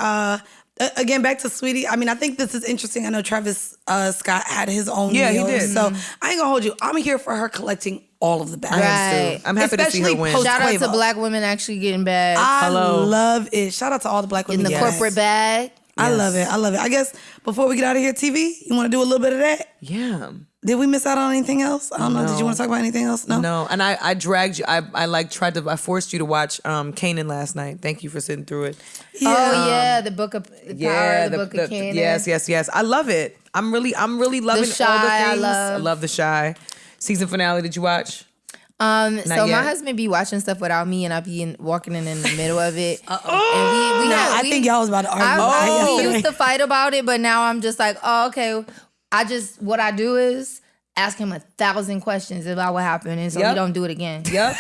again, back to Sweetie. I mean, I think this is interesting. I know Travis Scott had his own meals. He did. So I ain't gonna hold you. I'm here for her collecting all of the bags. Right. I'm happy to see her win. Shout out to black women actually getting bags. I love it. Shout out to all the black women in the corporate bag. I love it. I guess before we get out of here, TV, you want to do a little bit of that? Yeah. Did we miss out on anything else? I don't know. Did you want to talk about anything else? No. No. And I dragged you. I forced you to watch Kanan last night. Thank you for sitting through it. Yeah. Oh yeah, the book of Power, the book of Kanan. Yes. I love it. I'm really loving all the things. I love The Shy. Season finale. Did you watch? My husband be watching stuff without me, and I be walking in the middle of it. I think y'all was about to argue. We used to fight about it, but now I'm just like, oh, okay. What I do is ask him 1,000 questions about what happened, and so we don't do it again. Yep.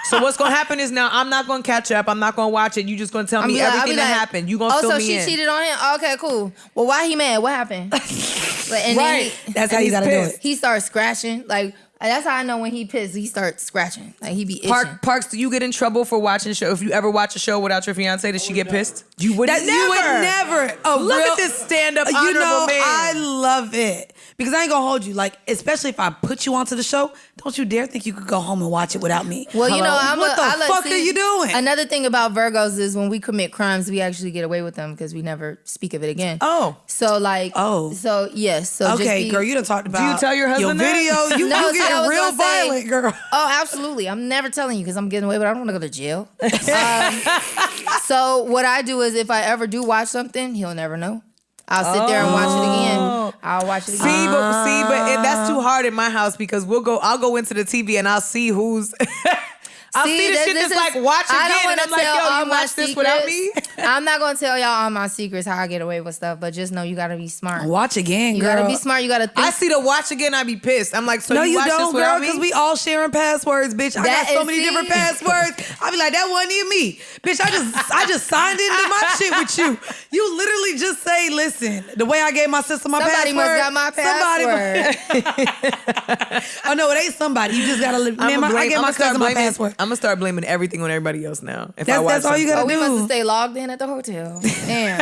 So what's gonna happen is now I'm not gonna catch up. I'm not gonna watch it. You just gonna tell me everything that happened. You gonna fill me in. Oh, so she cheated on him? Okay, cool. Well, why he mad? What happened? That's how you gotta do it. He starts scratching. Like, that's how I know when he pissed. He starts scratching. Like, he be itching. Parks, do you get in trouble for watching a show? If you ever watch a show without your fiance, does she get pissed? You would never. You would never. Look at this stand-up honorable man. I love it. Because I ain't gonna hold you. Like, especially if I put you onto the show, don't you dare think you could go home and watch it without me. Well, you know, what the fuck are you doing? Another thing about Virgos is when we commit crimes, we actually get away with them because we never speak of it again. Oh. So, like, so, yes. So okay, girl, you done talked about do you tell your husband your video. You getting real violent, girl. Oh, absolutely. I'm never telling you because I'm getting away, but I don't want to go to jail. So what I do is if I ever do watch something, he'll never know. I'll sit there and watch it again. I'll watch it again. See, but that's too hard in my house because I'll go into the TV and I'll see who's. I'll see the shit that's like watch again, and I'm like, yo, you watch this without me? I'm not gonna tell y'all all my secrets how I get away with stuff, but just know you gotta be smart. Watch again, girl. You gotta be smart. You gotta think. I see the watch again, I be pissed. I'm like, so no, you watch don't, this without girl, me? because we all sharing passwords, bitch. I got so many different passwords. I be like, that wasn't even me, bitch. I just signed into my shit with you. You literally just say, listen, the way I gave my sister my somebody password. Somebody must got my password. Oh no, it ain't somebody. You just gotta. I gave my cousin my password. I'm gonna start blaming everything on everybody else now. That's all you gotta do. We must stay logged in at the hotel. Damn.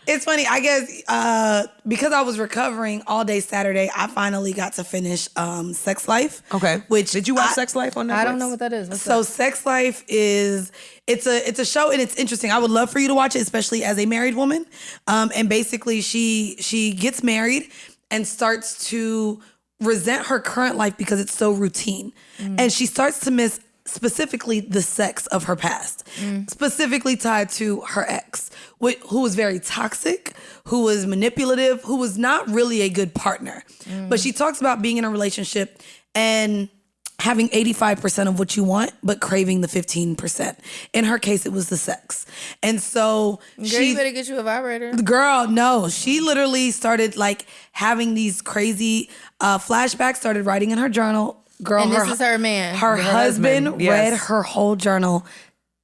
It's funny. I guess because I was recovering all day Saturday, I finally got to finish Sex Life. Okay. Which did you watch Sex Life on Netflix? I don't know what that is. What's So that? Sex Life is it's a show and it's interesting. I would love for you to watch it, especially as a married woman. And basically, she gets married and starts to resent her current life because it's so routine, and she starts to miss specifically the sex of her past, specifically tied to her ex, who was very toxic, who was manipulative, who was not really a good partner. But she talks about being in a relationship and having 85% of what you want, but craving the 15%. In her case, it was the sex. And so Girl, you better get you a vibrator. Girl, no. She literally started like having these crazy flashbacks, started writing in her journal. Girl, And this is her man. Her husband yes. read her whole journal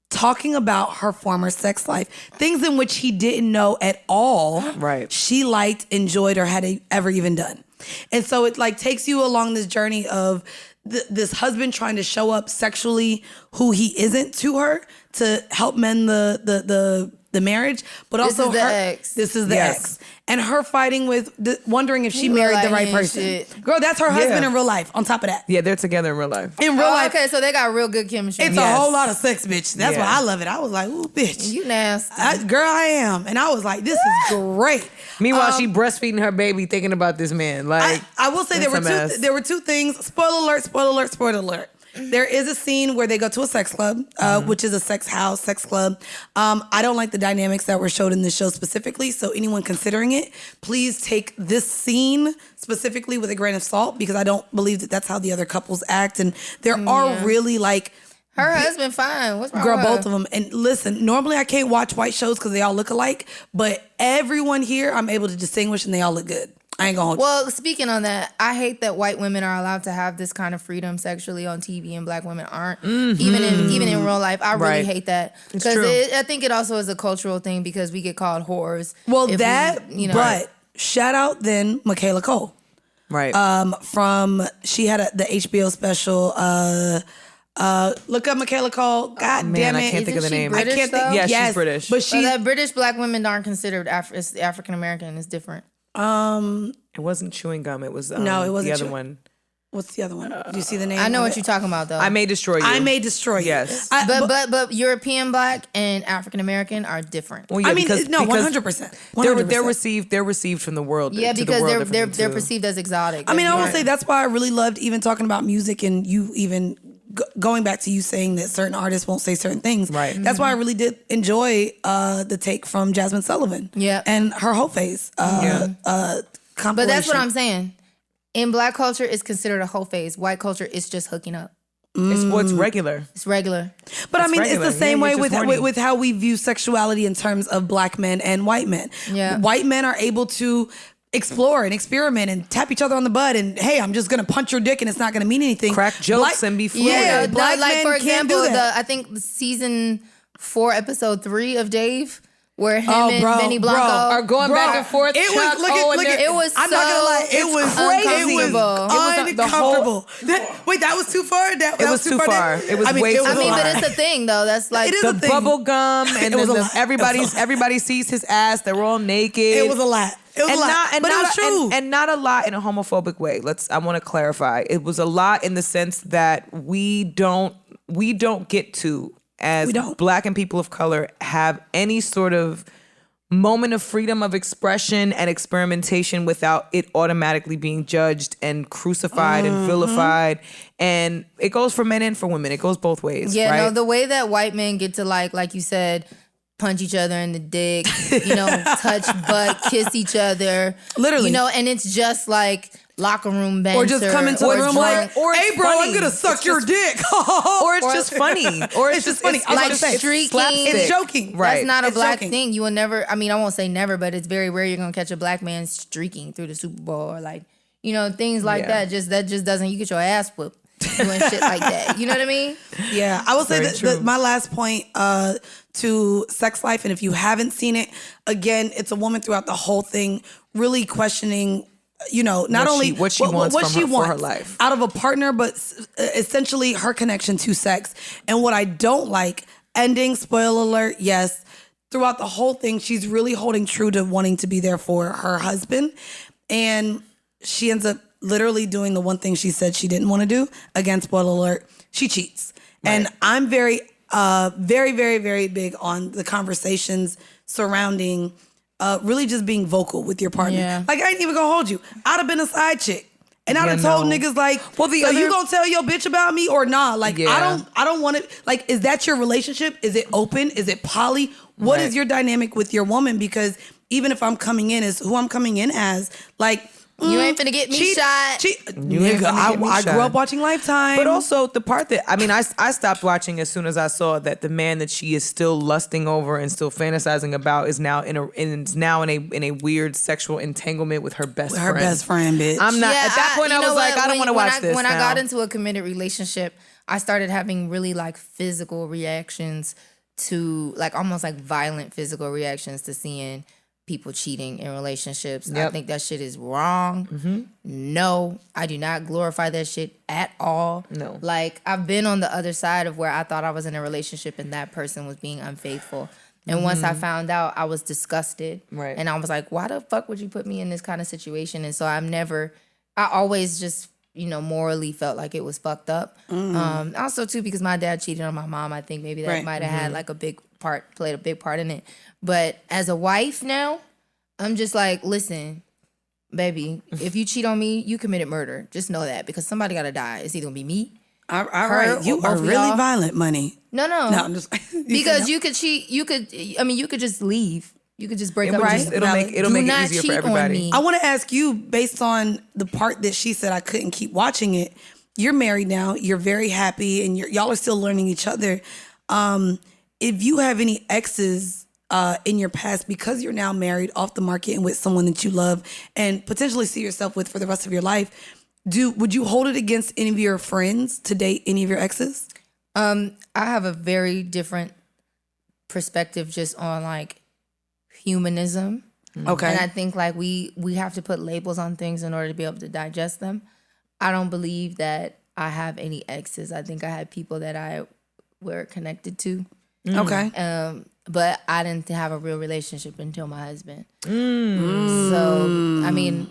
talking about her former sex life, things in which he didn't know at all. Right. She liked, enjoyed, or had ever even done. And so it like takes you along this journey of this husband trying to show up sexually who he isn't to her to help mend the marriage, but This also is the her, ex. This is the Yes. ex. And her fighting with, wondering if she He look married like the right he ain't person. shit. Girl, that's her husband Yeah. in real life, on top of that. Yeah, they're together in real life. In real life, Okay, so they got real good chemistry. it's Yes. a whole lot of sex, bitch. That's Yeah. why I love it. I was like, ooh, bitch. You nasty. Girl, I am. And I was like, this is great. Meanwhile, she breastfeeding her baby, thinking about this man. Like, I will say it's a mess. there were two things. Spoiler alert, spoiler alert, spoiler alert. There is a scene where they go to a sex club, which is a sex house, sex club. I don't like the dynamics that were showed in this show specifically. So anyone considering it, please take this scene specifically with a grain of salt, because I don't believe that that's how the other couples act. And there are really like, Her husband fine. What's wrong girl, with her? both of them. And listen, normally I can't watch white shows because they all look alike. But everyone here, I'm able to distinguish, and they all look good. I ain't gonna hold you. Well, speaking on that, I hate that white women are allowed to have this kind of freedom sexually on TV and black women aren't. Even in real life, I really Right. hate that, It's because true. I think it also is a cultural thing, because we get called whores. Well, if we, but shout out then Michaela Cole. right. She had the HBO special. Look up Michaela Cole. God man, damn it! I can't think of the Isn't she name. British, I can't though? think. Yeah, she's yes, British. but But she. that British black women aren't considered African American. It's different. It wasn't chewing gum. It was No, it wasn't the other chewing- one. What's the other one? Do you see the name? I know of what it? you're talking about, though. I May Destroy You. I May Destroy You. Yes. But European black and African American are different. Well, yeah, I mean, because, no, because 100%. They're 100%. they're received from the world. Yeah, to the because world they're differently, they're too. perceived as exotic. I mean, I will Right. say that's why I really loved even talking about music, and you even going back to you saying that certain artists won't say certain things. Right. That's why I really did enjoy the take from Jasmine Sullivan. Yeah. And her whole face. Compilation. But that's what I'm saying. In black culture, it's considered a whole phase. White culture, it's just hooking up. It's regular. It's regular. But I It's mean, regular. it's the same Yeah, way you're with, just horny. with how we view sexuality in terms of black men and white men. Yeah. White men are able to explore and experiment and tap each other on the butt and, hey, I'm just going to punch your dick and it's not going to mean anything. Crack jokes and be fluid. Yeah, black like men for can't example, do that. I think the season 4, episode 3 of Dave, where him Oh, and bro, Benny Blanco bro. Are going back and forth. It was, Chuck, look at, and look at, they're- It was I'm not gonna lie, it so was crazy. uncomfortable. the whole- uncomfortable. Wait, that was too far? That was too far. there? It was way it too was I mean, a but lot. it's a thing though. That's like It is the a thing. bubble gum, and It was then a lot. everybody sees his ass. They're all naked. It was a lot. It was a lot. But it was true. And not a lot in a homophobic way. I want to clarify. It was a lot in the sense that we don't get to, as We don't. black and people of color, have any sort of moment of freedom of expression and experimentation without it automatically being judged and crucified and vilified. And it goes for men and for women. It goes both ways. yeah, right? no, the way that white men get to like you said, punch each other in the dick, touch butt, kiss each other, Literally. and it's just like locker room banter, Or just come into the or room drunk. like, or it's hey, bro, I'm funny. going to suck It's your just- dick. or it's just funny. Or it's just funny. it's I was like about to say, streaking. slapstick. It's joking. Right. That's not a It's black joking. thing. You will never. I mean, I won't say never, but it's very rare you're gonna catch a black man streaking through the Super Bowl or things like Yeah. that. Just doesn't. You get your ass whooped doing shit like that. You know what I mean? Yeah, I will say Very that true. my last point to Sex Life, and if you haven't seen it, again, it's a woman throughout the whole thing really questioning, not What only she- what she wants for her life. out of a partner, but essentially her connection to sex. And what I don't like, ending, spoiler alert, yes, throughout the whole thing, she's really holding true to wanting to be there for her husband. And she ends up literally doing the one thing she said she didn't want to do. Again, spoiler alert, she cheats. Right. And I'm very, very, very, very big on the conversations surrounding really just being vocal with your partner. Yeah. Like, I ain't even gonna hold you. I'd have been a side chick. And I done told niggas like, well, so you gonna tell your bitch about me or nah? Like, I don't want it. Like, is that your relationship? Is it open? Is it poly? What is your dynamic with your woman? Because even if I'm coming in as who I'm coming in as, like, you ain't finna get me shot. Nigga, I grew up watching Lifetime. But also the part that, I mean, I stopped watching as soon as I saw that the man that she is still lusting over and still fantasizing about is now in a weird sexual entanglement with her best friend. Her best friend, bitch. I'm not, at that point I was like, I don't want to watch this When now. I got into a committed relationship, I started having really like physical reactions to, like almost like violent physical reactions to seeing people cheating in relationships. Yep. I think that shit is wrong. Mm-hmm. No, I do not glorify that shit at all. No. Like, I've been on the other side of where I thought I was in a relationship and that person was being unfaithful. And once I found out, I was disgusted. Right. And I was like, why the fuck would you put me in this kind of situation? And so I always just, morally felt like it was fucked up. Also, too, because my dad cheated on my mom. I think maybe that might have had like played a big part in it. But as a wife now, I'm just like, listen, baby, if you cheat on me, you committed murder. Just know that, because somebody got to die. It's either going to be me, all right. You are really violent, Money. No. I'm just because you could cheat. You could just leave. You could just break up. It'll make it easier for everybody. I want to ask you, based on the part that she said I couldn't keep watching it. You're married now. You're very happy, and y'all are still learning each other. If you have any exes in your past, because you're now married, off the market, and with someone that you love and potentially see yourself with for the rest of your life, would you hold it against any of your friends to date any of your exes? I have a very different perspective just on like humanism. Okay. And I think like we have to put labels on things in order to be able to digest them. I don't believe that I have any exes. I think I had people that I were connected to. Okay. But I didn't have a real relationship until my husband. So, I mean,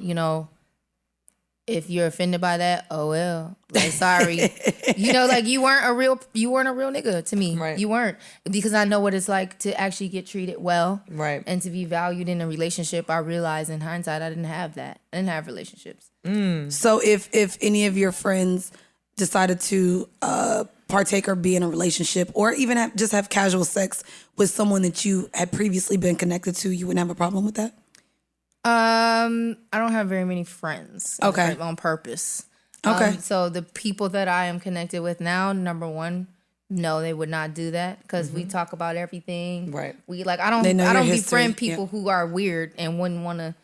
if you're offended by that, oh well. Like, sorry. Like you weren't a real nigga to me. Right. You weren't. Because I know what it's like to actually get treated well. Right. And to be valued in a relationship. I realized in hindsight I didn't have that. I didn't have relationships. So if any of your friends decided to partake or be in a relationship, or even have casual sex with someone that you had previously been connected to, you wouldn't have a problem with that? I don't have very many friends. Okay. On purpose. Okay. So the people that I am connected with now, number one, no, they would not do that, because we talk about everything. Right. We I don't befriend people who are weird and wouldn't want to,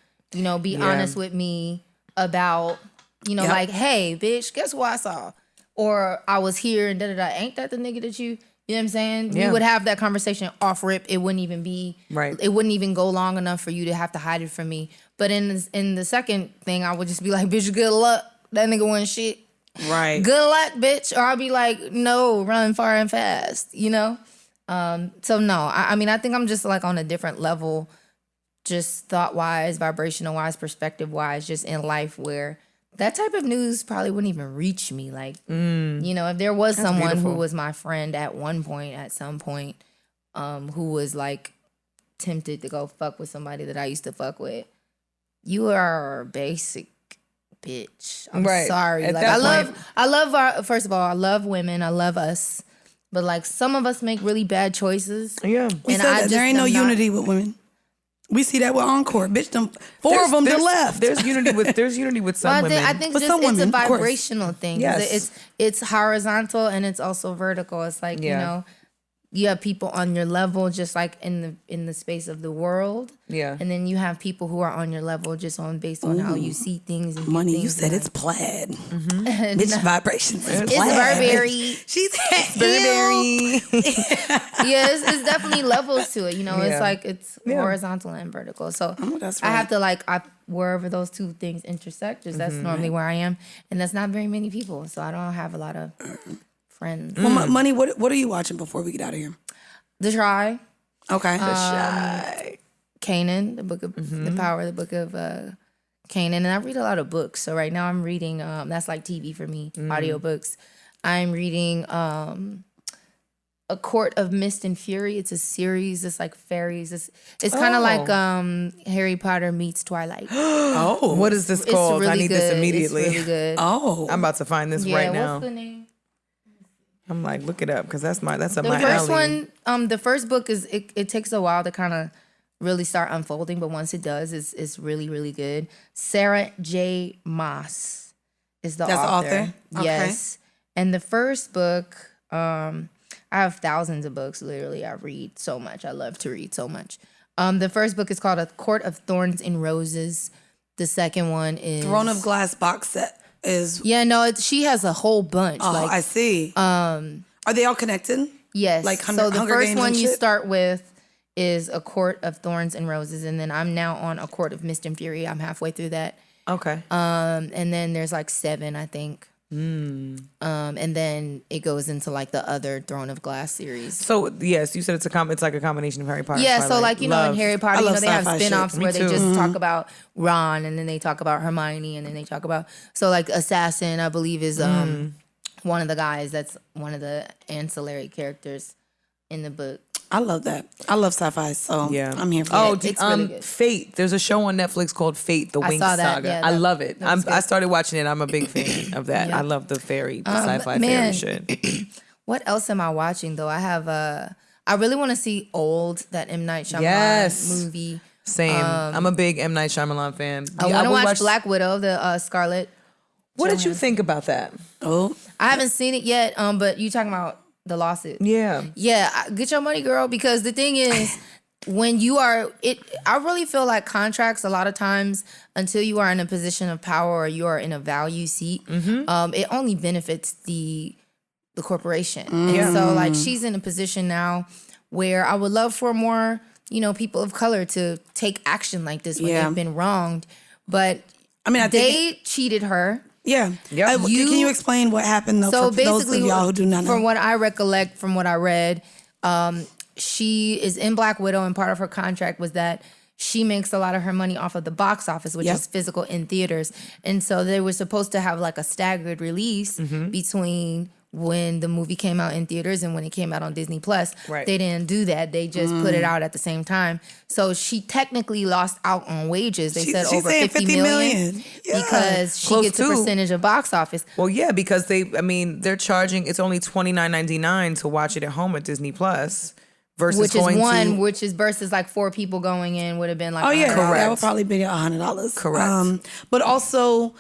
be honest with me about, like, hey, bitch, guess what I saw? Or I was here and da-da-da. Ain't that the nigga that you know what I'm saying? Yeah. We would have that conversation off rip. It wouldn't even be, it wouldn't even go long enough for you to have to hide it from me. But in the second thing, I would just be like, bitch, good luck. That nigga wasn't shit. Right. Good luck, bitch. Or I'll be like, no, run far and fast, So no, I mean, I think I'm just like on a different level, just thought-wise, vibrational-wise, perspective-wise, just in life, where that type of news probably wouldn't even reach me. Like, if there was someone who was my friend at some point, who was like tempted to go fuck with somebody that I used to fuck with, you are a basic bitch. I'm sorry. First of all, I love women. I love us. But like, some of us make really bad choices. Yeah. There ain't no unity with women. We see that with Encore. Bitch, four of them left. There's unity with some women. I think it's a vibrational thing. Yes. It's horizontal and it's also vertical. It's like, you have people on your level just like in the space of the world. Yeah. And then you have people who are on your level just based on how you see things. And Money, you said it's plaid. Mm-hmm. Bitch, vibrations is plaid. It's Burberry. She's Burberry. It's definitely levels to it. It's like it's horizontal and vertical. So that's right. I have to wherever those two things intersect, just that's normally where I am. And that's not very many people. So I don't have a lot of friends. Well, Money, what are you watching before we get out of here? The Try. Okay. Canaan, the book of the power, the book of Canaan, and I read a lot of books. So right now I'm reading. That's like TV for me, audiobooks. I'm reading A Court of Mist and Fury. It's a series. It's like fairies. It's kind of like Harry Potter meets Twilight. What is this called? Really I need this immediately. It's really good. I'm about to find this right now. What's the name? I'm like, look it up because that's up my The alley. first one, the first book is it takes a while to kind of really start unfolding, but once it does, it's really, really good. Sarah J. Maas is the author. That's the author? Okay. Yes. And the first book, I have thousands of books, literally. I read so much. I love to read so much. The first book is called A Court of Thorns and Roses. The second one is Throne of Glass box set is. Yeah, no, she has a whole bunch. Oh, I see. Are they all connected? Yes. Like so the Hunger first Games one and you shit? start with is A Court of Thorns and Roses, and then I'm now on A Court of Mist and Fury. I'm halfway through that. Okay. And then there's like 7, I think. And then it goes into like the other Throne of Glass series. So yes, you said it's like a combination of Harry Potter. Yeah, Twilight. so like in Harry Potter, they have sci-fi spin-offs shit. where Me they too. just talk about Ron, and then they talk about Hermione, and then they talk about like Assassin, I believe, is one of the guys that's one of the ancillary characters in the book. I love that. I love sci-fi, so Yeah, I'm here for it. it. It's really good. Fate. There's a show on Netflix called Fate: The Winx saw that, Saga. yeah, I that- love it. that was I good. started watching it. I'm a big fan of that. Yeah. I love the sci-fi man. fairy shit. What else am I watching though? I have I really want to see Old, that M. Night Shyamalan Yes. movie. Same. I'm a big M. Night Shyamalan fan. I want to would watch Black Widow, the Scarlett. What did you think about that? Oh, I haven't seen it yet. But you talking about the lawsuit? Yeah. Yeah, get your money, girl. Because the thing is, when you are I really feel like contracts a lot of times, until you are in a position of power or you are in a value seat, it only benefits the corporation. And so like she's in a position now where I would love for more, people of color to take action like this when they've been wronged. But I mean, they cheated her. Yeah. Yep. Can you explain what happened though So for those basically, of y'all who do not know? from what I recollect, from what I read, she is in Black Widow, and part of her contract was that she makes a lot of her money off of the box office, which is physical in theaters. And so they were supposed to have like a staggered release between when the movie came out in theaters and when it came out on Disney Plus. Right. They didn't do that. They just put it out at the same time. So she technically lost out on wages. They said she's over saying 50 million. Yeah. Because she Close gets a to. percentage of box office. Well, yeah, because they're charging. It's only $29.99 to watch it at home at Disney Plus, versus Which is going which is versus like 4 people going in would have been like Oh yeah, $100. that would probably be $100. Correct. But also,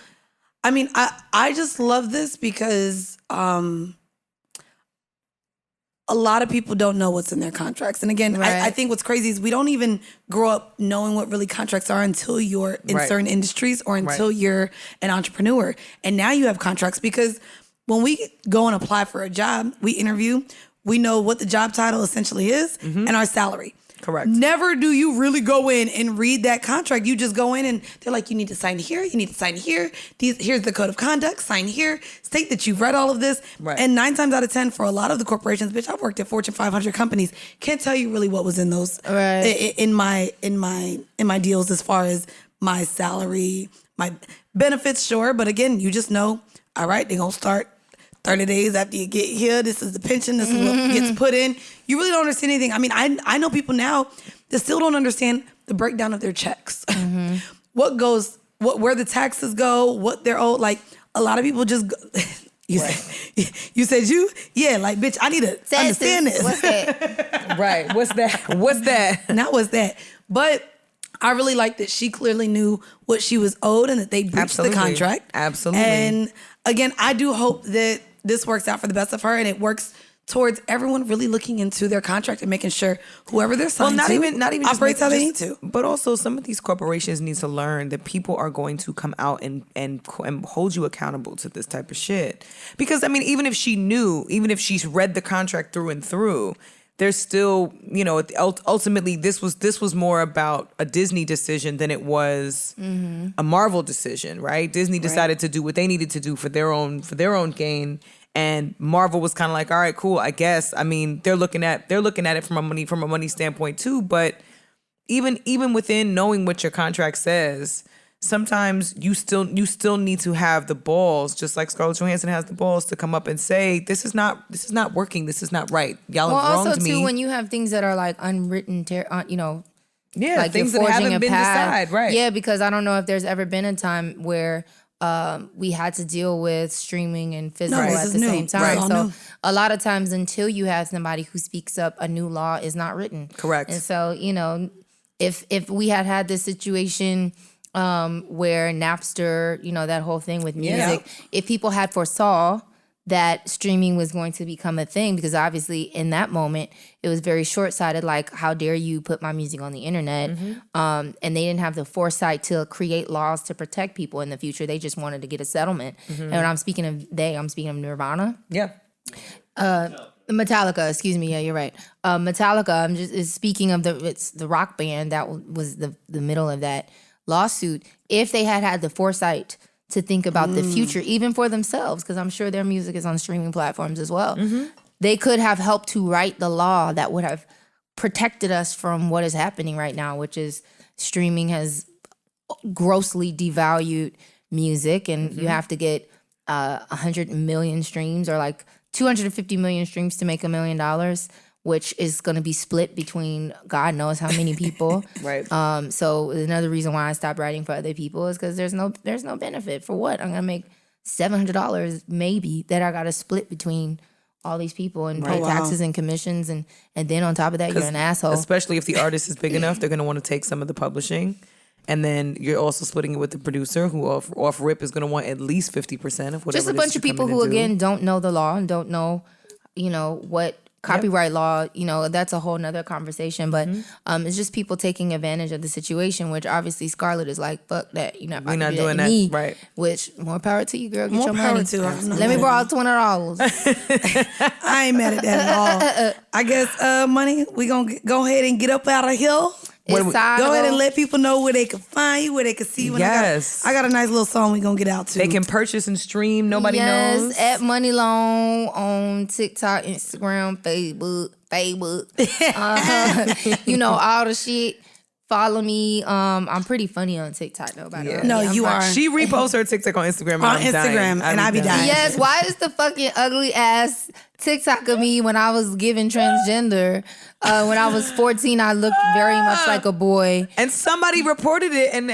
I mean, I just love this because a lot of people don't know what's in their contracts. And again, Right. I think what's crazy is we don't even grow up knowing what really contracts are until you're in Right. certain industries or until you're an entrepreneur. And now you have contracts because when we go and apply for a job, we interview, we know what the job title essentially is and our salary. Correct. Never do you really go in and read that contract. You just go in and they're like, you need to sign here, you need to sign here. Here's the code of conduct, sign here. State that you've read all of this. Right. And 9 times out of 10 for a lot of the corporations, bitch, I've worked at Fortune 500 companies. Can't tell you really what was in those Right. in my deals as far as my salary, my benefits, sure. But again, you just know, all right, they're gonna start 30 days after you get here. This is the pension. This is what gets put in. You really don't understand anything. I mean, I know people now that still don't understand the breakdown of their checks. Where the taxes go, what they're owed. Like a lot of people just go, you said like, bitch, I need to understand this. What's that? Right. What's that? What's that? Now what's that? But I really like that she clearly knew what she was owed and that they breached Absolutely. the contract. Absolutely. And again, I do hope that this works out for the best of her and it works towards everyone really looking into their contract and making sure whoever they're signed not to even just operates how they need to. But also, some of these corporations need to learn that people are going to come out and hold you accountable to this type of shit. Because I mean, even if she's read the contract through and through, there's still, ultimately this was more about a Disney decision than it was a Marvel decision, right? Disney decided to do what they needed to do for their own gain. And Marvel was kind of like, all right, cool, I guess. I mean, they're looking at it from a money standpoint too. But even within knowing what your contract says, sometimes you still need to have the balls, just like Scarlett Johansson has the balls, to come up and say, this is not working, this is not right. Y'all have wronged also me. too, when you have things that are like unwritten, like things you're that forging haven't a been path. decided, right? Yeah, because I don't know if there's ever been a time where we had to deal with streaming and physical at the same time. Right. So a lot of times, until you have somebody who speaks up, a new law is not written. Correct. And so, if we had this situation where Napster, that whole thing with music, if people had foresaw that streaming was going to become a thing, because obviously in that moment it was very short-sighted, like, how dare you put my music on the internet? And they didn't have the foresight to create laws to protect people in the future. They just wanted to get a settlement. And when I'm speaking of I'm speaking of Nirvana. Yeah. Metallica, excuse me. Yeah, you're right. Metallica, I'm just speaking of it's the rock band that was the middle of that lawsuit. If they had the foresight to think about the future, even for themselves, because I'm sure their music is on streaming platforms as well, they could have helped to write the law that would have protected us from what is happening right now, which is streaming has grossly devalued music, and you have to get 100 million streams or like 250 million streams to make $1 million, which is going to be split between God knows how many people. Right. So another reason why I stopped writing for other people is because there's no benefit. For what? I'm going to make $700 maybe that I got to split between all these people and pay taxes and commissions, and then on top of that, you're an asshole. Especially if the artist is big enough, they're going to want to take some of the publishing. And then you're also splitting it with the producer, who off rip is going to want at least 50% of whatever. Just a bunch of people who, again, don't know the law and don't know, what copyright law, that's a whole nother conversation. But it's just people taking advantage of the situation, which obviously Scarlett is like, fuck that. You're not about to do that to me. Right. Which, more power to you, girl. Get More your power money. to her. Let me borrow $20. I ain't mad at that at all. I guess, Money, we going to go ahead and get up out of here. It's time Go to ahead go. and let people know where they can find you, where they can see you. Yes. I got a nice little song we going to get out to. They can purchase and stream. Nobody knows. At Muni Long on TikTok, Instagram, Facebook. All the shit. Follow me. I'm pretty funny on TikTok though, by the way. No, I'm you are. She reposts her TikTok on Instagram. On Instagram, and I be dying. Yes, why is the fucking ugly ass TikTok of me when I was given transgender? When I was 14, I looked very much like a boy. And somebody reported it, and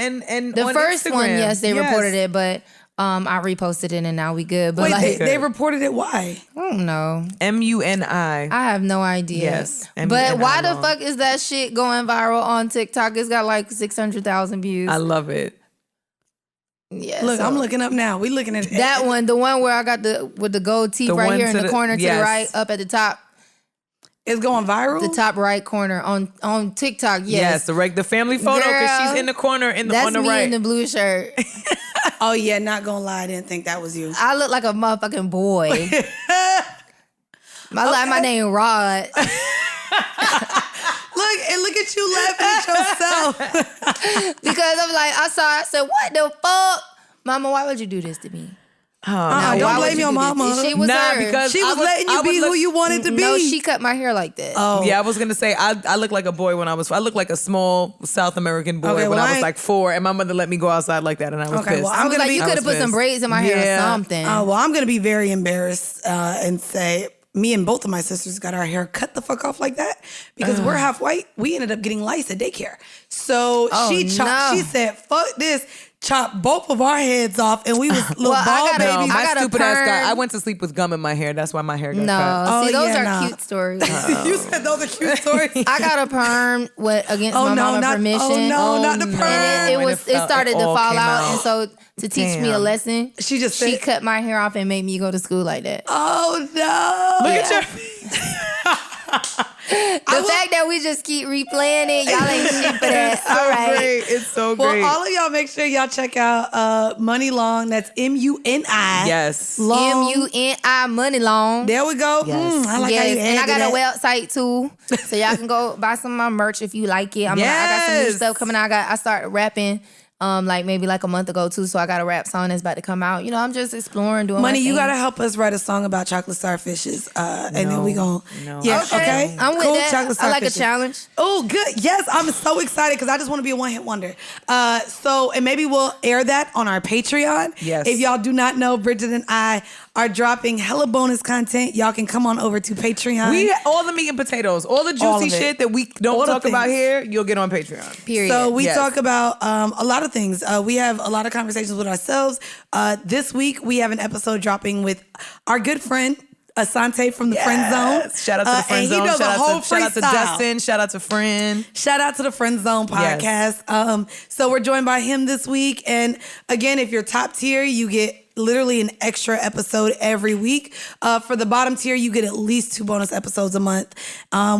The on first Instagram. one, yes, they reported it, but I reposted it and now we good. But Wait, they reported it. Why? I don't know. MUNI. I have no idea. Yes, But MUNI why the long. fuck is that shit going viral on TikTok? It's got like 600,000 views. I love it. Yeah, Look, so I'm looking up now. We looking at that one, the one where I got with the gold teeth The right one here in to the the- corner to yes. the right, up at the top. It's going viral. The top right corner on TikTok. Yes, the family photo, because Girl, she's in the corner that's on the me right. in the blue shirt. Oh yeah, not gonna lie, I didn't think that was you. I look like a motherfucking boy. My name Rod. Look at you laughing at yourself. Because I'm like, I said, what the fuck? Mama, why would you do this to me? Don't Why would blame you your do this? mama. She was Nah, her. because She was letting you be who you wanted to be. No, she cut my hair like that. Oh. Yeah, I was gonna say I look like a boy I look like a small South American boy Okay, when well, I was I- like 4, and my mother let me go outside like that, and I was Okay, pissed. well, I was gonna like, be- you I could have was put some pissed. braids in my hair or Yeah. something. Well, I'm gonna be very embarrassed and say me and both of my sisters got our hair cut the fuck off like that because we're half white. We ended up getting lice at daycare. So she chopped. no. She said, "Fuck this." Chopped both of our heads off, and we was little Well, I bald gotta- babies. My I got a stupid ass guy. perm. I went to sleep with gum in my hair. That's why my hair got No, cut. Oh, see, those yeah, are nah. cute stories. You said those are cute stories. I got a perm against Oh, my no, mama's not- permission. oh, no, not the perm. And it When was it fell- it started it to all fall came out, out. and so to teach me a Damn. lesson, She just she said- cut my hair off and made me go to school like that. Oh no! Look at your. The fact that we just keep replaying it, y'all ain't shit for that. All right. Great. It's so Well, great. all of y'all make sure y'all check out Muni Long. That's MUNI. Yes. Long. MUNI Muni Long. There we go. Yes. I like how you Yes, and I added got a that. website too, so y'all can go buy some of my merch if you like it. I got some new Yes. stuff coming out. I started rapping like maybe like a month ago too. So I got a rap song that's about to come out. You know, I'm just exploring, doing Money, my you thing. gotta help us write a song about chocolate starfishes, and then we gon' No. yeah, okay. I'm with Cool, that. chocolate I like a starfishes. challenge. Oh, good. Yes, I'm so excited because I just want to be a one-hit wonder. And maybe we'll air that on our Patreon. Yes. If y'all do not know, Bridget and I are dropping hella bonus content. Y'all can come on over to Patreon. We all the meat and potatoes, all the All juicy of it. shit that we don't All the talk about things. here, you'll get on Patreon. Period. So we Yes. talk about a lot of things. We have a lot of conversations with ourselves. This week we have an episode dropping with our good friend Asante from the Friend Zone. Shout out to the Friend and Zone. He does Shout a whole out to freestyle. Dustin. Shout out to Friend. Shout out to the Friend Zone podcast. So we're joined by him this week. And again, if you're top tier, you get literally an extra episode every week. For the bottom tier, you get at least 2 bonus episodes a month.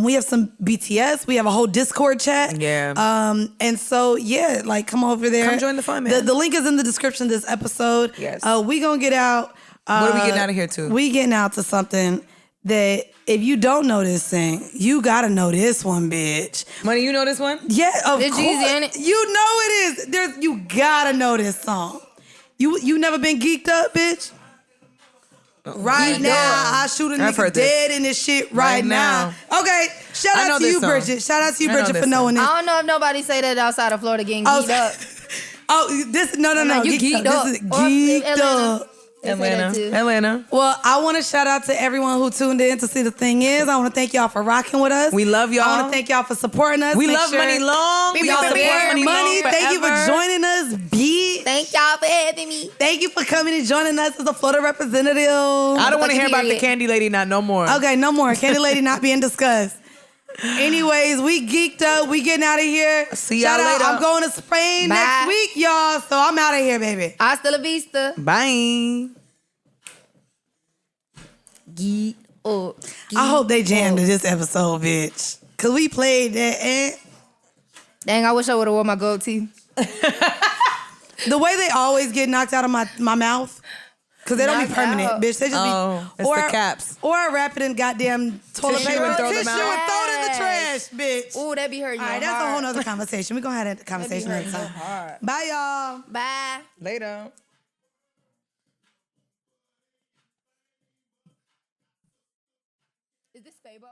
We have some BTS. We have a whole Discord chat. Yeah. And so, yeah, like come over there. Come join the fun, man. The link is in the description of this episode. Yes. We gonna get out. What are we getting out of here to? We getting out to something that if you don't know this thing, you gotta know this one, bitch. Money, you know this one? Yeah, of Did course. Jeezy in it? You know it is. You gotta know this song. You never been geeked up, bitch? Right now, I shoot a I've nigga heard this. dead in this shit right now. Okay, shout I know out to this you, song. Bridget. Shout out to you, I know Bridget, this for knowing this. I don't know if nobody say that outside of Florida getting Oh, geeked up. Oh, this no. You geeked up. This is Or geeked Atlanta. up. They say that too. Atlanta. Well, I want to shout out to everyone who tuned in to see The Thing Is. I want to thank y'all for rocking with us. We love y'all. I want to thank y'all for supporting us. We Make love sure Money Long. We Y'all support support Money Money. Long Thank you for forever. joining us, B. Thank y'all for having me. Thank you for coming and joining us as a Florida representative. I don't want to hear about the Period. candy lady not no more. Okay, no more. Candy Lady not being discussed. Anyways, we geeked up. We getting out of here. See y'all Shout out, later. I'm going to Spain Bye. next week, y'all. So I'm out of here, baby. Hasta la vista. Bye. Geek up. I hope they jammed to this episode, bitch. Cause we played that and Dang, I wish I would have worn my gold teeth. the way they always get knocked out of my mouth. Cause they don't be Knocked permanent, out. bitch. They just Oh, be it's the caps. Or I wrap it in goddamn toilet Tissue paper and throw them tissue out. and throw it in the Yes. trash, bitch. Ooh, that be hurting All right, your that's a heart. whole nother conversation. We're gonna have that conversation hurting next your time. heart. Bye, y'all. Bye. Later. Is this Fabo?